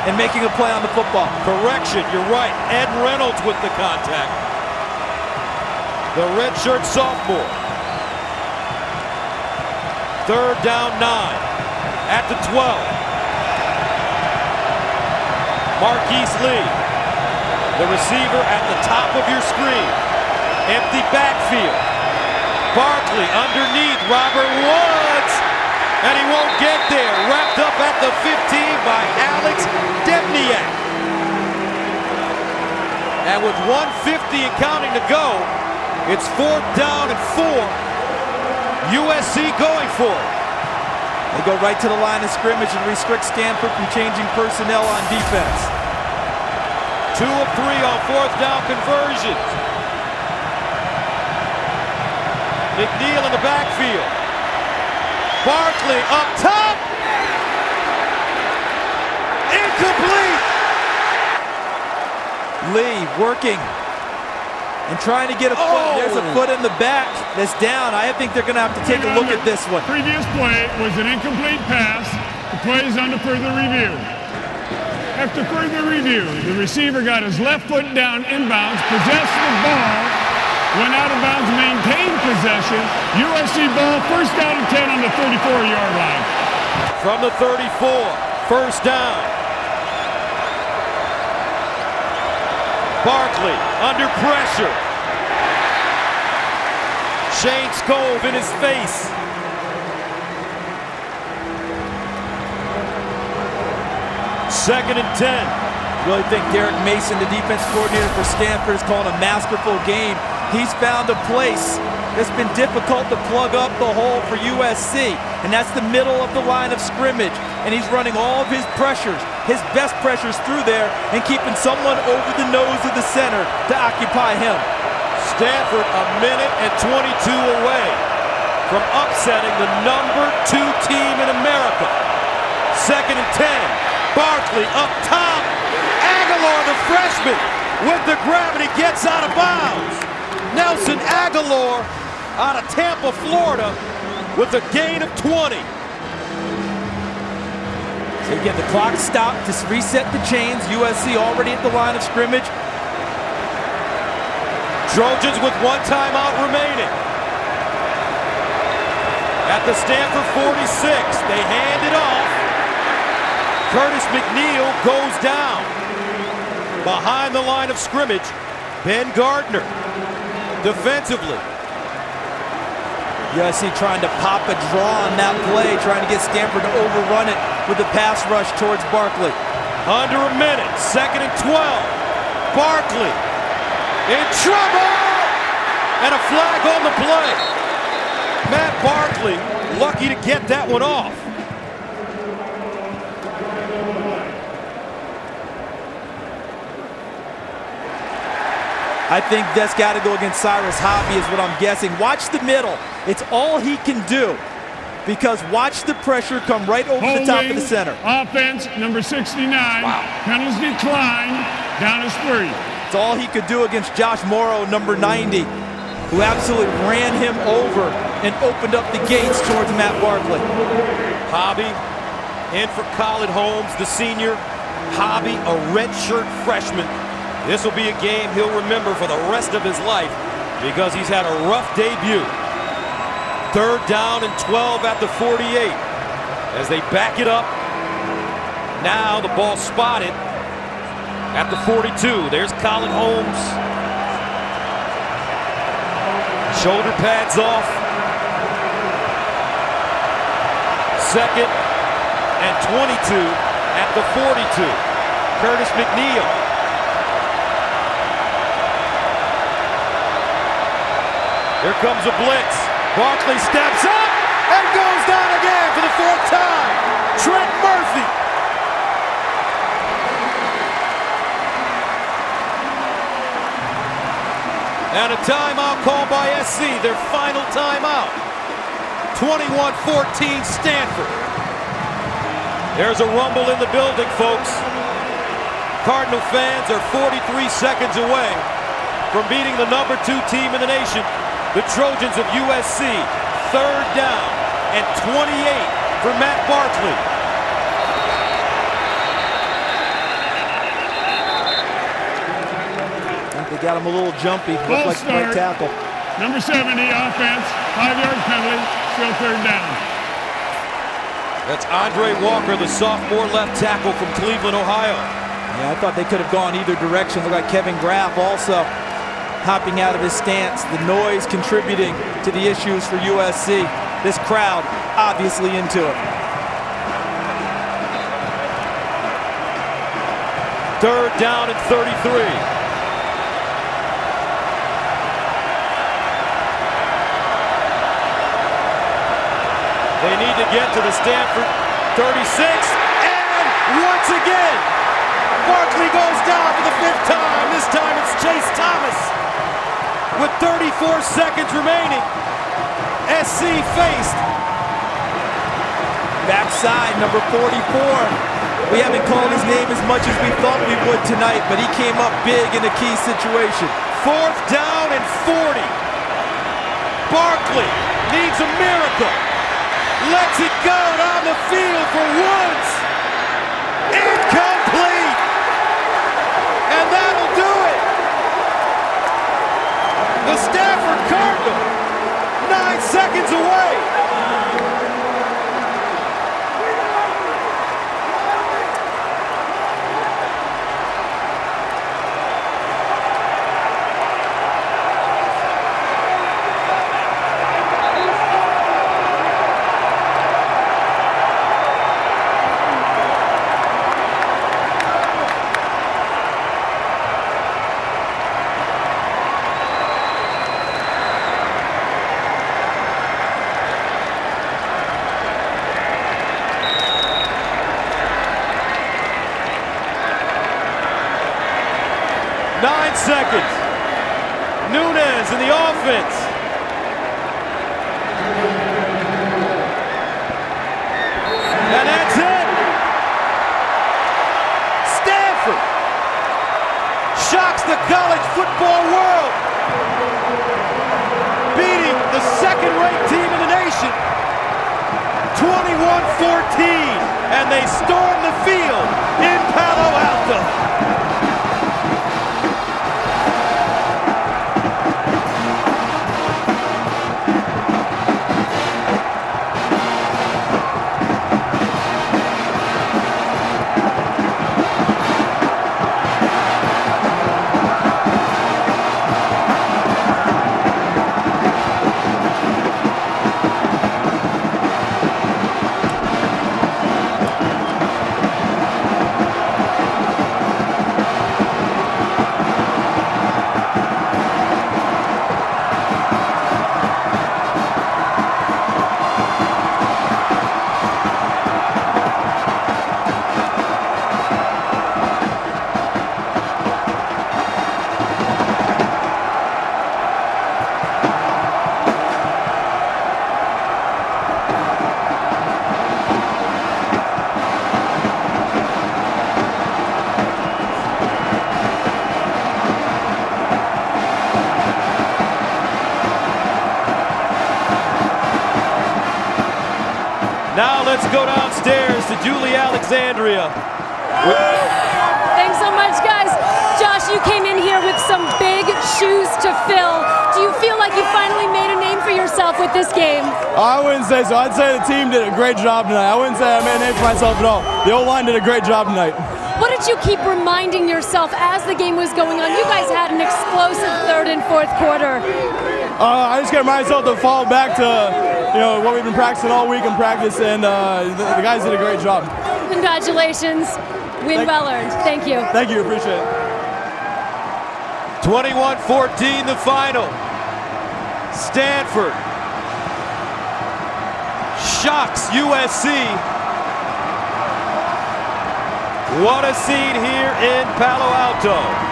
and making a play on the football. Correction, you're right. Ed Reynolds with the contact. The redshirt sophomore. Third down 9 at the 12. Marquise Lee, the receiver at the top of your screen. Empty backfield. Barkley underneath Robert Woods. And he won't get there. Wrapped up at the 15 by Alex Debniak. And with 150 and counting to go, it's 4th down and 4. USC going for it. They go right to the line of scrimmage and restrict Stanford from changing personnel on defense. 2 of 3 on 4th down conversions. McNeil in the backfield. Barkley up top. Incomplete. Lee working and trying to get a foot. There's a foot in the back that's down. I think they're going to have to take a look at this one. Previous play was an incomplete pass. The play is under further review. After further review, the receiver got his left foot down inbounds, possessed the ball, went out of bounds, maintained possession. USC ball, 1st down and 10 on the 34-yard line. From the 34, 1st down. Barkley under pressure. Shane Scove in his face. Second and 10. Really think Derek Mason, the defense coordinator for Stanford, is calling a masterful game. He's found a place that's been difficult to plug up the hole for USC, and that's the middle of the line of scrimmage. And he's running all of his pressures, his best pressures through there, and keeping someone over the nose of the center to occupy him. Stanford a minute and 22 away from upsetting the number 2 team in America. Second and 10. Barkley up top. Aguilar, the freshman, with the gravity, gets out of bounds. Nelson Aguilar out of Tampa, Florida, with a gain of 20. So again, the clock stopped to reset the chains. USC already at the line of scrimmage. Trojans with 1 timeout remaining. At the Stanford 46, they hand it off. Curtis McNeil goes down. Behind the line of scrimmage, Ben Gardner. Defensively, USC trying to pop a draw on that play, trying to get Stanford to overrun it with the pass rush towards Barkley. Under a minute, 2nd and 12. Barkley in trouble! And a flag on the play. Matt Barkley lucky to get that one off. I think that's got to go against Cyrus Hobby is what I'm guessing. Watch the middle. It's all he can do, because watch the pressure come right over the top of the center. Offense, number 69. Wow. Penalties declined. Down is 3. It's all he could do against Josh Morrow, number 90, who absolutely ran him over and opened up the gates towards Matt Barkley. Hobby in for Khalid Holmes, the senior. Hobby, a redshirt freshman. This will be a game he'll remember for the rest of his life because he's had a rough debut. 3rd down and 12 at the 48 as they back it up. Now the ball spotted at the 42. There's Khalid Holmes. Shoulder pads off. 2nd and 22 at the 42. Curtis McNeil. Here comes a blitz. Barkley steps up and goes down again for the 4th time. Trent Murphy. And a timeout called by SC, their final timeout. 21-14 Stanford. There's a rumble in the building, folks. Cardinal fans are 43 seconds away from beating the number 2 team in the nation, the Trojans of USC. 3rd down and 28 for Matt Barkley. They got him a little jumpy. Looked like a great tackle. Number 70, offense. 5-yard penalty. Still 3rd down. That's Andre Walker, the sophomore left tackle from Cleveland, Ohio. Yeah, I thought they could have gone either direction. Looked like Kevin Graff also hopping out of his stance. The noise contributing to the issues for USC. This crowd obviously into it. Third down and 33. They need to get to the Stanford 36, and once again, Barkley goes down for the 5th time. This time it's Chase Thomas. With 34 seconds remaining, SC faced. Backside, number 44. We haven't called his name as much as we thought we would tonight, but he came up big in a key situation. 4th down and 40. Barkley needs a miracle. Lets it go down the field for Woods. Incomplete. And that'll do it. The Stanford Cardinal, 9 seconds away. Seconds. Nunez in the offense. And that's it. Stanford shocks the college football world, beating the second-ranked team in the nation 21-14, and they storm the field in Palo Alto. Now let's go downstairs to Julie Alexandria. Thanks so much, guys. Josh, you came in here with some big shoes to fill. Do you feel like you finally made a name for yourself with this game? I wouldn't say so. I'd say the team did a great job tonight. I wouldn't say I made a name for myself at all. The O-line did a great job tonight. What did you keep reminding yourself as the game was going on? You guys had an explosive 3rd and 4th quarter. I just got to remind myself to fall back to what we've been practicing all week in practice, and the guys did a great job. Congratulations. Win well earned. Thank you. Thank you. Appreciate it. 21-14 the final. Stanford shocks USC. What a scene here in Palo Alto.